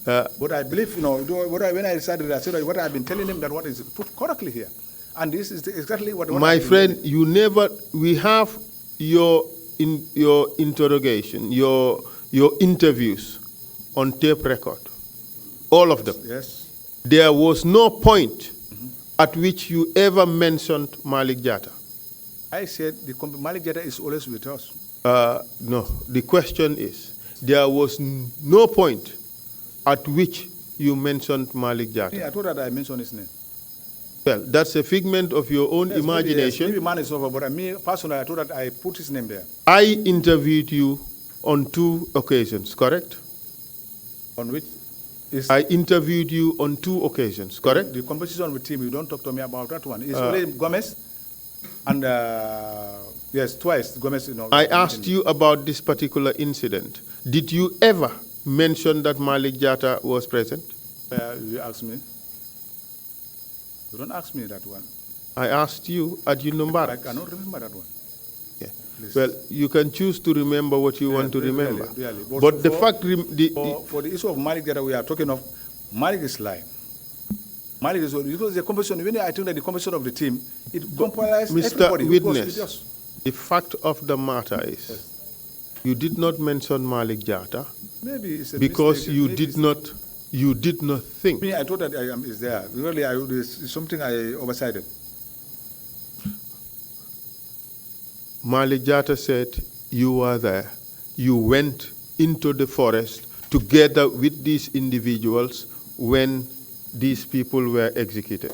But I believe, when I decided, I said what I've been telling him that what is put correctly here. And this is exactly what my friend, you never, we have your interrogation, your interviews on tape record. All of them. Yes. There was no point at which you ever mentioned Malik Jata. I said Malik Jata is always with us. No, the question is, there was no point at which you mentioned Malik Jatta? I thought that I mentioned his name. Well, that's a figment of your own imagination. Maybe man is over, but me personally, I thought that I put his name there. I interviewed you on 2 occasions, correct? On which? I interviewed you on 2 occasions, correct? The composition with team, you don't talk to me about that one. It's only Gomez, and yes, twice Gomez. I asked you about this particular incident. Did you ever mention that Malik Jatta was present? You asked me. You don't ask me that one. I asked you at Yunumbara. I cannot remember that one. Yeah. Well, you can choose to remember what you want to remember. Really. But the fact... For the issue of Malik that we are talking of, Malik is lying. Malik is... Because the composition, when I think that the composition of the team, it compiles everybody. Mr. Witness, the fact of the matter is, you did not mention Malik Jatta because mistake. You did not think. Me, I thought that is there. Really, it's something I oversighted. Malik Jatta said you were there. You went into the forest together with these individuals when these people were executed.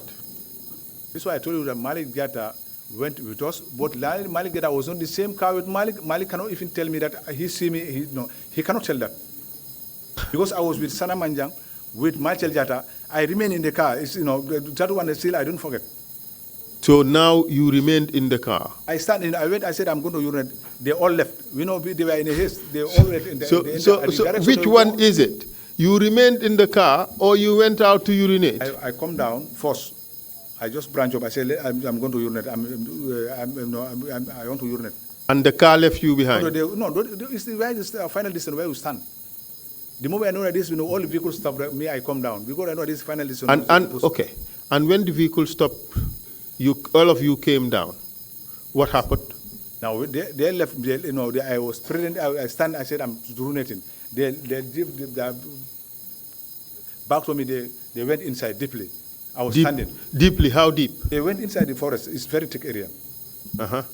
That's why I told you that Malik Jatta went with us, but Malik Jatta was on the same car with Malik. Malik cannot even tell me that he see me. He cannot tell that. Because I was with Sana Manjang, with Michael Jatta, I remain in the car. It's, that one is still, I don't forget. So now you remained in the car. I said, I'm going to urinate. They all left. They were in a haste. They all went in the So which one is it? You remained in the car or you went out to urinate? I come down first. I just branch up. I said, I'm going to urinate. I want to urinate. And the car left you behind? It's the final distance where we stand. The moment I know that this, all the vehicles stop, me, I come down. Because I know this final distance. Okay. And when the vehicle stopped, all of you came down. What happened? Now, they left, I was present, I stand, I said, I'm urinating. They back to me, they went inside deeply. I was standing. Deeply? How deep? They went inside the forest. It's a very thick area.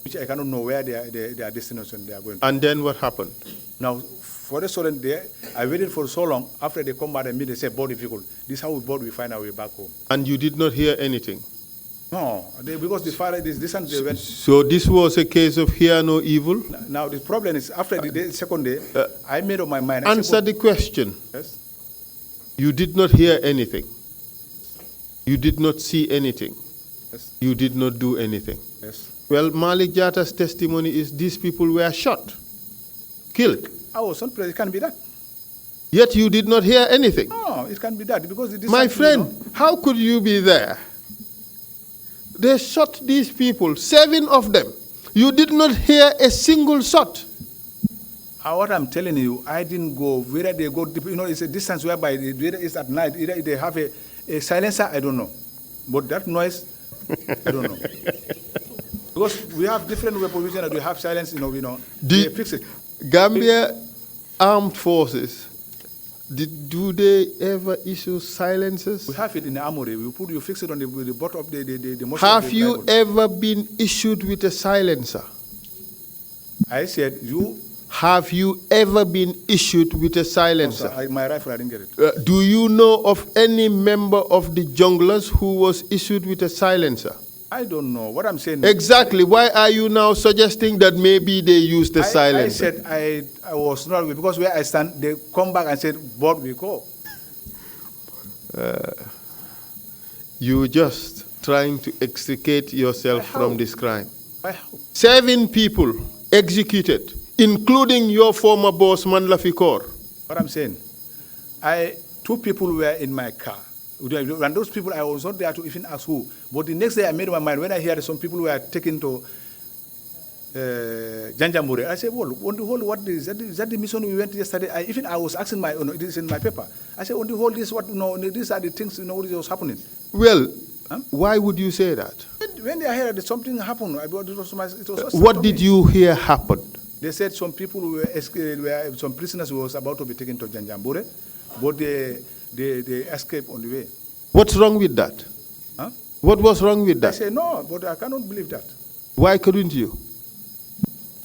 Which I cannot know where their destination they are going to. And then what happened? Now, for the sudden day, I waited for so long. After they come back and me, they say, board the vehicle. This is how we find our way back home. And you did not hear anything? No, because the fire, they went. So this was a case of hear no evil? Now, the problem is, after the second day, I made up my mind. Answer the question. Yes. You did not hear anything. You did not see anything. Yes. You did not do anything. Yes. Well, Malik Jatta's testimony is these people were shot, killed. I was not present. It can't be that. Yet you did not hear anything. No, it can't be that because my friend, how could you be there? They shot these people, 7 of them. You did not hear a single shot. What I'm telling you, I didn't go. Whether they go deep, it's a distance whereby whether it's at night, either they have a silencer, I don't know. But that noise, I don't know. Because we have different weapons and we have silence, they fix it. Gambia Armed Forces, do they ever issue silencers? We have it in the armory. You fix it on the bottom of the most. Have you ever been issued with a silencer? I said you. Have you ever been issued with a silencer? No, sir, my rifle, I didn't get it. Do you know of any member of the junglers who was issued with a silencer? I don't know. What I'm saying exactly. Why are you now suggesting that maybe they used the silencer? I said I was not, because where I stand, they come back and said, board we go. You're just trying to extricate yourself from this crime. By how? 7 people executed, including your former boss, Mandla Fikor. What I'm saying, 2 people were in my car. And those people, I was not there to even ask who. But the next day, I made up my mind. When I heard some people were taken to Janjambure, I said, well, on the whole, what is that the mission we went yesterday? I was asking it is in my paper. I said, on the whole, these are the things, what was happening. Well, why would you say that? When I heard that something happened, what did you hear happened? They said some people some prisoners was about to be taken to Janjambure, but they escaped on the way. What's wrong with that? Huh? What was wrong with that? I say, no, but I cannot believe that. Why couldn't you?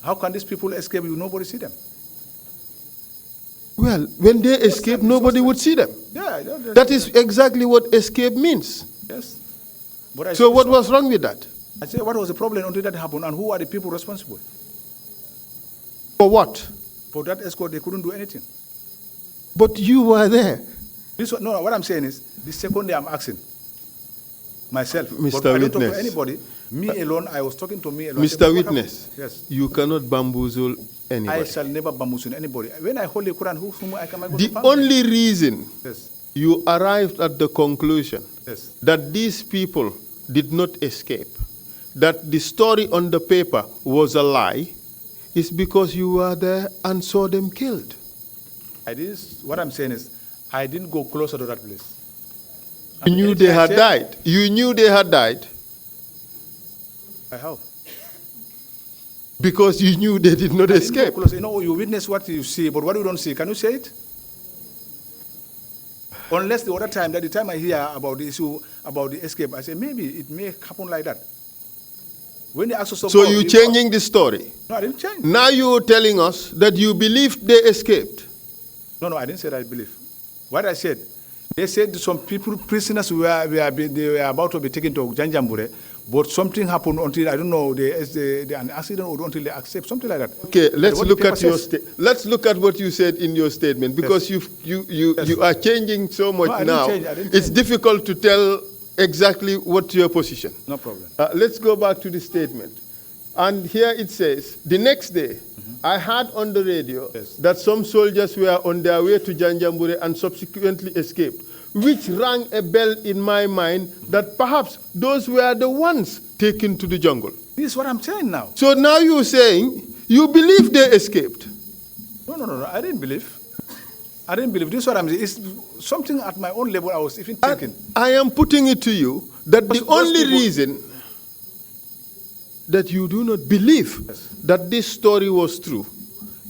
How can these people escape if nobody see them? Well, when they escape, nobody would see them. Yeah. That is exactly what escape means. Yes. But So what was wrong with that? I say, what was the problem until that happened, and who are the people responsible? For what? For that escort, they couldn't do anything. But you were there. No, what I'm saying is, the second day I'm asking myself, Mr. but I don't talk to Witness. anybody. Me alone, I was talking to me alone. Mr. Witness, yes. You cannot bamboozle anybody. I shall never bamboozle anybody. When I hold the Quran, whom I can go to The family? only reason Yes. you arrived at the conclusion Yes. that these people did not escape, that the story on the paper was a lie, is because you were there and saw them killed. What I'm saying is, I didn't go closer to that place. You knew they had died. You knew they had died. How? Because you knew they did not escape. You know, you witness what you see, but what you don't see, can you say it? Unless the other time, that the time I hear about the issue, about the escape, I say, maybe it may happen like that. When they ask us So you're changing the story. No, I didn't change. Now you're telling us that you believed they escaped. No, I didn't say that I believe. What I said, they said some people, prisoners, they were about to be taken to Janjambure, but something happened until, I don't know, an accident or until they accept, something like that. Okay, let's look at your let's look at what you said in your statement, because yes. you are changing so much now. I didn't change. It's difficult to tell exactly what's your position. No problem. Let's go back to the statement. And here it says, the next day, I heard on the radio that some soldiers were on their way to Janjambure and subsequently escaped, which rang a bell in my mind that perhaps those were the ones taken to the jungle. This is what I'm saying now. So now you're saying you believe they escaped. No, I didn't believe. I didn't believe. This is what I'm saying. It's something at my own level I was even thinking. I am putting it to you that the only reason that you do not believe that this story was true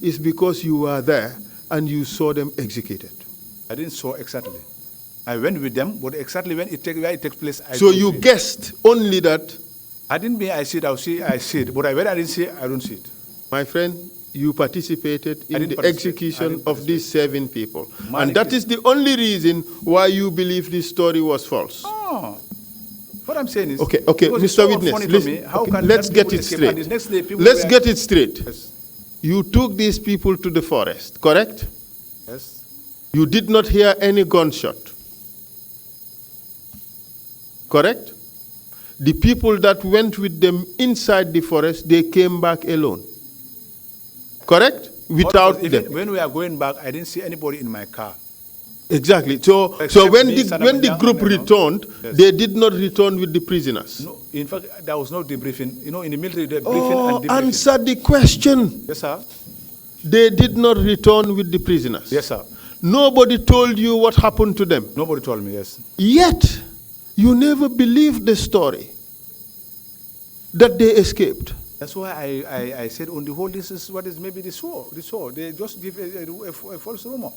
is because you were there and you saw them executed. I didn't saw exactly. I went with them, but exactly when where it takes place, So you guessed only that? I didn't mean I see it, I see it. But when I didn't see it, I don't see it. My friend, you participated in the execution of these 7 people. And that is the only reason why you believe this story was false. Oh. What I'm saying is, okay, Mr. Witness, let's get it straight. Let's get it straight. Yes. You took these people to the forest, correct? Yes. You did not hear any gunshot, correct? The people that went with them inside the forest, they came back alone, correct? Without them. When we are going back, I didn't see anybody in my car. Exactly. So when the group returned, they did not return with the prisoners. No, in fact, there was no debriefing. You know, in the military, the briefing and debriefing. Answer the question. Yes, sir. They did not return with the prisoners. Yes, sir. Nobody told you what happened to them. Nobody told me, yes. Yet, you never believed the story that they escaped. That's why I said on the whole, this is what is maybe the show. They just give a false rumor.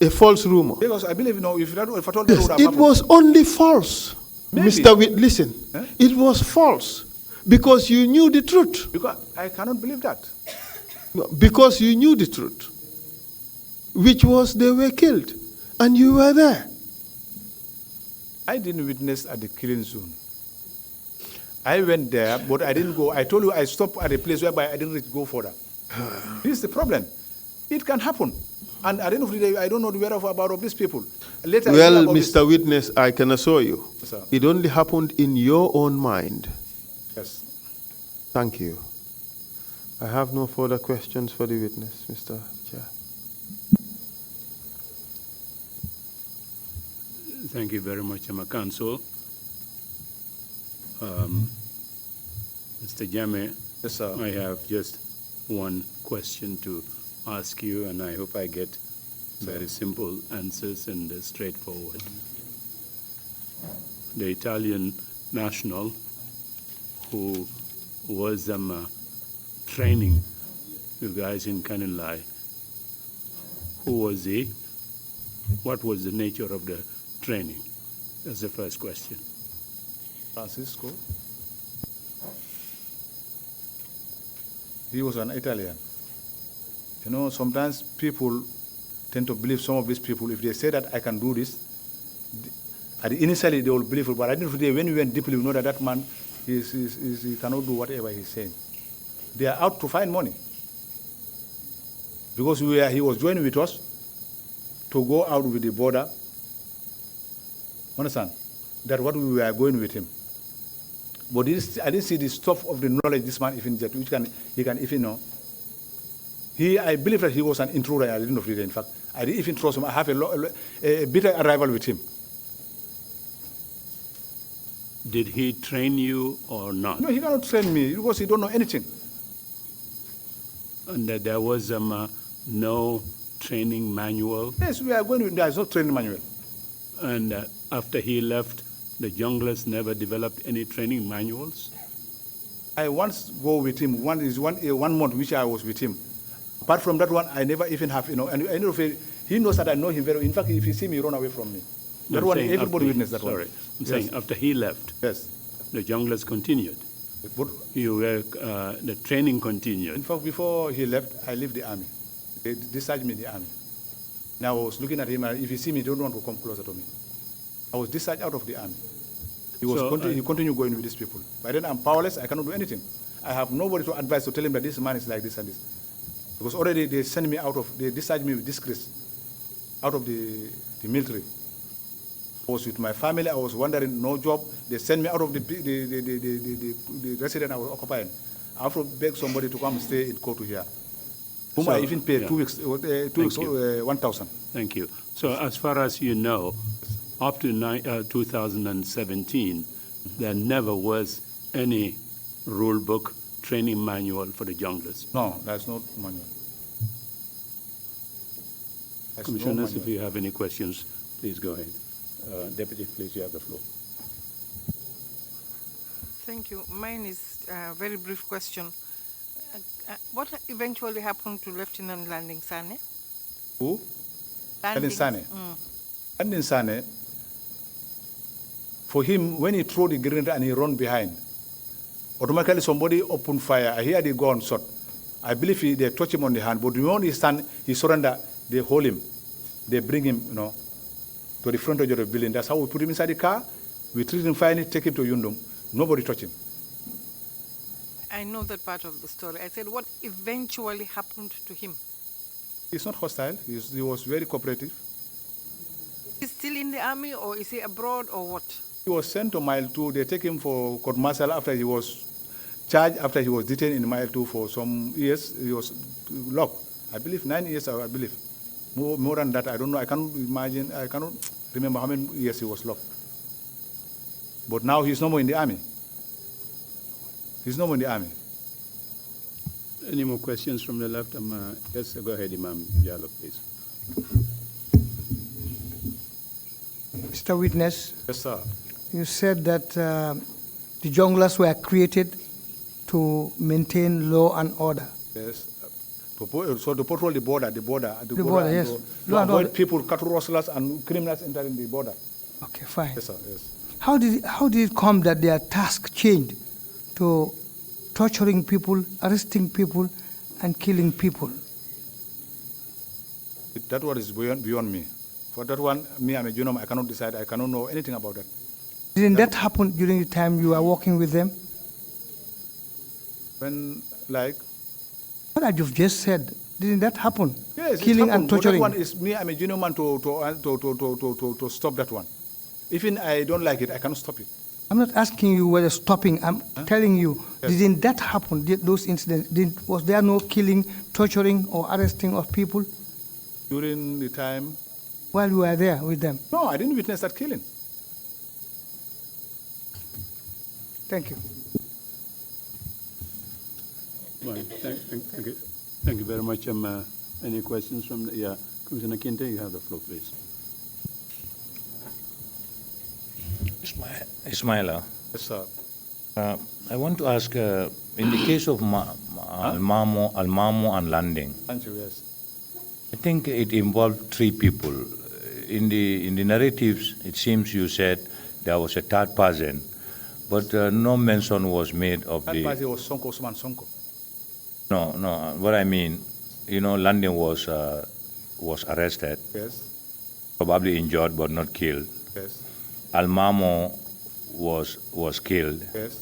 A false rumor. Because I believe, if I told you, it was only false. Maybe. Mr. Witt, listen. Huh? It was false because you knew the truth. Because I cannot believe that. No, because you knew the truth, which was they were killed, and you were there. I didn't witness at the killing zone. I went there, but I didn't go. I told you I stopped at a place whereby I didn't go further. This is the problem. It can happen. And at the end of the day, I don't know the whereabouts of these people. Later, well, Mr. Witness, I can assure you, yes, sir. It only happened in your own mind. Yes. Thank you. I have no further questions for the witness, Mr. Chair. Thank you very much, my counsel. Mr. Jammeh, Yes, sir. I have just one question to ask you, and I hope I get very simple answers and straightforward. The Italian national who was training you guys in Kanilai, who was he? What was the nature of the training? That's the first question. Francisco. He was an Italian. You know, sometimes people tend to believe some of these people. If they say that I can do this, initially they will believe it. But at the end of the day, when we went deeply, we know that that man he cannot do whatever he's saying. They are out to find money. Because he was joining with us to go out with the border. Understand? That's what we were going with him. But I didn't see the stuff of the knowledge this man even get, which he can even know. I believe that he was an intruder at the end of the day. In fact, I didn't even trust him. I have a bitter arrival with him. Did he train you or not? No, he cannot train me because he don't know anything. And there was no training manual? Yes, we are going with, there is no training manual. And after he left, the junglers never developed any training manuals? I once go with him, one month which I was with him. Apart from that one, I never even have, and he knows that I know him very well. In fact, if he see me, run away from me. That one, everybody witnessed that one. Sorry, I'm saying after he left, yes, the junglers continued. But the training continued. In fact, before he left, I left the army. They discharged me in the army. Now I was looking at him, if you see me, you don't want to come closer to me. I was discharged out of the army. He continued going with these people. By then I'm powerless, I cannot do anything. I have nobody to advise to tell him that this man is like this and this. Because already they sent me they discharged me with disgrace out of the military. I was with my family, I was wondering, no job. They sent me out of the residence I was occupying. I have to beg somebody to come stay in Kotu here, whom I even paid 2 weeks, 1,000. Thank you. So as far as you know, up to 2017, there never was any rule book training manual for the junglers? No, there's no manual. Commissioners, if you have any questions, please go ahead. Deputy, please, you have the floor. Thank you. Mine is a very brief question. What eventually happened to Lieutenant Landing Sane? Who? Landing Sane. Landing Sane, for him, when he threw the grenade and he ran behind, automatically somebody opened fire. I hear the gun shot. I believe they touch him on the hand, but the moment he stand, he surrender, they hold him. They bring him, to the front of the building. That's how we put him inside the car. We treat him finally, take him to Yundum. Nobody touch him. I know that part of the story. I said, what eventually happened to him? He's not hostile. He was very cooperative. Is he still in the army, or is he abroad, or what? He was sent to Mile 2. They take him for court martial after he was charged, after he was detained in Mile 2 for some years. He was locked. I believe 9 years, I believe. More than that, I don't know. I cannot imagine, I cannot remember how many years he was locked. But now he's no more in the army. He's no more in the army. Any more questions from the left? Yes, go ahead, Imam Jallo, please. Mr. Witness, Yes, sir. you said that the junglers were created to maintain law and order. Yes. So to patrol the border, yes. To avoid people, cattle rustlers and criminals entering the border. Okay, fine. Yes, sir. Yes. How did it come that their task changed to torturing people, arresting people, and killing people? That one is beyond me. For that one, me, I'm a genome, I cannot decide, I cannot know anything about that. Didn't that happen during the time you were working with them? When, like? What you've just said, didn't that happen? Yes, killing it happened, and torturing. but that one is me, I'm a genuine man to stop that one. Even I don't like it, I cannot stop it. I'm not asking you whether stopping, I'm telling you, Yes. didn't that happen, those incidents? Was there no killing, torturing, or arresting of people During the time? while you were there with them? No, I didn't witness that killing. Thank you. Well, thank you very much. Any questions from the, Commissioner Kinte, you have the floor, please. Ismaila, Yes, sir. I want to ask, in the case of Almamo and Landing, Thank you, yes. I think it involved 3 people. In the narratives, it seems you said there was a third person, but no mention was made of That party was Sonko, Usman Sonko. No, what I mean, Landing was was arrested, Yes. probably injured but not killed. Yes. Almamo was killed. Yes.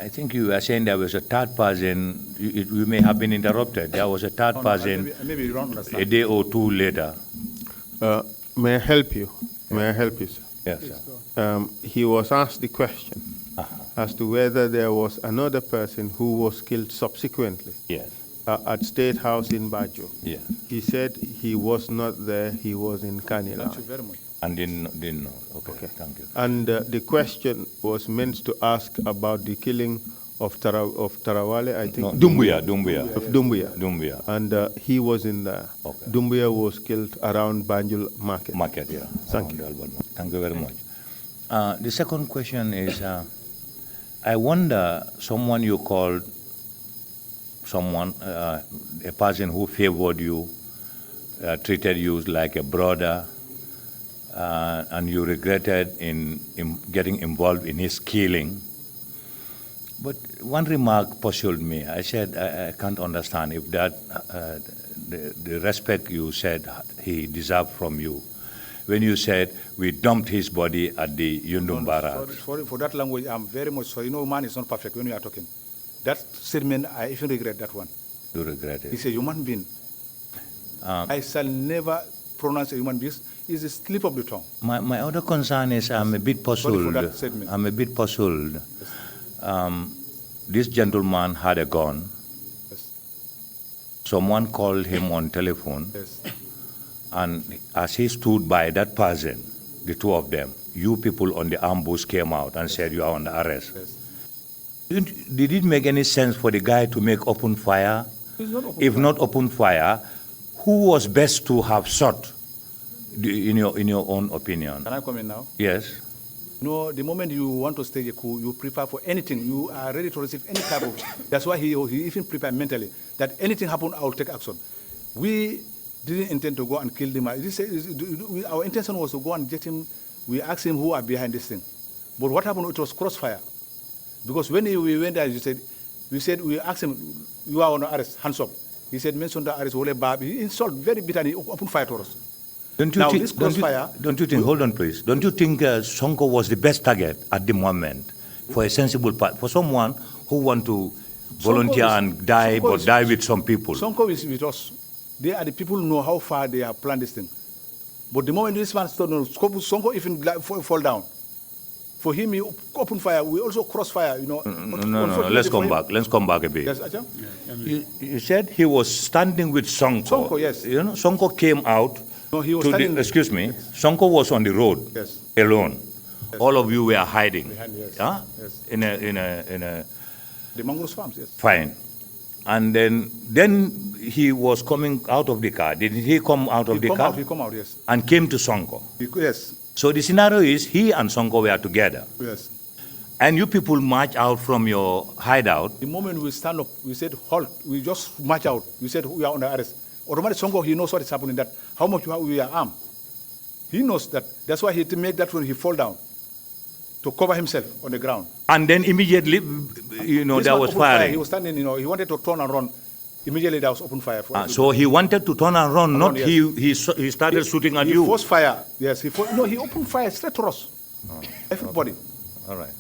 I think you were saying there was a third person. You may have been interrupted. There was a third person Maybe you don't understand. a day or two later. May I help you? May I help you, sir? Yes, sir. He was asked the question as to whether there was another person who was killed subsequently Yes. at State House in Bajo. Yes. He said he was not there, he was in Kanila. Thank you very much. And didn't know. Okay. Thank you. And the question was meant to ask about the killing of Tarawale, I think. No, Dumbuya. Of Dumbuya. Dumbuya. And he was in there. Okay. Dumbuya was killed around Banjul Market. Market, yeah. Thank you. Thank you very much. The second question is, I wonder, someone you called, a person who favored you, treated you like a brother, and you regretted in getting involved in his killing. But one remark puzzled me. I said, I can't understand if that, the respect you said he deserved from you. When you said, we dumped his body at the Yundum barracks. Sorry for that language, I'm very much sorry. You know, man is not perfect when we are talking. That statement, I even regret that one. You regret it? He's a human being. I shall never pronounce a human being. It's a slip of the tongue. My other concern is I'm a bit puzzled. Sorry for that statement. I'm a bit puzzled. This gentleman had a gun. Yes. Someone called him on telephone. Yes. And as he stood by that person, the two of them, you people on the ambush came out and said you are under arrest. Yes. Did it make any sense for the guy to make open fire? If not open fire, who was best to have shot, in your own opinion? Can I come in now? Yes. No, the moment you want to stage a coup, you prepare for anything. You are ready to receive any type of. That's why he even prepared mentally that anything happen, I will take action. We didn't intend to go and kill him. Our intention was to go and get him. We asked him who are behind this thing. But what happened? It was crossfire. Because when we went there, we asked him, you are on arrest, hands up. He said, mention the arrest, he insulted very bitterly, opened fire to us. Don't you think, hold on please, don't you think Sonko was the best target at the moment for a sensible part, for someone who want to volunteer and die, but die with some people? Sonko is with us. They are the people who know how far they have planned this thing. But the moment this man started, Sonko even fall down. For him, he opened fire. We also crossfire, you know. No. Let's come back. Let's come back a bit. Yes, Ajahn? You said he was standing with Sonko. Sonko, yes. You know, Sonko came out. No, he was standing. Excuse me. Yes. Sonko was on the road. Yes. Alone. Yes. All of you were hiding. Behind, yes. Yeah? Yes. In a. The mangroves farms, yes. Fine. And then he was coming out of the car. Did he come out of the car? He come out, yes. And came to Sonko. Yes. So the scenario is he and Sonko were together. Yes. And you people march out from your hideout. The moment we stand up, we said, halt. We just march out. We said, we are under arrest. Automatically, Sonko, he knows what is happening, that how much we are armed. He knows that. That's why he to make that when he fall down, to cover himself on the ground. And then immediately, there was firing. He was standing, he wanted to turn and run. Immediately, there was open fire. So he wanted to turn and run, yes. he started shooting at you. He forced fire, yes. He opened fire straight to us. Everybody. Okay. All right.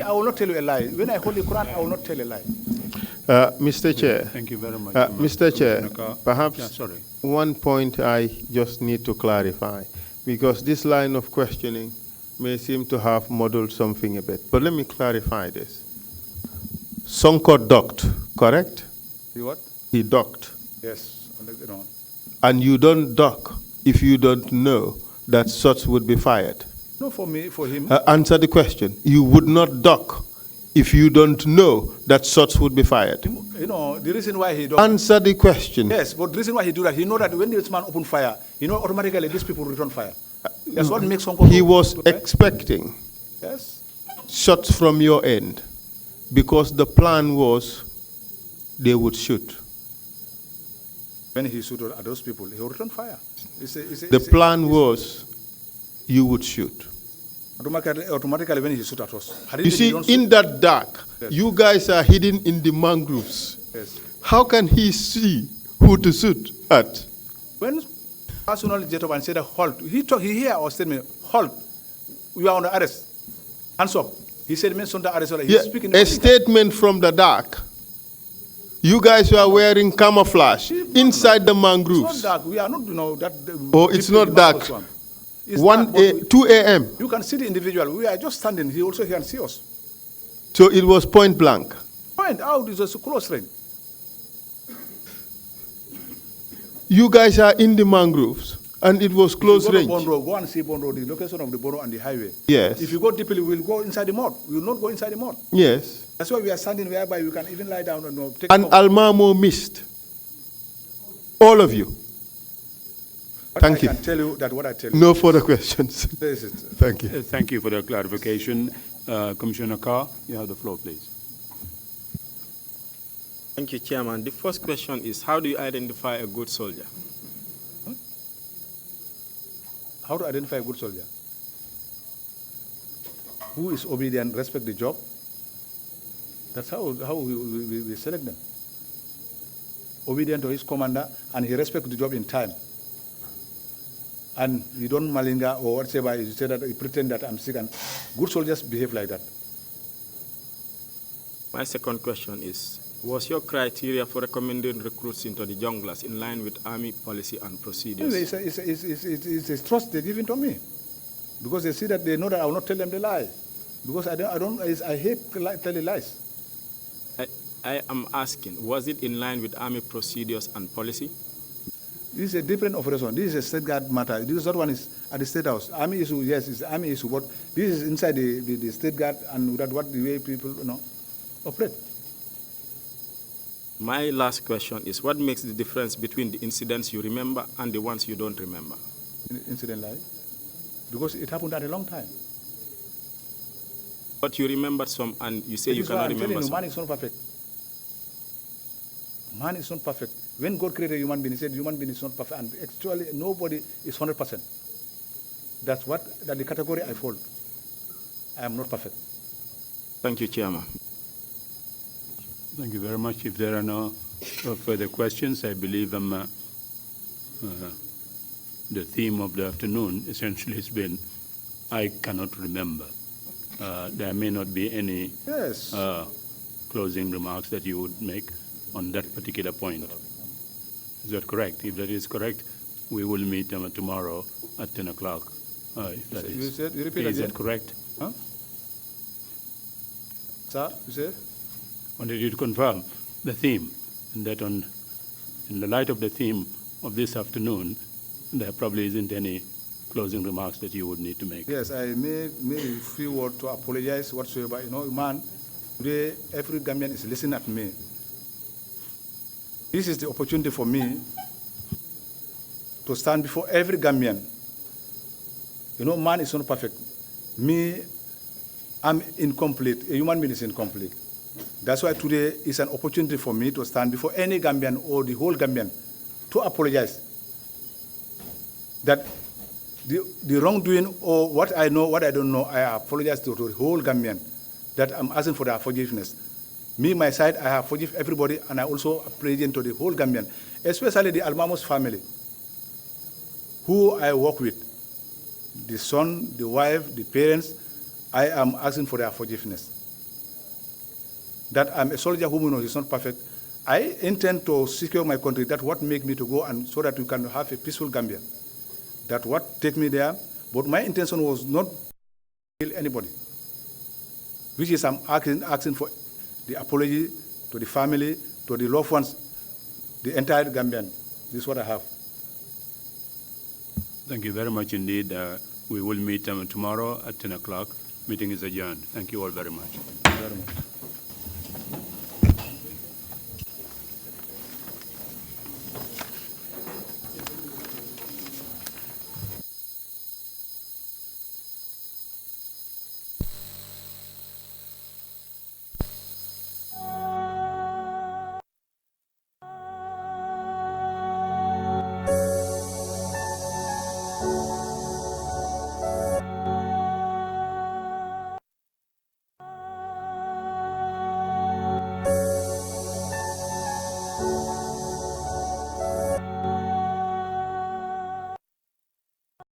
I will not tell you a lie. When I hold the Quran, I will not tell a lie. Mr. Chair. Thank you very much. Mr. Chair, perhaps one point I just need to clarify, because this line of questioning may seem to have muddled something a bit. But let me clarify this. Sonko ducked, correct? He what? He ducked. Yes, on the ground. And you don't duck if you don't know that shots would be fired. No, for me, for him. Answer the question. You would not duck if you don't know that shots would be fired. The reason why he don't. Answer the question. Yes, but the reason why he do that, he know that when this man open fire, automatically these people return fire. That's what makes Sonko. He was expecting shots from your end, because the plan was they would shoot. When he shoot at those people, he will return fire. The plan was you would shoot. Automatically when he shoot at us. You see, in that dark, you guys are hidden in the mangroves. Yes. How can he see who to shoot at? When personal jet up and said, halt, he hear our statement, halt, you are under arrest. Hands up. He said, mention the arrest. He's speaking a statement from the dark. You guys were wearing camouflage inside the mangroves. It's not dark. We are not, you know, that. Oh, it's not dark. It's dark, 2 a.m. You can see the individual. We are just standing. He also can see us. So it was point blank. Point out is a close range. You guys are in the mangroves, and it was close range. Go and see Bond Road, the location of the borough and the highway. Yes. If you go deeply, we'll go inside the mud. We will not go inside the mud. Yes. That's why we are standing whereby you can even lie down and take. And Almamo missed. All of you. Thank you. I can tell you that what I tell you. No further questions. This is it. Thank you. Thank you for the clarification. Commissioner Carr, you have the floor, please. Thank you, Chairman. The first question is, how do you identify a good soldier? How to identify a good soldier? Who is obedient, respect the job? That's how we select them. Obedient to his commander, and he respects the job in time. And you don't malinga or whatever, you say that, you pretend that I'm sick, and good soldiers behave like that. My second question is, was your criteria for recommending recruits into the junglers in line with Army policy and procedures? It's a trust they're giving to me. Because they see that they know that I will not tell them the lie. Because I hate telling lies. I am asking, was it in line with Army procedures and policy? This is a different operation. This is a state guard matter. This is not one is at the state house. Army issue, yes, it's Army issue, but this is inside the state guard and that what the way people operate. My last question is, what makes the difference between the incidents you remember and the ones you don't remember? Incident like? Because it happened at a long time. But you remember some and you say you cannot remember some. Man is not perfect. Man is not perfect. When God created human being, he said human being is not perfect. And actually, nobody is 100%. That's the category I fall. I am not perfect. Thank you, Chairman. Thank you very much. If there are no further questions, I believe the theme of the afternoon essentially has been, I cannot remember. There may not be any closing remarks that you would make on that particular point. Is that correct? If that is correct, we will meet tomorrow at 10 o'clock. If that is, you repeat is again? that correct? Huh? Sir, you said? Wanted you to confirm the theme, and that in the light of the theme of this afternoon, there probably isn't any closing remarks that you would need to make. Yes, I made a few words to apologize whatsoever. You know, man, today every Gambian is listening at me. This is the opportunity for me to stand before every Gambian. You know, man is not perfect. Me, I'm incomplete. A human being is incomplete. That's why today is an opportunity for me to stand before any Gambian or the whole Gambian to apologize. That the wrongdoing or what I know, what I don't know, I apologize to the whole Gambian. That I'm asking for their forgiveness. Me, my side, I have forgiven everybody, and I also appreciate to the whole Gambian, especially the Almamos family, who I work with. The son, the wife, the parents, I am asking for their forgiveness. That I'm a soldier who is not perfect. I intend to secure my country. That's what makes me to go, and so that we can have a peaceful Gambia. That's what take me there. But my intention was not to kill anybody. Which is I'm asking for the apology to the family, to the loved ones, the entire Gambian. This is what I have. Thank you very much indeed. We will meet tomorrow at 10 o'clock. Meeting is adjourned. Thank you all very much. Thank you very much.